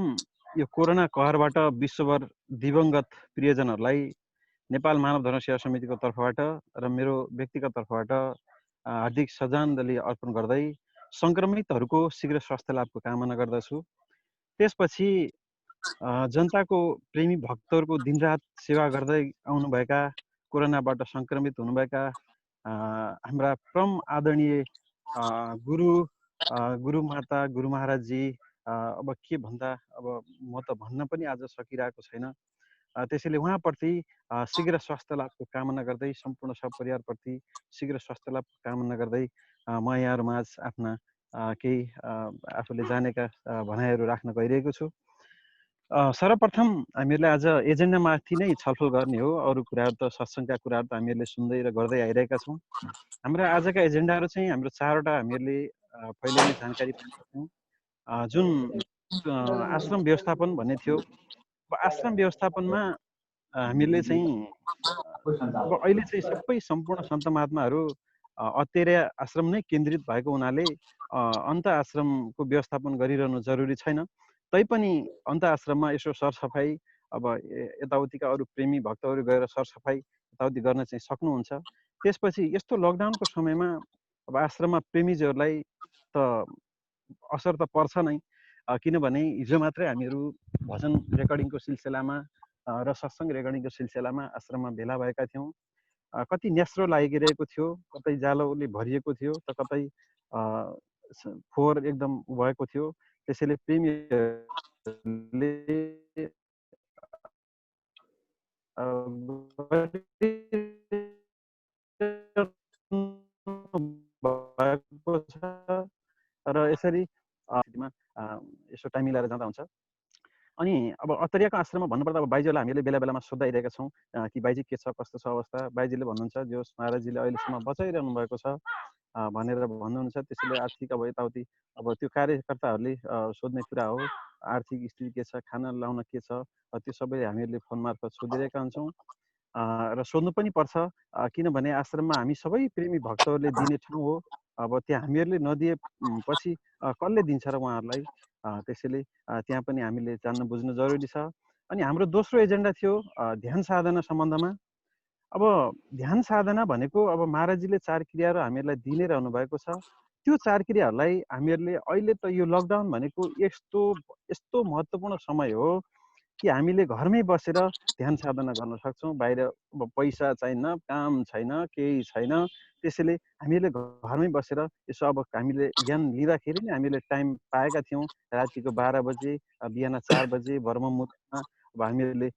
यो कोरोना कहरबाट विश्वभर दिवंगत प्रियजनहरूलाई नेपाल मानव धर्म सेवा समितिको तर्फबाट र मेरो व्यक्तिगत तर्फबाट हार्दिक श्रद्धाञ्जली अर्पण गर्दै संक्रमितहरूको शीघ्र स्वास्थ्य लाभको कामना गर्दछु। त्यसपछि जनताको प्रेमी भक्तहरूको दिनरात सेवा गर्दै आउनुभएका कोरोनाबाट संक्रमित हुनुभएका हाम्रा परम आदरणीय गुरु माता गुरु महाराजजी, अब के भन्दा, अब म त भन्न पनि आज सकिरहेको छैन। त्यसैले उहाँप्रति शीघ्र स्वास्थ्य लाभको कामना गर्दै सम्पूर्ण सपरिवारप्रति शीघ्र स्वास्थ्य लाभको कामना गर्दै म यहाँहरूमाझ आफ्ना केही आफूले जानेका भनाइहरू राख्न गइरहेको छु। सर्वप्रथम हामीहरूले आज एजेन्डामाथि नै छलफल गर्ने हो। अरू कुराहरू त सत्सङ्गका कुराहरू त हामीहरूले सुन्दै र गर्दै आइरहेका छौँ। हाम्रा आजका एजेन्डाहरू चाहिँ हाम्रो 4वटा हामीहरूले पहिले नै जानकारी पाएका छौँ। जुन आश्रम व्यवस्थापन भन्ने थियो, आश्रम व्यवस्थापनमा हामीले चाहिँ अब अहिले चाहिँ सबै सम्पूर्ण सन्त महात्माहरू अत्तेर्य आश्रम नै केन्द्रित भएको हुनाले अन्त आश्रमको व्यवस्थापन गरिरहनु जरुरी छैन। तैपनि अन्त आश्रममा यसो सरसफाइ अब यताउतिका अरू प्रेमी भक्तहरू गएर सरसफाइ यताउति गर्न चाहिँ सक्नुहुन्छ। त्यसपछि यस्तो लकडाउनको समयमा अब आश्रममा प्रेमीजहरूलाई त असर त पर्छ नै, किनभने हिजो मात्रै हामीहरू भजन रेकर्डिङको सिलसिलामा र सत्सङ्ग रेकर्डिङको सिलसिलामा आश्रममा भेला भएका थियौँ। कति न्यास्रो लागिरहेको थियो, कतै जालोले भरिएको थियो त कतै फोहोर एकदम भएको थियो। त्यसैले प्रेमीहरूले भएको छ र यसरी यसो टाइम मिलाएर जाँदा हुन्छ। अनि अब अत्तरियाको आश्रममा भन्नुपर्दा अब बाइजीलाई हामीले बेला बेलामा सोधाइरहेका छौँ कि बाइजी के छ, कस्तो छ अवस्था। बाइजीले भन्नुहुन्छ जो महाराजजीले अहिलेसम्म बचाइरहनु भएको छ भनेर भन्नुहुन्छ। त्यसैले आर्थिक अब यताउति अब त्यो कार्यकर्ताहरूले सोध्ने कुरा हो, आर्थिक स्थिति के छ, खाना लाउन के छ, त्यो सबै हामीहरूले फोन मार्फत सोधिरहेका हुन्छौँ र सोध्नु पनि पर्छ, किनभने आश्रममा हामी सबै प्रेमी भक्तहरूले दिने ठाउँ हो। अब त्यहाँ हामीहरूले नदिएपछि कसले दिन्छ र उहाँहरूलाई। त्यसैले त्यहाँ पनि हामीले जान्न बुझ्नु जरुरी छ। अनि हाम्रो दोस्रो एजेन्डा थियो ध्यान साधना सम्बन्धमा। अब ध्यान साधना भनेको अब महाराजजीले 4 क्रियाहरू हामीहरूलाई दिइ नै रहनु भएको छ। त्यो 4 क्रियाहरूलाई हामीहरूले अहिले त यो लकडाउन भनेको यस्तो महत्त्वपूर्ण समय हो कि हामीले घरमै बसेर ध्यान साधना गर्न सक्छौँ। बाहिर अब पैसा छैन, काम छैन, केही छैन। त्यसैले हामीले घरमै बसेर यसो अब हामीले ज्ञान लिँदाखेरि नै हामीले टाइम पाएका थियौँ। रातिको 12 बजे, बिहान 4 बजे, ब्रह्ममुहूर्तमा अब हामीहरूले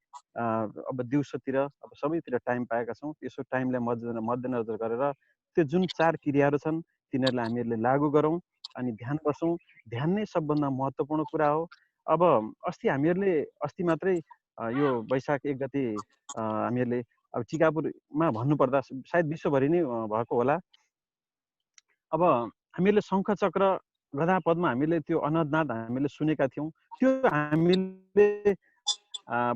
अब दिउँसोतिर अब सबैतिर टाइम पाएका छौँ। यसो टाइमलाई मध्यनजर गरेर त्यो जुन 4 क्रियाहरू छन् तिनीहरूलाई हामीहरूले लागू गरौँ अनि ध्यान बसौँ। ध्यान नै सबभन्दा महत्त्वपूर्ण कुरा हो। अब हामीहरूले अस्ति मात्रै यो वैशाख 1 गते हामीहरूले अब टिकापुरमा भन्नुपर्दा सायद विश्वभरि नै भएको होला। अब हामीहरूले शङ्ख चक्र गदा पद्म हामीले त्यो अनहदनाद हामीले सुनेका थियौँ। त्यो हामीले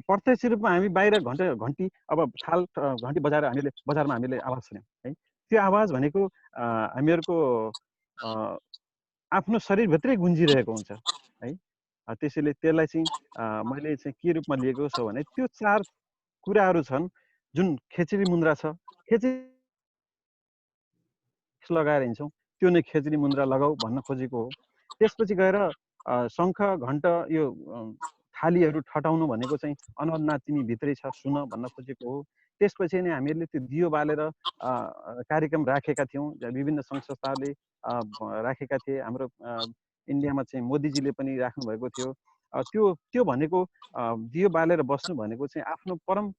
प्रत्यक्ष रूपमा हामी बाहिर घन्टी अब थाल घन्टी बजाएर हामीले बजारमा हामीले आवाज सुन्यौँ है। त्यो आवाज भनेको हामीहरूको आफ्नो शरीरभित्रै गुन्जिरहेको हुन्छ है। त्यसैले त्यसलाई चाहिँ मैले चाहिँ के रूपमा लिएको छ भने त्यो 4 कुराहरू छन् जुन खेचरी मुन्द्रा छ। खेचरी लगाएर हिँड्छौँ, त्यो नै खेचरी मुन्द्रा लगाऊ भन्न खोजेको हो। त्यसपछि गएर शङ्ख घण्ट यो थालीहरू ठटाउनु भनेको चाहिँ अनहदनाद तिमी भित्रै छ सुन भन्न खोजेको हो। त्यसपछि नै हामीहरूले त्यो दियो बालेर कार्यक्रम राखेका थियौँ। विभिन्न सङ्घ संस्थाहरूले राखेका थिए। हाम्रो इन्डियामा चाहिँ मोदीजीले पनि राख्नुभएको थियो। त्यो भनेको दियो बालेर बस्नु भनेको चाहिँ आफ्नो परम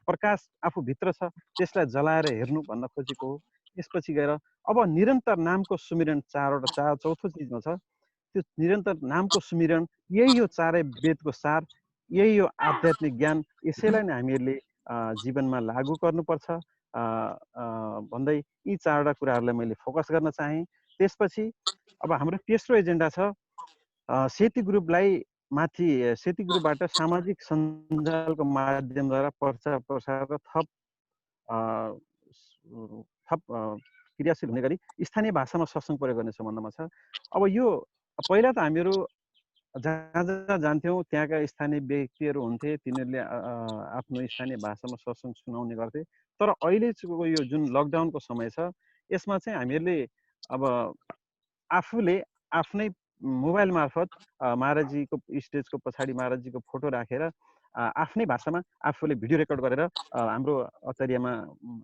प्रकाश आफूभित्र छ त्यसलाई जलाएर हेर्नु भन्न खोजेको हो। त्यसपछि गएर अब निरन्तर नामको सुमिरन चौथो चिजमा छ। त्यो निरन्तर नामको सुमिरन यही हो 4 वेदको सार, यही हो आध्यात्मिक ज्ञान। यसैलाई नै हामीहरूले जीवनमा लागू गर्नुपर्छ भन्दै यी 4वटा कुराहरूलाई मैले फोकस गर्न चाहेँ। त्यसपछि अब हाम्रो तेस्रो एजेन्डा छ सेती ग्रुपलाई माथि सेती ग्रुपबाट सामाजिक सञ्जालको माध्यमद्वारा प्रचार प्रसार र थप क्रियाशील हुने गरी स्थानीय भाषामा सत्सङ्ग प्रयोग गर्ने सम्बन्धमा छ। अब यो पहिला त हामीहरू जहाँ जहाँ जान्थ्यौँ त्यहाँका स्थानीय व्यक्तिहरू हुन्थे, तिनीहरूले आफ्नो स्थानीय भाषामा सत्सङ्ग सुनाउने गर्थे। तर अहिलेको यो जुन लकडाउनको समय छ यसमा चाहिँ हामीहरूले अब आफूले आफ्नै मोबाइल मार्फत महाराजजीको स्टेजको पछाडि महाराजजीको फोटो राखेर आफ्नै भाषामा आफूले भिडियो रेकर्ड गरेर हाम्रो अत्तरियामा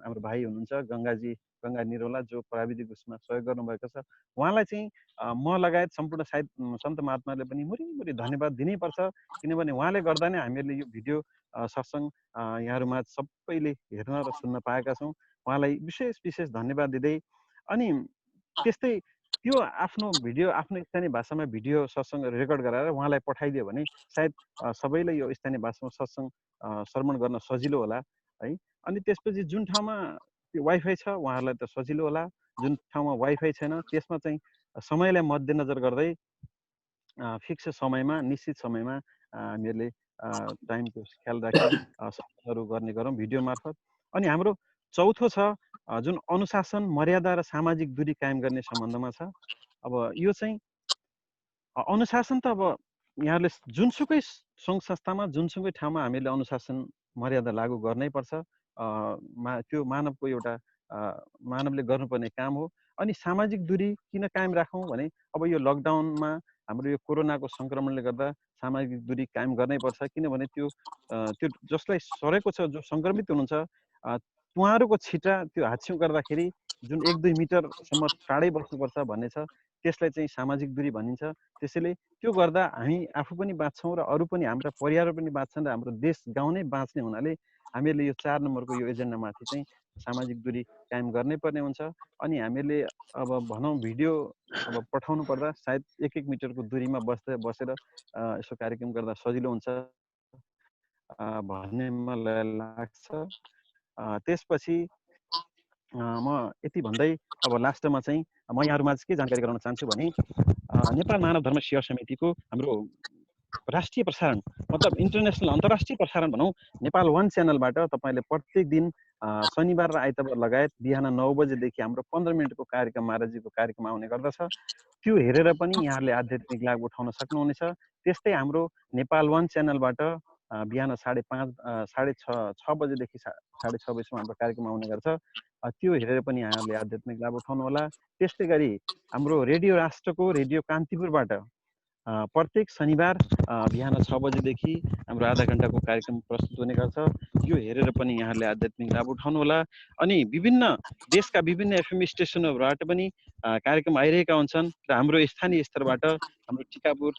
हाम्रो भाइ हुनुहुन्छ गङ्गा निरौला जो प्राविधिक उसमा सहयोग गर्नुभएको छ। उहाँलाई चाहिँ म लगायत सम्पूर्ण सायद सन्त महात्माले पनि मुरी धन्यवाद दिनैपर्छ, किनभने उहाँले गर्दा नै हामीहरूले यो भिडियो सत्सङ्ग यहाँहरूमा सबैले हेर्न र सुन्न पाएका छौँ। उहाँलाई विशेष धन्यवाद दिँदै अनि त्यस्तै त्यो आफ्नो भिडियो आफ्नो स्थानीय भाषामा भिडियो सत्सङ्ग रेकर्ड गराएर उहाँलाई पठाइदियो भने सायद सबैलाई यो स्थानीय भाषामा सत्सङ्ग श्रवण गर्न सजिलो होला है। अनि त्यसपछि जुन ठाउँमा त्यो वाइफाई छ उहाँहरूलाई त सजिलो होला, जुन ठाउँमा वाइफाई छैन त्यसमा चाहिँ समयलाई मध्यनजर गर्दै फिक्स समयमा निश्चित समयमा हामीहरूले टाइमको ख्याल राखी सत्सङ्गहरू गर्ने गरौँ भिडियो मार्फत। अनि हाम्रो चौथो छ जुन अनुशासन मर्यादा र सामाजिक दूरी कायम गर्ने सम्बन्धमा छ। अब यो चाहिँ अनुशासन त अब यहाँले जुनसुकै सङ्घ संस्थामा जुनसुकै ठाउँमा हामीले अनुशासन मर्यादा लागू गर्नै पर्छ। त्यो मानवको एउटा मानवले गर्नुपर्ने काम हो। अनि सामाजिक दूरी किन कायम राखौँ भने अब यो लकडाउनमा हाम्रो यो कोरोनाको सङ्क्रमणले गर्दा सामाजिक दूरी कायम गर्नै पर्छ। किनभने त्यो जसलाई सरेको छ, जो सङ्क्रमित हुनुहुन्छ, उहाँहरूको छिटा त्यो हाच्छिउँ गर्दाखेरि जुन 1-2 मिटरसम्म टाढै बस्नुपर्छ भन्ने छ, त्यसलाई चाहिँ सामाजिक दूरी भनिन्छ। त्यसैले त्यो गर्दा हामी आफू पनि बाँच्छौँ र अरू पनि, हाम्रा परिवार पनि बाँच्छन् र हाम्रो देश गाउँ नै बाँच्ने हुनाले हामीहरूले यो 4 नम्बरको यो एजेन्डामाथि चाहिँ सामाजिक दूरी कायम गर्नै पर्ने हुन्छ। अनि हामीले अब भनौँ भिडियो अब पठाउनु पर्दा सायद 1-1 मिटरको दूरीमा बसेर यसो कार्यक्रम गर्दा सजिलो हुन्छ भन्ने मलाई लाग्छ। त्यसपछि म यति भन्दै अब लास्टमा चाहिँ म यहाँहरूमा के जानकारी गराउन चाहन्छु भने नेपाल मानव धर्म सेवा समितिको हाम्रो राष्ट्रिय प्रसारण, मतलब इन्टरनेसनल अन्तर्राष्ट्रिय प्रसारण भनौँ, नेपाल 1 च्यानलबाट तपाईँले प्रत्येक दिन शनिबार र आइतबार लगायत बिहान 9 बजेदेखि हाम्रो 15 मिनटको कार्यक्रम, महाराजजीको कार्यक्रम आउने गर्दछ। त्यो हेरेर पनि यहाँहरूले आध्यात्मिक लाभ उठाउन सक्नुहुनेछ। त्यस्तै हाम्रो नेपाल 1 च्यानलबाट बिहान 5:30 बजेदेखि 6:30 बजीसम्म हाम्रो कार्यक्रम आउने गर्छ। त्यो हेरेर पनि यहाँहरूले आध्यात्मिक लाभ उठाउनु होला। त्यस्तै गरी हाम्रो रेडियो राष्ट्रको रेडियो कान्तिपुरबाट प्रत्येक शनिबार बिहान 6 बजेदेखि हाम्रो आधा घन्टाको कार्यक्रम प्रस्तुत हुने गर्छ। यो हेरेर पनि यहाँहरूले आध्यात्मिक लाभ उठाउनु होला। अनि विभिन्न देशका विभिन्न एफएम स्टेसनहरूबाट पनि कार्यक्रम आइरहेका हुन्छन् र हाम्रो स्थानीय स्तरबाट हाम्रो टिकापुर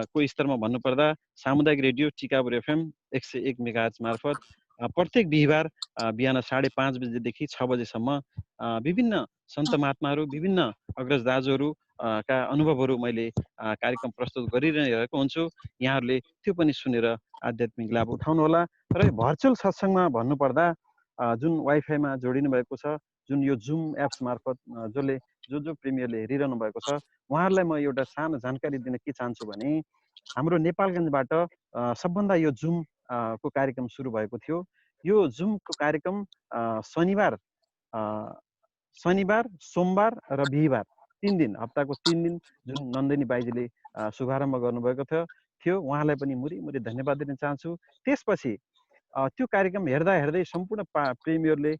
को स्तरमा भन्नुपर्दा सामुदायिक रेडियो टिकापुर एफएम 101 मेगाहर्ज मार्फत प्रत्येक बिहिबार बिहान 5:30 बजेदेखि 6 बजेसम्म विभिन्न सन्त महात्माहरू, विभिन्न अग्रज दाजुहरू का अनुभवहरू मैले कार्यक्रम प्रस्तुत गरिरहेको हुन्छु। यहाँहरूले त्यो पनि सुनेर आध्यात्मिक लाभ उठाउनु होला। र भर्चुअल सत्सङ्गमा भन्नुपर्दा जुन वाइफाईमा जोडिनु भएको छ, जुन यो जुम एप्स मार्फत जो प्रेमीहरूले हेरिरहनु भएको छ, उहाँहरूलाई म एउटा सानो जानकारी दिन के चाहन्छु भने हाम्रो नेपालगञ्जबाट सबभन्दा यो जुम को कार्यक्रम सुरु भएको थियो। यो जुमको कार्यक्रम शनिबार, सोमबार र बिहिबार 3 दिन, हप्ताको 3 दिन जुन नन्दिनी बाइजीले शुभारम्भ गर्नुभएको थियो, उहाँलाई पनि मुरी धन्यवाद दिन चाहन्छु। त्यसपछि त्यो कार्यक्रम हेर्दै सम्पूर्ण प्रेमीहरूले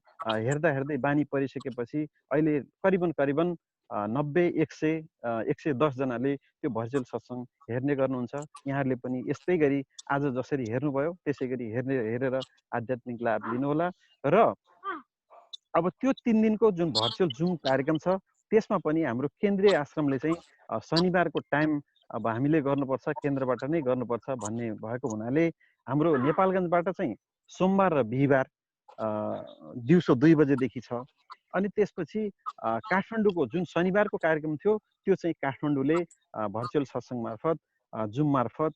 हेर्दै बानी परिसकेपछि अहिले करिबन 90-110 जनाले त्यो भर्चुअल सत्सङ्ग हेर्ने गर्नुहुन्छ। यहाँहरूले पनि यस्तै गरी आज जसरी हेर्नुभयो त्यसै गरी हेरेर आध्यात्मिक लाभ लिनुहोला। र अब त्यो 3 दिनको जुन भर्चुअल जुम कार्यक्रम छ, त्यसमा पनि हाम्रो केन्द्रीय आश्रमले चाहिँ शनिबारको टाइम अब हामीले गर्नुपर्छ, केन्द्रबाट नै गर्नुपर्छ भन्ने भएको हुनाले हाम्रो नेपालगञ्जबाट चाहिँ सोमबार र बिहिबार दिउँसो 2 बजेदेखि छ। अनि त्यसपछि काठमाडौँको जुन शनिबारको कार्यक्रम थियो, त्यो चाहिँ काठमाडौँले भर्चुअल सत्सङ्ग मार्फत जुम मार्फत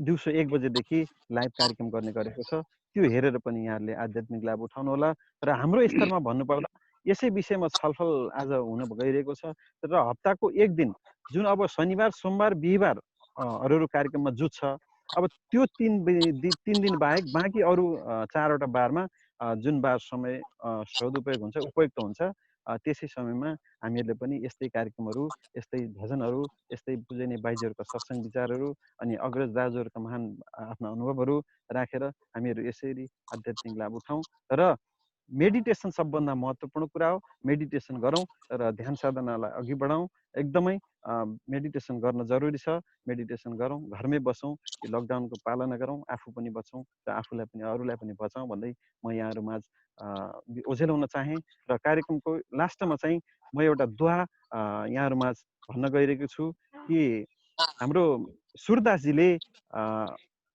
दिउँसो 1 बजेदेखि लाइभ कार्यक्रम गर्ने गरेको छ। त्यो हेरेर पनि यहाँहरूले आध्यात्मिक लाभ उठाउनु होला। र हाम्रो स्तरमा भन्नुपर्दा यसै विषयमा छलफल आज हुन गइरहेको छ। र हप्ताको 1 दिन जुन अब शनिबार, सोमबार, बिहिबार अरू कार्यक्रममा जुट्छ, अब त्यो 3 दिन बाहेक बाँकी अरू 4वटा बारमा जुन बार समय सदुपयोग हुन्छ, उपयुक्त हुन्छ, त्यसै समयमा हामीहरूले पनि यस्तै कार्यक्रमहरू, यस्तै भजनहरू, यस्तै पूजनीय बाइजीहरूका सत्सङ्ग विचारहरू अनि अग्रज दाजुहरूका महान आफ्ना अनुभवहरू राखेर हामीहरू यसरी आध्यात्मिक लाभ उठाउँ। र मेडिटेसन सबभन्दा महत्त्वपूर्ण कुरा हो। मेडिटेसन गरौँ र ध्यान साधनालाई अघि बढाउँ। एकदमै मेडिटेसन गर्न जरुरी छ। मेडिटेसन गरौँ, घरमै बसौँ, यो लकडाउनको पालना गरौँ, आफू पनि बचौँ र आफूलाई पनि अरूलाई पनि बचाउँ भन्दै म यहाँहरूमा ओझेलाउन चाहेँ। र कार्यक्रमको लास्टमा चाहिँ म एउटा दुआ यहाँहरूमा भन्न गइरहेको छु कि हाम्रो सुरदासजीले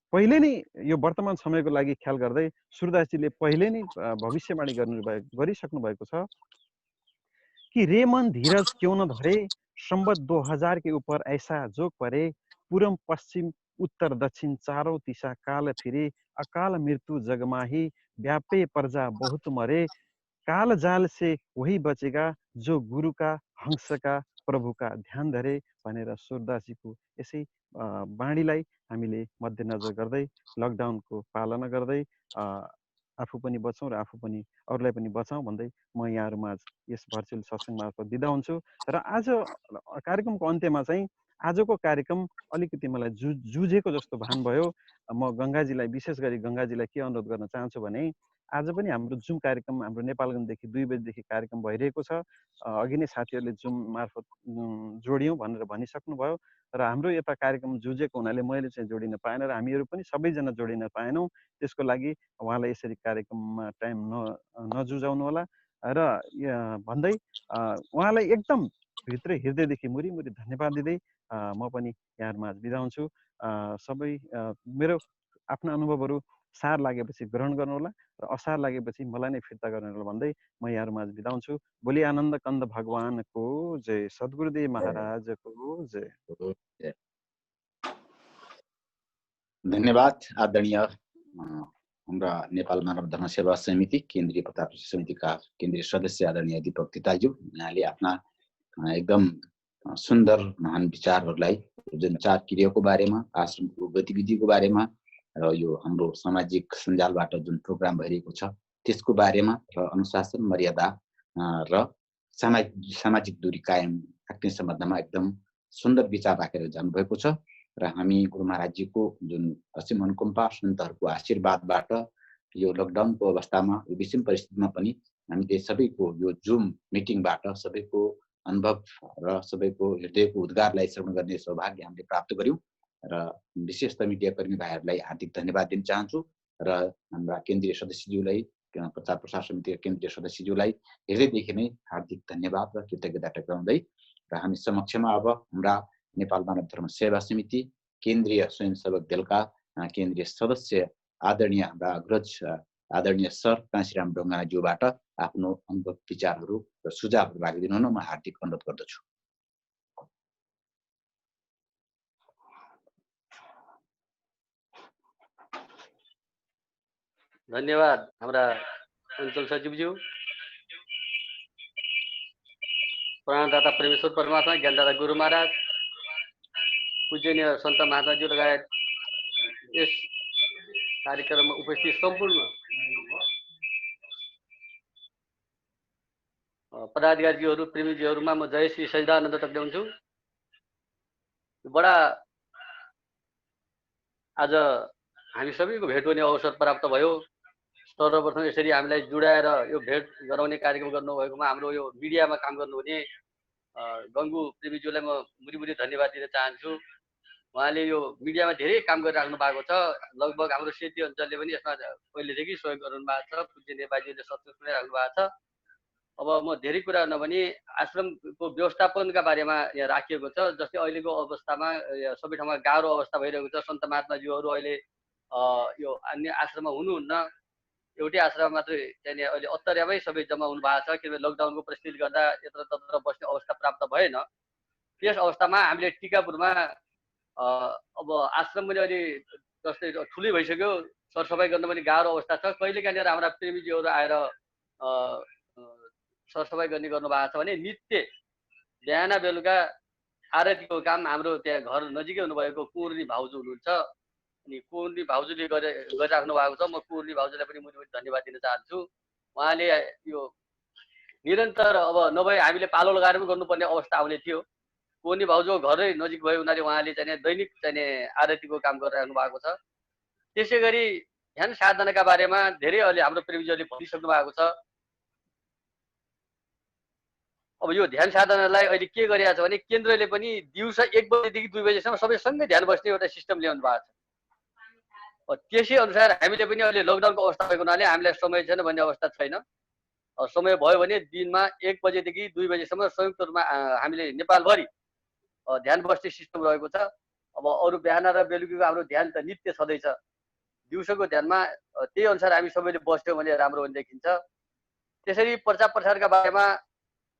पहिले नै यो वर्तमान समयको लागि ख्याल गर्दै सुरदासजीले पहिले नै भविष्यवाणी गरिसक्नु भएको छ कि रे मन धीरज क्यों न धरे, संवत 2000 के ऊपर ऐसा जोग परे, पूरब पश्चिम उत्तर दक्षिण चारों दिशा काल फिरे, अकाल मृत्यु जगमाही, व्यापे प्रजा बहुत मरे, काल जाल से वही बचेगा जो गुरु का हंस का प्रभु का ध्यान धरे भनेर सुरदासजीको यसै बाणीलाई हामीले मध्यनजर गर्दै लकडाउनको पालना गर्दै आफू पनि बचौँ र आफू पनि अरूलाई पनि बचाउँ भन्दै म यहाँहरूमा यस भर्चुअल सत्सङ्ग मार्फत बिदा हुन्छु। र आज कार्यक्रमको अन्त्यमा चाहिँ आजको कार्यक्रम अलिकति मलाई जुझेको जस्तो भान भयो। म गङ्गाजीलाई विशेष गरी गङ्गाजीलाई के अनुरोध गर्न चाहन्छु भने आज पनि हाम्रो जुम कार्यक्रम हाम्रो नेपालगञ्जदेखि 2 बजेदेखि कार्यक्रम भइरहेको छ। अघि नै साथीहरूले जुम मार्फत जोडियौँ भनेर भनिसक्नुभयो र हाम्रो यता कार्यक्रम जुझेको हुनाले मैले चाहिँ जोडिन पाएन र हामीहरू पनि सबैजना जोडिन पाएनौँ। त्यसको लागि उहाँलाई यसरी कार्यक्रममा टाइम नजुझाउनु होला र भन्दै उहाँलाई एकदम भित्र हृदयदेखि मुरी धन्यवाद दिँदै म पनि यहाँहरूमा बिदा हुन्छु। सबै मेरो आफ्ना अनुभवहरू सार लागेपछि ग्रहण गर्नुहोला र असार लागेपछि मलाई नै फिर्ता गर्नुहोला भन्दै म यहाँहरूमा बिदा हुन्छु। बोली आनन्द कन्द भगवानको जय, सद्गुरुदेव महाराजको जय। धन्यवाद आदरणीय हाम्रा नेपाल मानव धर्म सेवा समिति केन्द्रीय प्रताप समितिका केन्द्रीय सदस्य आदरणीय दीपक तितालज्यू, यहाँले आफ्ना एकदम सुन्दर महान विचारहरूलाई जुन चार क्रियाको बारेमा, आश्रमको गतिविधिको बारेमा र यो हाम्रो सामाजिक सञ्जालबाट जुन प्रोग्राम भइरहेको छ त्यसको बारेमा र अनुशासन मर्यादा र सामाजिक दूरी कायम राख्ने सम्बन्धमा एकदम सुन्दर विचार राखेर जानुभएको छ र हामी गुरु महाराजजीको जुन असीम अनुकम्पा सन्तहरूको आशीर्वादबाट यो लकडाउनको अवस्थामा यो विषम परिस्थितिमा पनि हामीले सबैको यो जुम मिटिङबाट सबैको अनुभव र सबैको हृदयको उद्गारलाई श्रवण गर्ने सौभाग्य हामीले प्राप्त गर्यौँ र विशेष त मिडियाकर्मी भाइहरूलाई हार्दिक धन्यवाद दिन चाहन्छु र हाम्रा केन्द्रीय सदस्यज्यूलाई, प्रचार प्रसार समितिका केन्द्रीय सदस्यज्यूलाई हृदयदेखि नै हार्दिक धन्यवाद र कृतज्ञता टक्राउँदै र हामी समक्षमा अब हाम्रा नेपाल मानव धर्म सेवा समिति केन्द्रीय स्वयंसेवक दलका केन्द्रीय सदस्य आदरणीय हाम्रा अग्रज आदरणीय सर काशीराम ढुङ्गानाज्यूबाट आफ्नो अनुभव विचारहरू र सुझावहरू राखिदिनु हुन म हार्दिक अनुरोध गर्दछु। धन्यवाद हाम्रा अञ्चल सचिवज्यू, प्राणदाता परमेश्वर परमात्मा, ज्ञानदाता गुरु महाराज, पूजनीय सन्त महात्माज्यू लगायत यस कार्यक्रममा उपस्थित सम्पूर्ण पदाधिकारीज्यूहरू, प्रेमीज्यूहरूमा म जय श्री सच्चिदानन्द टक्राउँछु। बडा आज हामी सबैको भेट हुने अवसर प्राप्त भयो। सर्वप्रथम यसरी हामीलाई जुडाएर यो भेट गराउने कार्यक्रम गर्नुभएकोमा हाम्रो यो मिडियामा काम गर्नुहुने गङ्गु प्रेमीज्यूलाई म मुरी धन्यवाद दिन चाहन्छु। उहाँले यो मिडियामा धेरै काम गरिराख्नु भएको छ। लगभग हाम्रो सेती अञ्चलले पनि यसमा पहिलेदेखि सहयोग गर्नु भएको छ। पूज्य नेपालजीले सत्य सुनाइराख्नु भएको छ। अब म धेरै कुरा नभनी आश्रमको व्यवस्थापनका बारेमा यहाँ राखिएको छ। जस्तै अहिलेको अवस्थामा सबै ठाउँमा गाह्रो अवस्था भइरहेको छ। सन्त महात्माज्यूहरू अहिले यो अन्य आश्रममा हुनुहुन्न, एउटै आश्रम मात्रै त्यहाँनिर अहिले अत्तरियामै सबै जम्मा हुनु भएको छ। किनभने लकडाउनको परिस्थितिले गर्दा यत्र तत्र बस्ने अवस्था प्राप्त भएन। त्यस अवस्थामा हामीले टिकापुरमा अब आश्रम पनि अलि जस्तै ठुलै भइसक्यो, सरसफाइ गर्न पनि गाह्रो अवस्था छ। कहिले काहीँनिर हाम्रा प्रेमीजीहरू आएर सरसफाइ गर्ने गर्नुभएको छ भने नित्य बिहान बेलुका आरतीको काम हाम्रो त्यहाँ घर नजिकै हुनुभएको कुर्नी भाउजू हुनुहुन्छ। अनि कुर्नी भाउजूले गरिराख्नु भएको छ। म कुर्नी भाउजूलाई पनि मुरी धन्यवाद दिन चाहन्छु। उहाँले यो निरन्तर अब नभए हामीले पालो लगाएर पनि गर्नुपर्ने अवस्था आउने थियो। कुर्नी भाउजू घरै नजिक भयो हुनाले उहाँले चाहिँ दैनिक चाहिँ आरतीको काम गरिराख्नु भएको छ। त्यसै गरी ध्यान साधनाका बारेमा धेरै अहिले हाम्रो प्रेमीजीहरूले भनिसक्नु भएको छ। अब यो ध्यान साधनालाई अहिले के गरिरहेको छ भने केन्द्रले पनि दिउँसो 1 बजेदेखि 2 बजेसम्म सबै सँगै ध्यान बस्ने एउटा सिस्टम ल्याउनु भएको छ। त्यसै अनुसार हामीले पनि अहिले लकडाउनको अवस्था भएको हुनाले हामीलाई समय छैन भन्ने अवस्था छैन। समय भयो भने दिनमा 1 बजेदेखि 2 बजेसम्म संयुक्त रूपमा हामीले नेपालभरि ध्यान बस्ने सिस्टम रहेको छ। अब अरू बिहान र बेलुकीको हाम्रो ध्यान त नित्य छँदैछ। दिउँसोको ध्यानमा त्यही अनुसार हामी सबैले बस्यौँ भने राम्रो हुने देखिन्छ। त्यसरी प्रचार प्रसारका बारेमा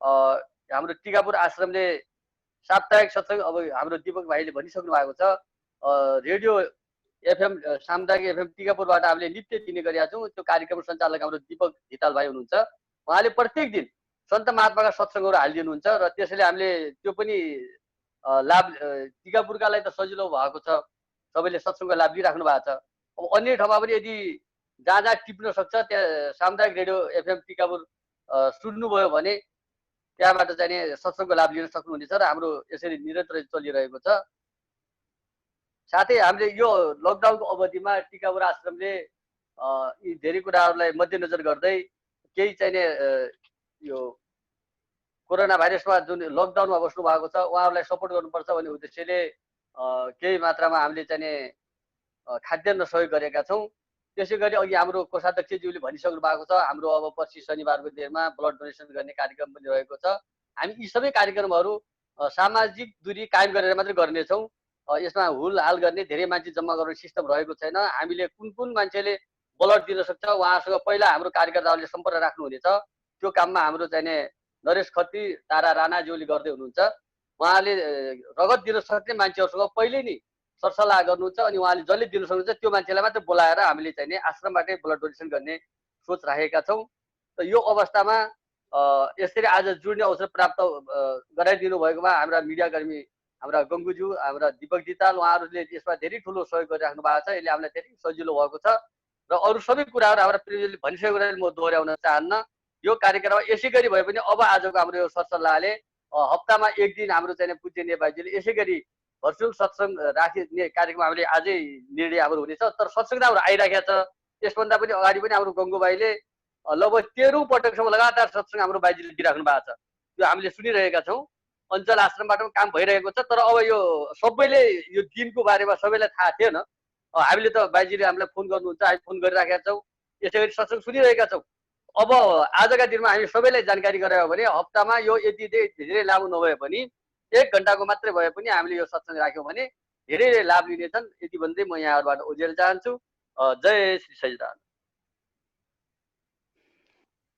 हाम्रो टिकापुर आश्रमले साप्ताहिक सत्सङ्ग अब हाम्रो दीपक भाइले भनिसक्नु भएको छ। रेडियो एफएम सामुदायिक एफएम टिकापुरबाट हामीले नित्य दिने गरेका छौँ। त्यो कार्यक्रम सञ्चालक हाम्रो दीपक धिताल भाइ हुनुहुन्छ। उहाँले प्रत्येक दिन सन्त महात्माका सत्सङ्गहरू हालिदिनुहुन्छ र त्यसैले हामीले त्यो पनि लाभ टिकापुरकालाई त सजिलो भएको छ। सबैले सत्सङ्गको लाभ लिइराख्नु भएको छ। अब अन्य ठाउँमा पनि यदि जहाँ टिप्न सक्छ त्यहाँ सामुदायिक रेडियो एफएम टिकापुर सुन्नुभयो भने त्यहाँबाट चाहिँ सत्सङ्गको लाभ लिन सक्नुहुनेछ र हाम्रो यसरी निरन्तर चलिरहेको छ। साथै हामीले यो लकडाउनको अवधिमा टिकापुर आश्रमले यी धेरै कुराहरूलाई मध्यनजर गर्दै केही चाहिने यो कोरोना भाइरसमा जुन लकडाउनमा बस्नु भएको छ उहाँहरूलाई सपोर्ट गर्नुपर्छ भन्ने उद्देश्यले केही मात्रामा हामीले चाहिने खाद्यान्न सहयोग गरेका छौँ। त्यसै गरी अघि हाम्रो कोषाध्यक्षज्यूले भनिसक्नु भएको छ, हाम्रो अब पर्सि शनिबारको दिनमा ब्लड डोनेसन गर्ने कार्यक्रम पनि रहेको छ। हामी यी सबै कार्यक्रमहरू सामाजिक दूरी कायम गरेर मात्रै गर्नेछौँ। यसमा हुलहाल गर्ने धेरै मान्छे जम्मा गर्ने सिस्टम रहेको छैन। हामीले कुन मान्छेले ब्लड दिन सक्छ उहाँसँग पहिला हाम्रो कार्यकर्ताहरूले सम्पर्क राख्नुहुनेछ। त्यो काममा हाम्रो चाहिने नरेश खत्री, तारा राणाज्यूले गर्दै हुनुहुन्छ। उहाँले रगत दिन सक्ने मान्छेहरूसँग पहिले नै सरसल्लाह गर्नुहुन्छ अनि उहाँले जसले दिन सक्नुहुन्छ त्यो मान्छेलाई मात्रै बोलाएर हामीले चाहिने आश्रमबाटै ब्लड डोनेसन गर्ने सोच राखेका छौँ। त यो अवस्थामा यसरी आज जुड्ने अवसर प्राप्त गराइदिनु भएकोमा हाम्रा मिडियाकर्मी, हाम्रा गङ्गुज्यू, हाम्रा दीपक दिताल उहाँहरूले यसमा धेरै ठुलो सहयोग गरिराख्नु भएको छ। यसले हामीलाई धेरै सजिलो भएको छ र अरू सबै कुराहरू हाम्रा प्रेमीले भनिसकेको कुराले म दोहोऱ्याउन चाहन्न। यो कार्यक्रममा यसै गरी भए पनि अब आजको हाम्रो यो सरसल्लाहले हप्तामा एक दिन हाम्रो चाहिँ पूज्य नेवाजीले यसै गरी भर्चुअल सत्सङ्ग राख्ने कार्यक्रम हामीले आजै निर्णय हाम्रो हुनेछ। तर सत्सङ्ग हाम्रो आइराखेको छ। यसभन्दा पनि अगाडि पनि हाम्रो गङ्गुबाईले लगभग 13औं पटकसम्म लगातार सत्सङ्ग हाम्रो बाइजीले दिइराख्नु भएको छ। त्यो हामीले सुनिरहेका छौँ। अञ्चल आश्रमबाट पनि काम भइरहेको छ। तर अब यो सबैले यो दिनको बारेमा सबैलाई थाहा थिएन। हामीले त बाइजीले हामीलाई फोन गर्नुहुन्छ, हामी फोन गरिराखेका छौँ। यसै गरी सत्सङ्ग सुनिरहेका छौँ। अब आजका दिनमा हामी सबैलाई जानकारी गरायो भने हप्तामा यो यति धेरै लामो नभए पनि 1 घन्टाको मात्रै भए पनि हामीले यो सत्सङ्ग राख्यौँ भने धेरै लाभ लिनेछन्। यति भन्दै म यहाँहरूबाट उजेल चाहन्छु। जय श्री सच्चिदानन्द।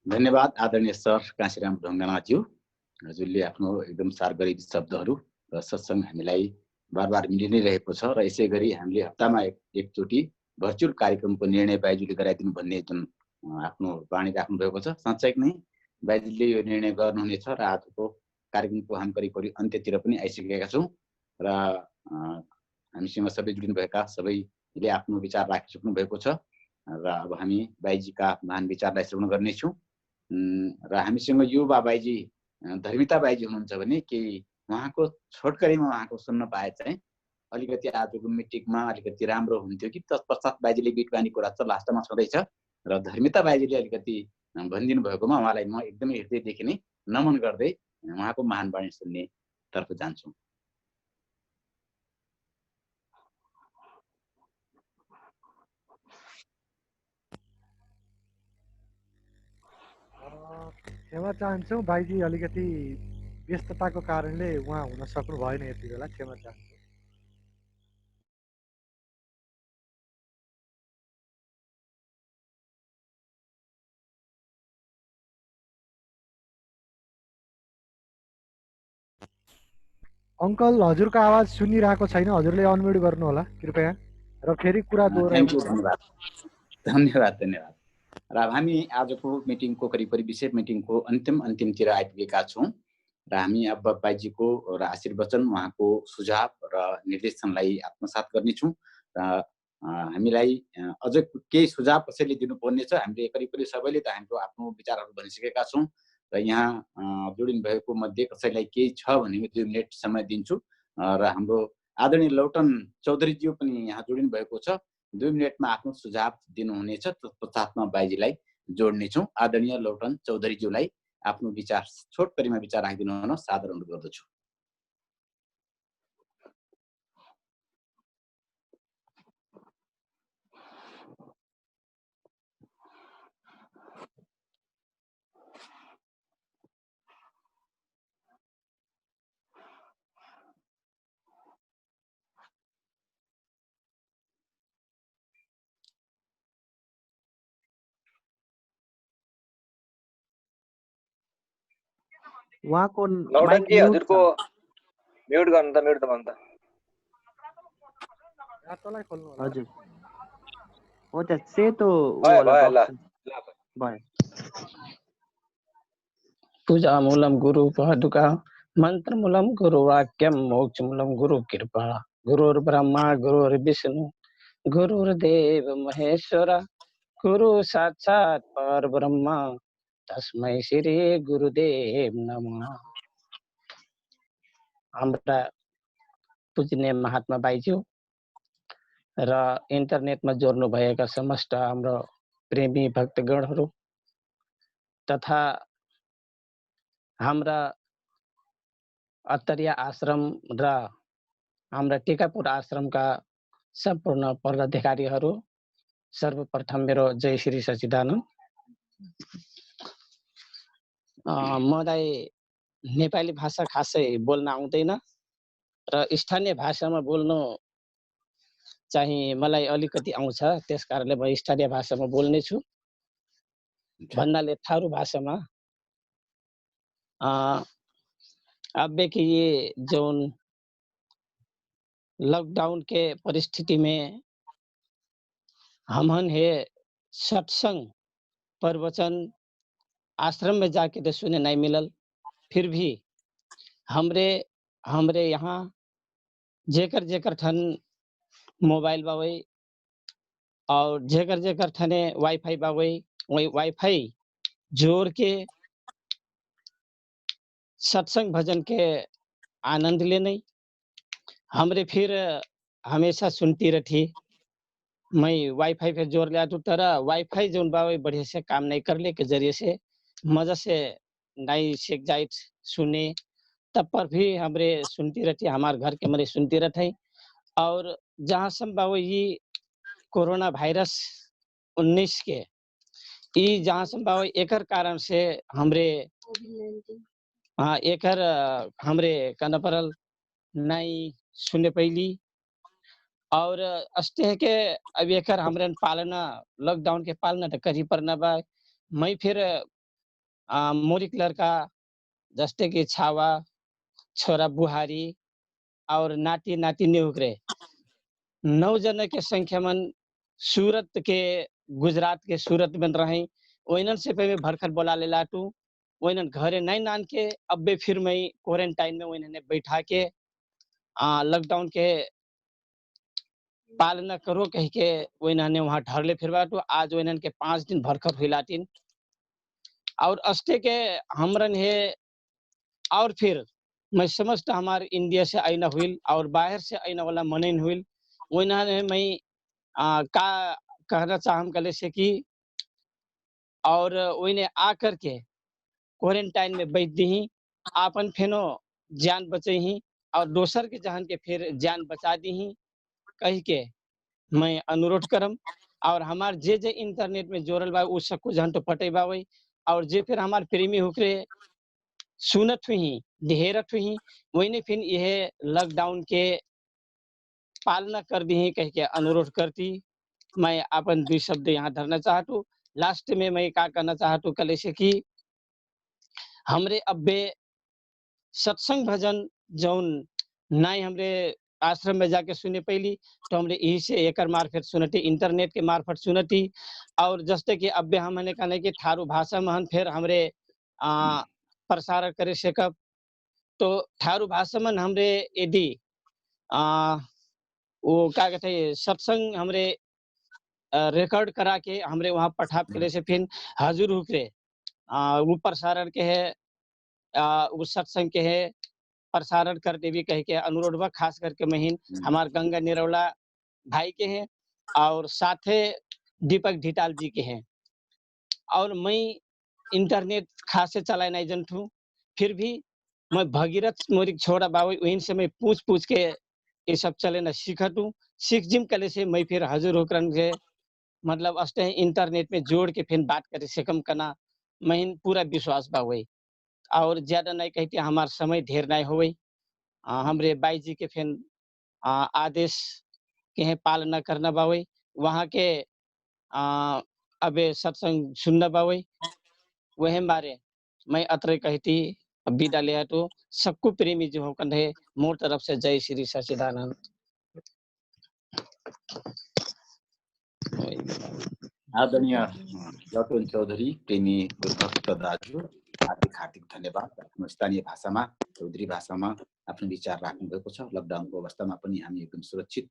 धन्यवाद आदरणीय सर काशीराम ढुङ्गानाज्यू। हजुरले आफ्नो एकदम सार्वजनिक शब्दहरू र सत्सङ्ग हामीलाई बार मिलि नै रहेको छ र यसै गरी हामीले हप्तामा एकचोटि भर्चुअल कार्यक्रमको निर्णय बाइजुले गराइदिनु भन्ने जुन आफ्नो वाणी राख्नु भएको छ, साँच्चै नै बाइजुले यो निर्णय गर्नुहुनेछ र आजको कार्यक्रमको हामी करिब अन्त्यतिर पनि आइसकेका छौँ र हामीसँग सबै जोडिनुभएका सबैले आफ्नो विचार राखिसक्नु भएको छ र अब हामी बाइजीका महान विचारलाई श्रवण गर्नेछौँ। र हामीसँग युवा बाइजी धर्मिता बाइजी हुनुहुन्छ भने केही उहाँको छोटकरीमा उहाँको सुन्न पाए चाहिँ अलिकति आजको मिटिङमा अलिकति राम्रो हुन्थ्यो कि तत्पश्चात बाइजीले बिटबानी कुरा चाहिँ लास्टमा छँदैछ र धर्मिता बाइजीले अलिकति भनिदिनु भएकोमा उहाँलाई म एकदमै हृदयदेखि नै नमन गर्दै उहाँको महान वाणी सुन्ने तर्फ जान्छु। क्षमा चाहन्छु बाइजी, अलिकति व्यस्तताको कारणले उहाँ हुन सक्नु भएन यति बेला, क्षमा चाहन्छु। अङ्कल हजुरको आवाज सुनिरहेको छैन, हजुरले अनम्युट गर्नु होला कृपया र फेरि कुरा दोहोऱ्याउनु। धन्यवाद। र हामी आजको मिटिङको करिब 20 मिटिङको अन्तिमतिर आइपुगेका छौँ र हामी अब बाइजीको र आशीर्वचन, उहाँको सुझाव र निर्देशनलाई आत्मसात गर्नेछौँ र हामीलाई अझ केही सुझाव कसैले दिनुपर्ने छ। हामीले करिब सबैले त हाम्रो आफ्नो विचारहरू भनिसकेका छौँ र यहाँ जोडिनु भएको मध्ये कसैलाई केही छ भने 2 मिनट समय दिन्छु र हाम्रो आदरणीय लौटन चौधरीज्यू पनि यहाँ जोडिनु भएको छ। 2 मिनटमा आफ्नो सुझाव दिनुहुनेछ। तत्पश्चातमा बाइजीलाई जोड्नेछौँ। आदरणीय लौटन चौधरीज्यूलाई आफ्नो विचार छोटकरीमा विचार राखिदिनु हुन सादर अनुरोध गर्दछु। उहाँको लौटनजी हजुरको म्युट गर्नु त, म्युट दबाउनु त। हजुर हो त सेतो भयो। पूजा मूलम गुरु पादुका मंत्र मूलम गुरु वाक्यम मोक्ष मूलम गुरु कृपा गुरुर् ब्रह्मा गुरुर्विष्णु गुरुर्देव महेश्वरा गुरु साक्षात परब्रह्म तस्मै श्री गुरुदेव नमः। हाम्रा पूजनीय महात्मा बाइज्यू र इन्टरनेटमा जोड्नु भएका समस्त हाम्रो प्रेमी भक्तगणहरू तथा हाम्रा अत्तरिया आश्रम र हाम्रा टिकापुर आश्रमका सम्पूर्ण पदाधिकारीहरू, सर्वप्रथम मेरो जय श्री सच्चिदानन्द। मलाई नेपाली भाषा खासै बोल्न आउँदैन र स्थानीय भाषामा बोल्नु चाहिँ मलाई अलिकति आउँछ, त्यसकारणले म स्थानीय भाषामा बोल्ने छु। भन्नाले थारू भाषामा अब कि ये जोन लॉकडाउन के परिस्थिति में हमन है सत्संग प्रवचन आश्रम में जाके तो सुने नहीं मिलल, फिर भी हमरे यहाँ जेकर जेकर ठन मोबाइल बावे और जेकर जेकर ठने वाईफाई बावे, वही वाईफाई जोड़ के सत्संग भजन के आनंद लेने हमरे फिर हमेशा सुनती रही। मैं वाईफाई पे जोड़ लिया तो तरह वाईफाई जो बावे बढ़िया से काम नहीं कर ले के जरिए से मजा से नहीं सीख जाए सुने, तब पर भी हमरे सुनती रहती, हमारे घर के मरे सुनती रहते। और जहाँ संभव ये कोरोना वायरस 19 के ये जहाँ संभव एकर कारण से हमरे एकर हमरे कहना परल नहीं सुने पहली और अस्ते है के अब एकर हमरे पालना लॉकडाउन के पालना तो करी परना बा। मैं फिर मोरिक लड़का जस्ते की छावा छोरा बुहारी और नाती नाती नेउकरे 9 जना के संख्या मन सूरत के गुजरात के सूरत में रहे। वैनन से पे भरखर बोला ले लाटू वैनन घरे नहीं नान के अब बे फिर मैं क्वारंटाइन में वैनने बैठा के लॉकडाउन के पालना करो कह के वैनने वहाँ ढरले फिर बाटू। आज वैनन के 5 दिन भरखर हुईलाटिन और अस्ते के हमरन है। और फिर मैं समझता हमारे इंडिया से आईना हुई और बाहर से आईना वाला मनन हुई वैना मैं का कहना चाहम कले से कि और वैने आकर के क्वारंटाइन में बैठ दी आपन फेनो जान बचे ही और दोसर के जहान के फिर जान बचा दी ही कह के मैं अनुरोध करम। और हमार जे जे इंटरनेट में जोड़ल बा उस सबको जहान तो पटे बावे और जे फिर हमार प्रेमी होकरे सुनत हुई ढेरत हुई वही फिर यह लॉकडाउन के पालना कर दी कह के अनुरोध करती। मैं अपन 2 शब्द यहाँ धरना चाहतू। लास्ट में मैं क्या करना चाहतू कले से कि हमरे अब्बे सत्संग भजन जौन नहीं हमरे आश्रम में जाके सुने पहली तो हमरे यही से एकर मार्फत सुनती, इंटरनेट के मार्फत सुनती। और जस्ते कि अब्बे हमने कहने कि थारू भाषा में हम फिर हमरे प्रसारण करे सकब तो थारू भाषा में हमरे यदि वो क्या कहते हैं सत्संग हमरे रिकॉर्ड करा के हमरे वहाँ पठाप करे से फिर हाजिर होके वो प्रसारण के है वो सत्संग के है प्रसारण कर देवी कह के अनुरोध बा। खास करके महीन हमार गंगा निरौला भाई के हैं और साथे दीपक ढिटाल जी के हैं। और मैं इंटरनेट खास से चलाए नहीं जनठू, फिर भी मैं भगीरथ मोरिक छोड़ा बाबू वहीं से मैं पूछ के ये सब चले न सीखतू सीख जिम कले से मैं फिर हाजिर होकर के मतलब अस्ते इंटरनेट में जोड़ के फिर बात करे से कम करना महीन पूरा विश्वास बा वही। और ज्यादा नहीं कहते हमार समय ढेर नहीं हो गई। हमरे बाई जी के फिर आदेश के हैं पालना करना बावई वहाँ के अबे सत्संग सुनना बावई वह मारे मैं अत्र कहती विदा ले तो सबको प्रेमी जो हो कंधे मोर तरफ से जय श्री सच्चिदानंद। आदरणीय रतन चौधरी प्रेमी गुरुभक्त दाजु हार्दिक धन्यवाद। आफ्नो स्थानीय भाषामा चौधरी भाषामा आफ्नो विचार राख्नु भएको छ। लकडाउनको अवस्थामा पनि हामी एकदम सुरक्षित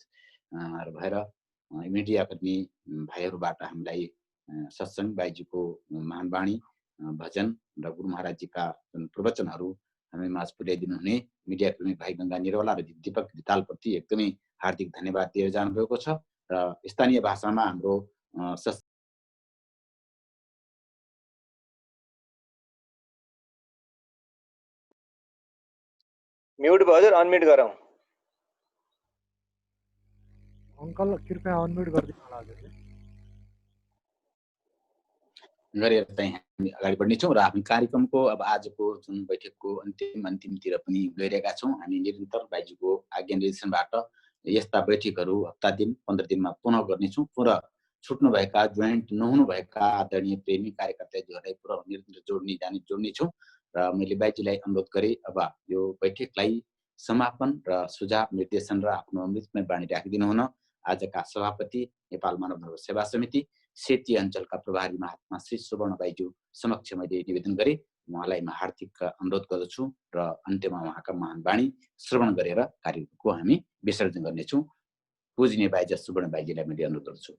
भएर मिडिया कर्मी भाइहरूबाट हामीलाई सत्संग बाइजीको महान वाणी भजन र गुरु महाराजजीका जुन प्रवचनहरू हामी माझ पुर्याइदिनु हुने मिडियाकर्मी भाइ गङ्गा निरौला र दीपक धितालप्रति एकदमै हार्दिक धन्यवाद दिएर जानुभएको छ र स्थानीय भाषामा हाम्रो म्युट भयो हजुर, अनम्युट गरौँ। अङ्कल कृपया अनम्युट गरिदिनु होला हजुरले। गरेर चाहिँ हामी अगाडि बढ्नेछौँ र हामी कार्यक्रमको अब आजको जुन बैठकको अन्तिमतिर पनि गइरहेका छौँ। हामी निरन्तर भाइजीको आज्ञा निर्देशनबाट यस्ता बैठकहरू हप्ता दिन 15 दिनमा पुनः गर्नेछौँ। पुनः छुट्नुभएका जोइन्ट नहुनुभएका आदरणीय प्रेमी कार्यकर्ताजीहरूलाई पुनः निरन्तर जोड्नेछौँ र मैले बाइजीलाई अनुरोध गरेँ अब यो बैठकलाई समापन र सुझाव निर्देशन र आफ्नो अमृतमय बाणी राखिदिनु हुन आजका सभापति नेपाल मानव धर्म सेवा समिति सेती अञ्चलका प्रभारी महात्मा श्री सुवर्ण बाइज्यू समक्ष मैले निवेदन गरेँ। उहाँलाई म हार्दिक अनुरोध गर्दछु र अन्त्यमा उहाँका महान बाणी श्रवण गरेर कार्यक्रमको हामी विसर्जन गर्नेछौँ। पूजनीय बाइजा सुवर्ण बाइजीलाई मैले अनुरोध गर्दछु।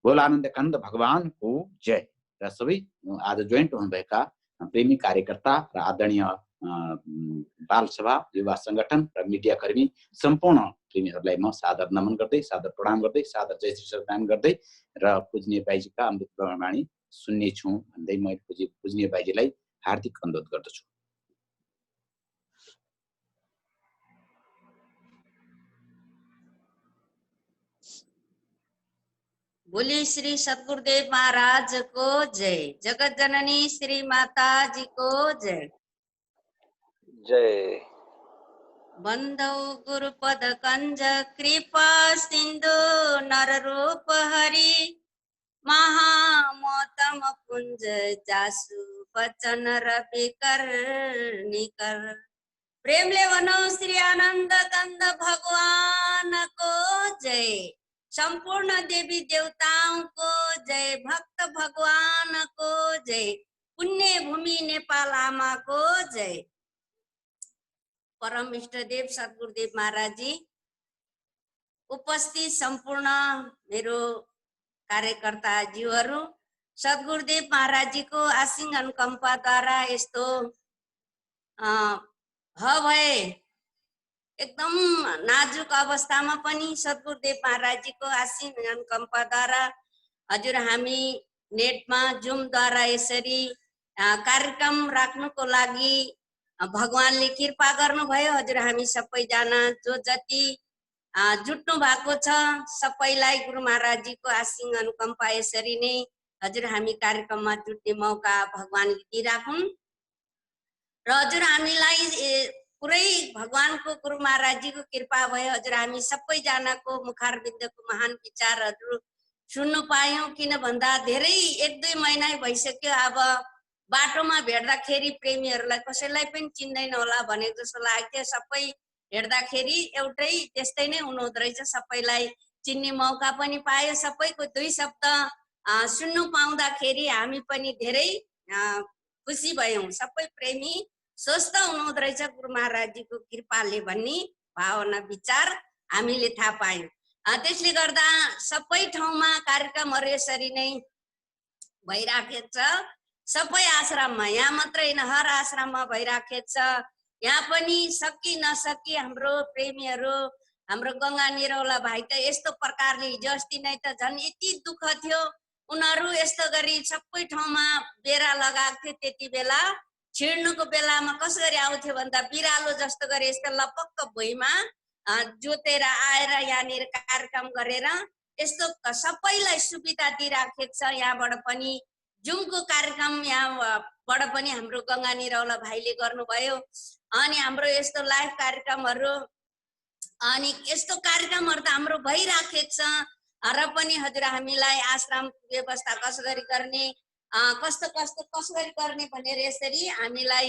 बोल आनन्द कान्द भगवानको जय। र सबै आज जोइन्ट हुनुभएका प्रेमी कार्यकर्ता र आदरणीय बाल सभा युवा संगठन र मिडियाकर्मी सम्पूर्ण प्रेमीहरूलाई म सादर नमन गर्दै, सादर प्रणाम गर्दै, सादर जय श्री सत्यान गर्दै र पूजनीय बाइजीका अमृत बाणी सुन्नेछु भन्दै म पूजनीय बाइजीलाई हार्दिक अनुरोध गर्दछु। बोली श्री सद्गुरुदेव महाराज को जय। जगत जननी श्री माता जी को जय। जय। बंधौ गुरुपद कंज कृपा सिंधु नर रूप हरि महामोतम पुंज जासु बचन रवि कर निकर। प्रेमले वनो श्री आनंद कंद भगवान को जय। संपूर्ण देवी देवताओं को जय। भक्त भगवान को जय। पुण्य भूमि नेपाल आमा को जय। परम इष्ट देव सद्गुरुदेव महाराज जी, उपस्थित सम्पूर्ण मेरो कार्यकर्ता जीवहरू, सद्गुरुदेव महाराज जी को आशिङ अनुकम्पाद्वारा यस्तो भए एकदम नाजुक अवस्थामा पनि सद्गुरुदेव महाराज जी को आशिङ अनुकम्पाद्वारा हजुर हामी नेटमा जुमद्वारा यसरी कार्यक्रम राख्नुको लागि भगवानले कृपा गर्नुभयो। हजुर हामी सबैजना जो जति जुट्नु भएको छ सबैलाई गुरु महाराज जी को आशिङ अनुकम्पा यसरी नै हजुर हामी कार्यक्रममा जुट्ने मौका भगवानले दिइराखुन् र हजुर हामीलाई पुरै भगवानको गुरु महाराज जी को कृपा भयो। हजुर हामी सबैजनाको मुखारविन्दको महान विचारहरू सुन्नु पायौं। किन भन्दा धेरै 1-2 महिना भइसक्यो। अब बाटोमा भेट्दाखेरि प्रेमीहरूलाई कसैलाई पनि चिन्दैन होला भनेको जस्तो लाग्थ्यो। सबै हेर्दाखेरि एउटै त्यस्तै नै हुनुहुँदो रहेछ। सबैलाई चिन्ने मौका पनि पायो। सबैको 2 शब्द सुन्नु पाउँदाखेरि हामी पनि धेरै खुसी भयौं। सबै प्रेमी स्वस्थ हुनुहुँदो रहेछ गुरु महाराज जी को कृपाले भन्ने भावना विचार हामीले थाहा पायौं। त्यसले गर्दा सबै ठाउँमा कार्यक्रमहरू यसरी नै भइराखेको छ। सबै आश्रममा, यहाँ मात्रै हैन हर आश्रममा भइराखेको छ। यहाँ पनि सकी नसकी हाम्रो प्रेमीहरू, हाम्रो गंगा निरौला भाइ त यस्तो प्रकारले हिजो अस्ति नै त झन् यति दुःख थियो। उनीहरू यस्तो गरी सबै ठाउँमा बेरा लगाएको थियो। त्यति बेला छिड्नुको बेलामा कसरी आउँथ्यो भन्दा बिरालो जस्तो गरी यस्तो लपक्क भुइँमा जोतेर आएर यहाँनिर कार्यक्रम गरेर यस्तो सबैलाई सुविधा दिइराखेको छ। यहाँबाट पनि जुमको कार्यक्रम यहाँबाट पनि हाम्रो गंगा निरौला भाइले गर्नुभयो। अनि हाम्रो यस्तो लाइभ कार्यक्रमहरू अनि यस्तो कार्यक्रमहरू त हाम्रो भइराखेको छ र पनि हजुर हामीलाई आश्रम व्यवस्था कसरी गर्ने कसरी गर्ने भनेर यसरी हामीलाई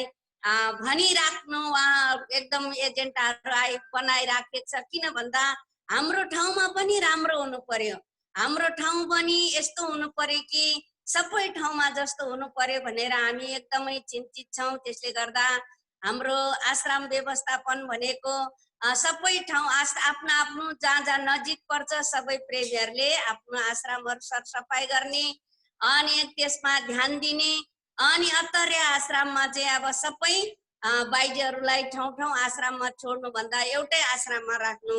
भनिराख्नु एकदम एजेन्डाहरू बनाइराखेको छ। किन भन्दा हाम्रो ठाउँमा पनि राम्रो हुनु पर्यो। हाम्रो ठाउँ पनि यस्तो हुनु पर्यो कि सबै ठाउँमा जस्तो हुनु पर्यो भनेर हामी एकदमै चिन्तित छौं। त्यसले गर्दा हाम्रो आश्रम व्यवस्थापन भनेको सबै ठाउँ आफ्नो आफ्नो जहाँ जहाँ नजिक पर्छ सबै प्रेमीहरूले आफ्नो आश्रमहरू सरसफाइ गर्ने अनि त्यसमा ध्यान दिने अनि अत्तरे आश्रममा चाहिँ अब सबै बाइजीहरूलाई ठाउँ ठाउँ आश्रममा छोड्नुभन्दा एउटै आश्रममा राख्नु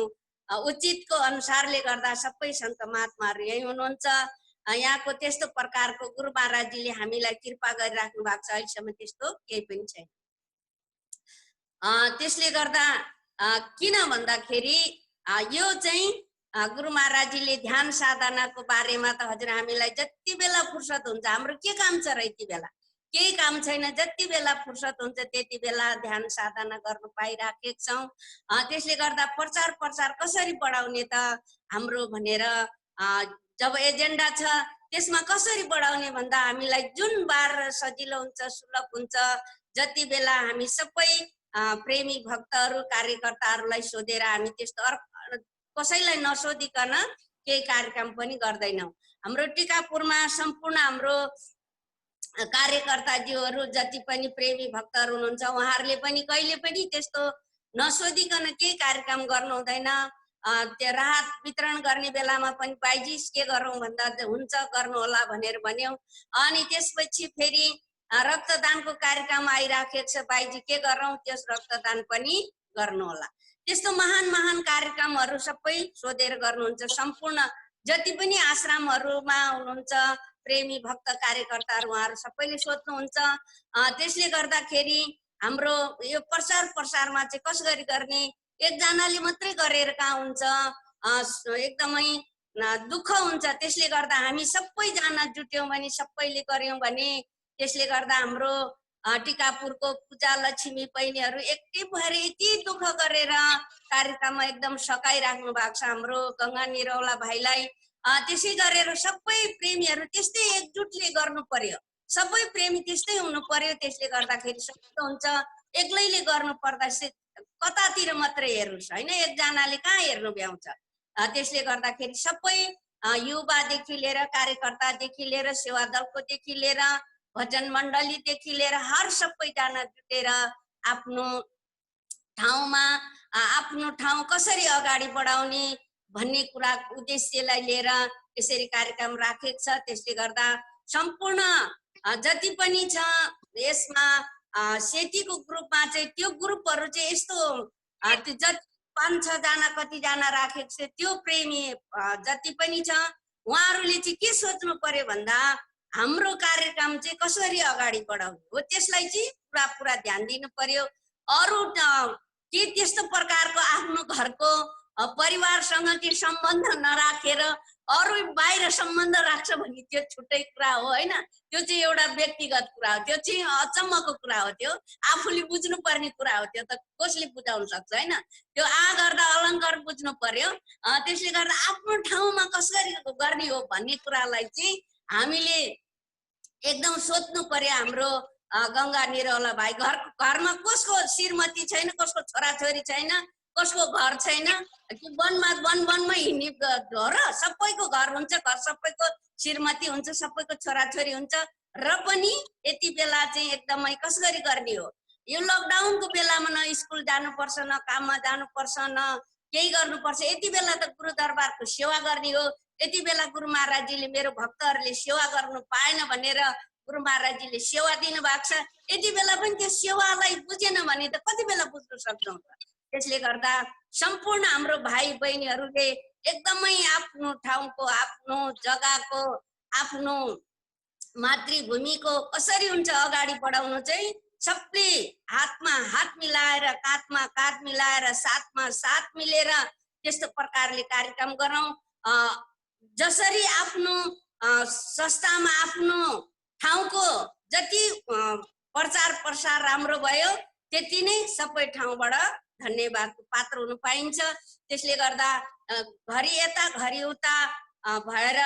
उचितको अनुसारले गर्दा सबै सन्त महात्माहरू यही हुनुहुन्छ। यहाँको त्यस्तो प्रकारको गुरु महाराजजीले हामीलाई कृपा गरिराख्नु भएको छ, अहिलेसम्म त्यस्तो केही पनि छैन। त्यसले गर्दा किन भन्दाखेरि यो चाहिँ गुरु महाराजजीले ध्यान साधनाको बारेमा त हजुर हामीलाई जति बेला फुर्सद हुन्छ, हाम्रो के काम छ र यति बेला केही काम छैन, जति बेला फुर्सद हुन्छ त्यति बेला ध्यान साधना गर्नु पाइराखेका छौँ। त्यसले गर्दा प्रचार कसरी बढाउने त हाम्रो भनेर जब एजेन्डा छ त्यसमा कसरी बढाउने भन्दा हामीलाई जुन बार सजिलो हुन्छ सुलभ हुन्छ जति बेला हामी सबै प्रेमी भक्तहरू कार्यकर्ताहरूलाई सोधेर हामी त्यस्तो कसैलाई नसोधिकन केही कार्यक्रम पनि गर्दैनौँ। हाम्रो टिकापुरमा सम्पूर्ण हाम्रो कार्यकर्ताज्यूहरू जति पनि प्रेमी भक्तहरू हुनुहुन्छ उहाँहरूले पनि कहिले पनि त्यस्तो नसोधिकन केही कार्यक्रम गर्नु हुँदैन। त्यो राहत वितरण गर्ने बेलामा पनि बाइजी के गरौँ भन्दा हुन्छ गर्नु होला भनेर भन्यौँ। अनि त्यसपछि फेरि रक्तदानको कार्यक्रम आइराखेको छ, बाइजी के गरौँ त्यस रक्तदान पनि गर्नु होला। त्यस्तो महान कार्यक्रमहरू सबै सोधेर गर्नुहुन्छ। सम्पूर्ण जति पनि आश्रमहरूमा हुनुहुन्छ प्रेमी भक्त कार्यकर्ताहरू उहाँहरू सबैले सोध्नुहुन्छ। त्यसले गर्दाखेरि हाम्रो यो प्रसारमा चाहिँ कसरी गर्ने, एकजनाले मात्रै गरेर कहाँ हुन्छ, एकदमै दुःख हुन्छ। त्यसले गर्दा हामी सबैजना जुट्यौँ भने सबैले गर्यौँ भने त्यसले गर्दा हाम्रो टिकापुरको पूजा लक्ष्मी बहिनीहरू एक्टिभ भएर यति दुःख गरेर कार्यक्रममा एकदम सकाइराख्नु भएको छ। हाम्रो गङ्गा निरौला भाइलाई त्यसै गरेर सबै प्रेमीहरू त्यस्तै एकजुटले गर्नु पर्यो, सबै प्रेमी त्यस्तै हुनु पर्यो। त्यसले गर्दाखेरि सस्तो हुन्छ, एक्लैले गर्नु पर्दा कतातिर मात्रै हेर्नुहोस् होइन, एकजनाले कहाँ हेर्नु भ्याउँछ। त्यसले गर्दाखेरि सबै युवादेखि लिएर कार्यकर्तादेखि लिएर सेवा दलकोदेखि लिएर भजन मण्डलीदेखि लिएर हर सबैजना जुटेर आफ्नो ठाउँमा आफ्नो ठाउँ कसरी अगाडि बढाउने भन्ने कुरा उद्देश्यलाई लिएर यसरी कार्यक्रम राखेको छ। त्यसले गर्दा सम्पूर्ण जति पनि छ यसमा सेतीको ग्रुपमा चाहिँ त्यो ग्रुपहरू चाहिँ यस्तो जति 5-6 जना कतिजना राखेको छ त्यो प्रेमी जति पनि छ उहाँहरूले चाहिँ के सोच्नु पर्यो भन्दा हाम्रो कार्यक्रम चाहिँ कसरी अगाडि बढाउने हो त्यसलाई चाहिँ पुरा ध्यान दिनु पर्यो। अरू के त्यस्तो प्रकारको आफ्नो घरको परिवारसँग के सम्बन्ध नराखेर अरू बाहिर सम्बन्ध राख्छ भने त्यो छुट्टै कुरा हो होइन, त्यो चाहिँ एउटा व्यक्तिगत कुरा हो, त्यो चाहिँ अचम्मको कुरा हो, त्यो आफूले बुझ्नु पर्ने कुरा हो, त्यो त कसले बुझाउन सक्छ होइन, त्यो गर्दा अलङ्कार बुझ्नु पर्यो। त्यसले गर्दा आफ्नो ठाउँमा कसरी गर्ने हो भन्ने कुरालाई चाहिँ हामीले एकदम सोध्नु पर्यो। हाम्रो गङ्गा निरौला भाइ घरमा कसको श्रीमती छैन, कसको छोराछोरी छैन, कसको घर छैन, वनमा हिँड्ने हो र सबैको घर हुन्छ, घर सबैको श्रीमती हुन्छ, सबैको छोराछोरी हुन्छ र पनि यति बेला चाहिँ एकदमै कसरी गर्ने हो। यो लकडाउनको बेलामा न स्कुल जानुपर्छ न काममा जानुपर्छ न केही गर्नुपर्छ, यति बेला त गुरु दरबारको सेवा गर्ने हो। यति बेला गुरु महाराजजीले मेरो भक्तहरूले सेवा गर्नु पाएन भनेर गुरु महाराजजीले सेवा दिनु भएको छ। यति बेला पनि त्यो सेवालाई बुझेन भने त कति बेला बुझ्नु सक्छौँ त। त्यसले गर्दा सम्पूर्ण हाम्रो भाइ बहिनीहरूले एकदमै आफ्नो ठाउँको आफ्नो जग्गाको आफ्नो मातृभूमिको कसरी हुन्छ अगाडि बढाउनु चाहिँ सबले हातमा हात मिलाएर काँधमा काँध मिलाएर साथमा साथ मिलेर त्यस्तो प्रकारले कार्यक्रम गरौँ। जसरी आफ्नो संस्थामा आफ्नो ठाउँको जति प्रसार राम्रो भयो त्यति नै सबै ठाउँबाट धन्यवादको पात्र हुनु पाइन्छ। त्यसले गर्दा घरि यता घरि उता भएर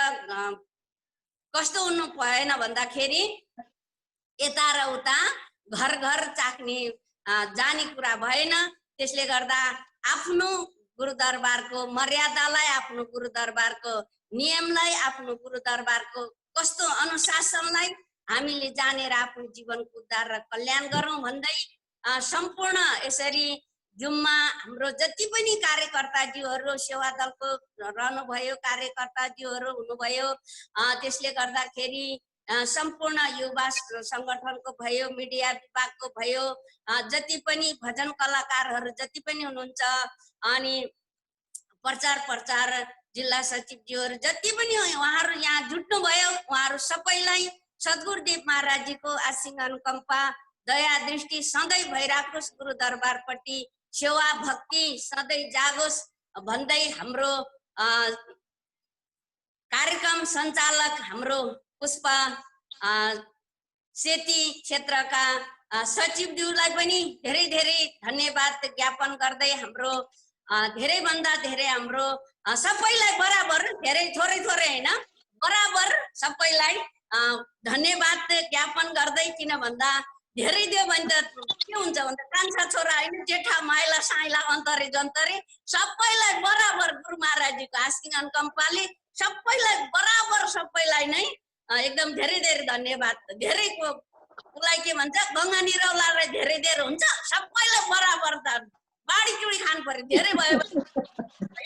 कस्तो हुनु भएन भन्दाखेरि यता र उता घर घर चाख्ने जाने कुरा भएन। त्यसले गर्दा आफ्नो गुरु दरबारको मर्यादालाई, आफ्नो गुरु दरबारको नियमलाई, आफ्नो गुरु दरबारको कस्तो अनुशासनलाई हामीले जानेर आफ्नो जीवनको उद्धार र कल्याण गरौँ भन्दै सम्पूर्ण यसरी जुममा हाम्रो जति पनि कार्यकर्ताज्यूहरू सेवा दलको रहनुभयो, कार्यकर्ताज्यूहरू हुनुभयो, त्यसले गर्दाखेरि सम्पूर्ण युवा संगठनको भयो, मिडिया विभागको भयो, जति पनि भजन कलाकारहरू जति पनि हुनुहुन्छ, अनि प्रचार जिल्ला सचिवज्यूहरू जति पनि उहाँहरू यहाँ जुट्नु भयो, उहाँहरू सबैलाई सद्गुरुदेव महाराजजीको आशीष अनुकम्पा दया दृष्टि सधैँ भइराखोस्, गुरु दरबारपट्टि सेवा भक्ति सधैँ जागोस् भन्दै हाम्रो कार्यक्रम सञ्चालक हाम्रो पुष्पा सेती क्षेत्रका सचिवज्यूलाई पनि धेरै धेरै धन्यवाद ज्ञापन गर्दै हाम्रो धेरै भन्दा धेरै हाम्रो सबैलाई बराबर, धेरै थोरै हैन, बराबर सबैलाई धन्यवाद ज्ञापन गर्दै, किन भन्दा धेरै दियो भने त के हुन्छ भन्दा कान्छा छोरा हैन, जेठा माइला साइला अन्तरे जन्तरे सबैलाई बराबर गुरु महाराजजीको आशीष अनुकम्पाले सबैलाई बराबर, सबैलाई नै एकदम धेरै धेरै धन्यवाद। धेरैको उसलाई के भन्छ, गङ्गा निरौलालाई धेरै धेरै हुन्छ, सबैलाई बराबर बाढी चुडी खानु पर्यो, धेरै भयो भने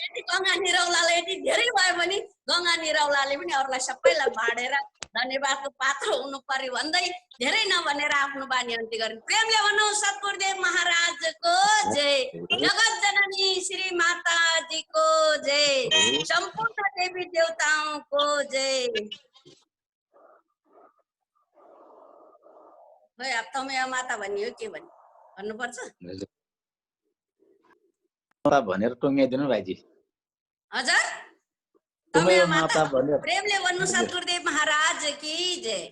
यति गङ्गा निरौलाले यति धेरै भयो भने गङ्गा निरौलाले पनि अरूलाई सबैलाई बाँडेर धन्यवादको पात्र हुनु पर्यो भन्दै धेरै नभनेर आफ्नो बानी अन्त्य गर्ने। प्रेमले भनौँ सद्गुरुदेव महाराजको जय, जगत जननी श्री माताजीको जय, सम्पूर्ण देवी देवताओंको जय। खोइ अब तमेवा माता भनियो के भन्नुपर्छ? भनेर टोङ्गाइदिनु भाइजी। हजुर, तमेवा माता प्रेमले भन्नु सद्गुरुदेव महाराज की जय।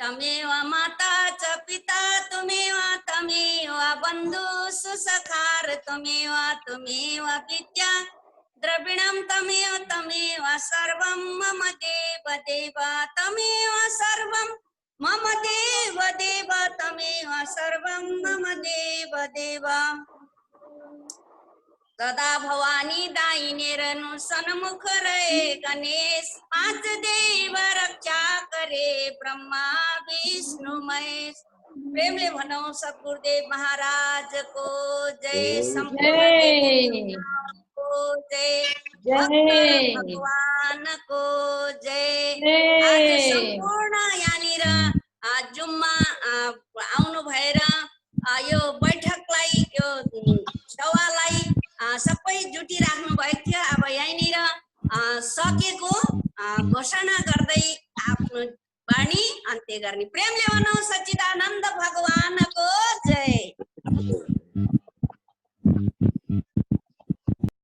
तमेव माता च पिता तुमेव, तमेव बन्धु सुसखार तुमेव, तुमेव विद्या द्रविणं तमेव, तमेव सर्वं मम देव देव, तमेव सर्वं मम देव देव, तमेव सर्वं मम देव देव। सदा भवानी दाहिने रहनु सन्मुख रहे, गणेश पांच देव रक्षा करे, ब्रह्मा विष्णु महेश। प्रेमले भनौं सद्गुरुदेव महाराज को जय, संपूर्ण को जय, भगवान को जय। आज सम्पूर्ण यहाँनिर जुम्मा आउनु भएर यो बैठकलाई, यो सभालाई सबै जुटिराख्नु भएको थियो। अब यहीँनिर सकेको घोषणा गर्दै आफ्नो वाणी अन्त्य गर्ने। प्रेमले भनौं सच्चिदानन्द भगवानको जय।